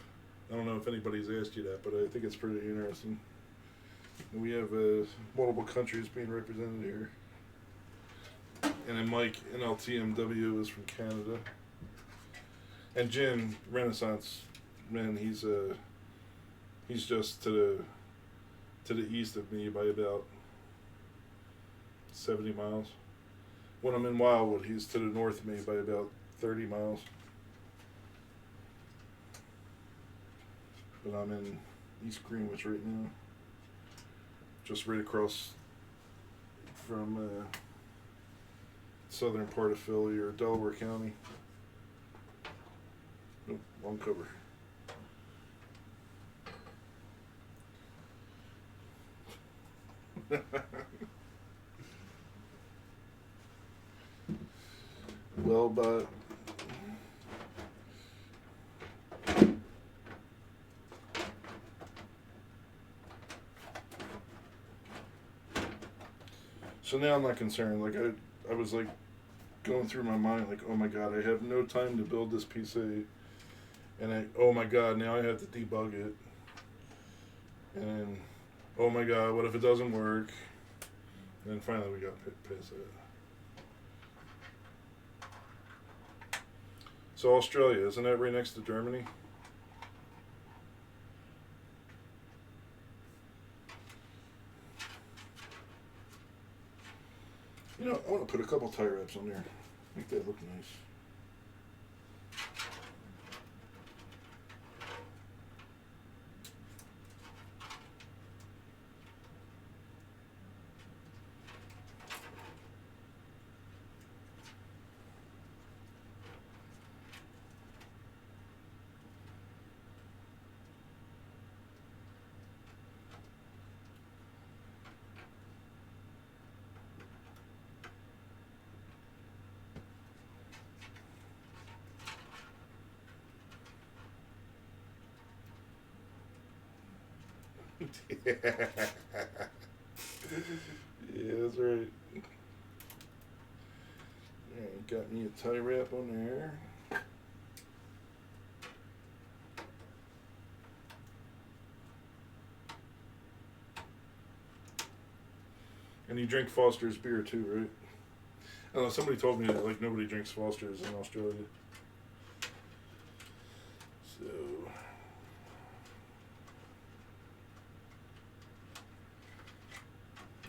I don't know if anybody's asked you that, but I think it's pretty interesting. We have multiple countries being represented here. And then Mike, NLTMW, is from Canada. And Jim, Renaissance, man, he's just to the east of me by about 70 miles. When I'm in Wildwood, he's to the north of me by about 30 miles. But I'm in East Greenwich right now. Just right across from southern part of Philly or Delaware County. Nope, wrong cover. Well, but so now I'm not concerned. Like I was like going through my mind, like, oh my god, I have no time to build this PC, and oh my god, now I have to debug it, and oh my god, what if it doesn't work? And then finally we got past it. So Australia, isn't that right next to Germany? You know, I want to put a couple tie wraps on there. Make that look nice. Yeah, that's right. Alright, got me a tie wrap on there. And you drink Foster's beer too, right? I don't know, somebody told me that like nobody drinks Foster's in Australia. So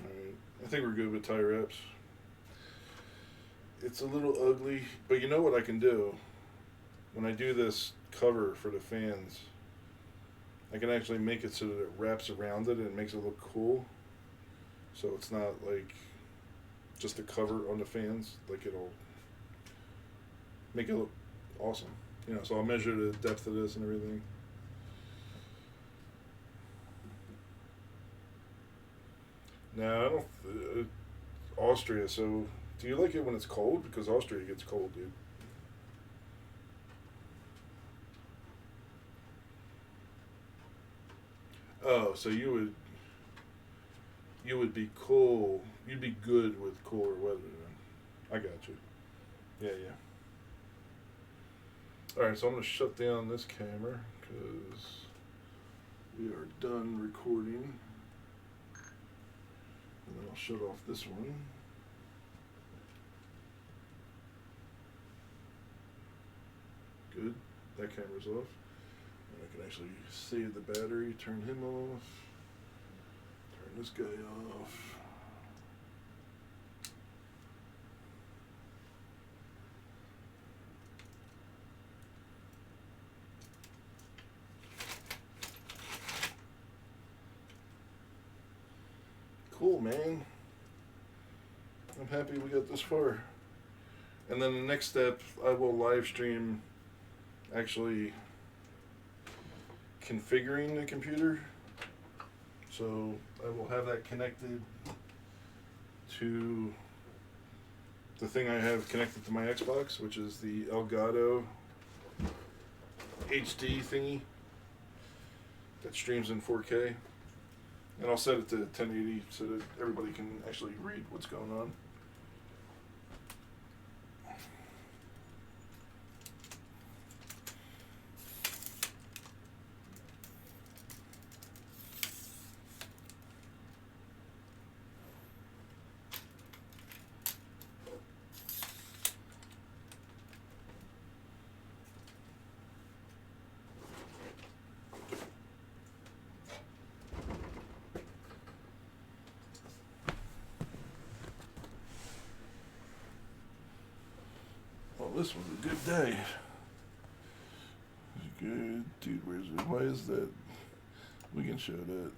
alright, I think we're good with tie wraps. It's a little ugly, but you know what I can do? When I do this cover for the fans, I can actually make it so that it wraps around it and it makes it look cool. So it's not like just a cover on the fans. Like, it'll make it look awesome. You know, so I'll measure the depth of this and everything. Now, I don't. Austria, so do you like it when it's cold? Because Austria gets cold, dude. Oh, so you would be cool. You'd be good with cooler weather then. I got you. Yeah, yeah. All right, so I'm gonna shut down this camera because we are done recording, and then I'll shut off this one. Good. That camera's off. And I can actually save the battery, turn him off, turn this guy off. Cool, man. I'm happy we got this far. And then the next step, I will live stream actually configuring the computer. So I will have that connected to the thing I have connected to my Xbox, which is the Elgato HD thingy that streams in 4K. And I'll set it to 1080 so that everybody can actually read what's going on. This was a good day. Good, dude. Where's it? Why is that? We can show that.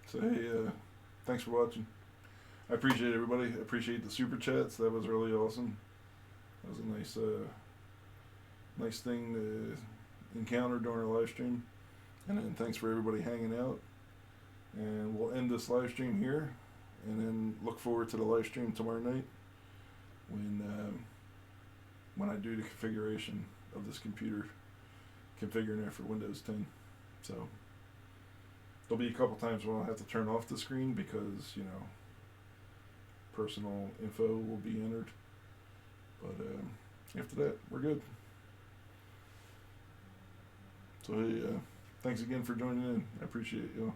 So hey, thanks for watching. I appreciate everybody. I appreciate the super chats. That was really awesome. That was a nice, nice thing to encounter during our live stream. And then thanks for everybody hanging out. And we'll end this live stream here, and then look forward to the live stream tomorrow night when I do the configuration of this computer, configuring it for Windows 10. So there'll be a couple times when I'll have to turn off the screen because, you know, personal info will be entered, but after that we're good. So hey, thanks again for joining in. I appreciate y'all.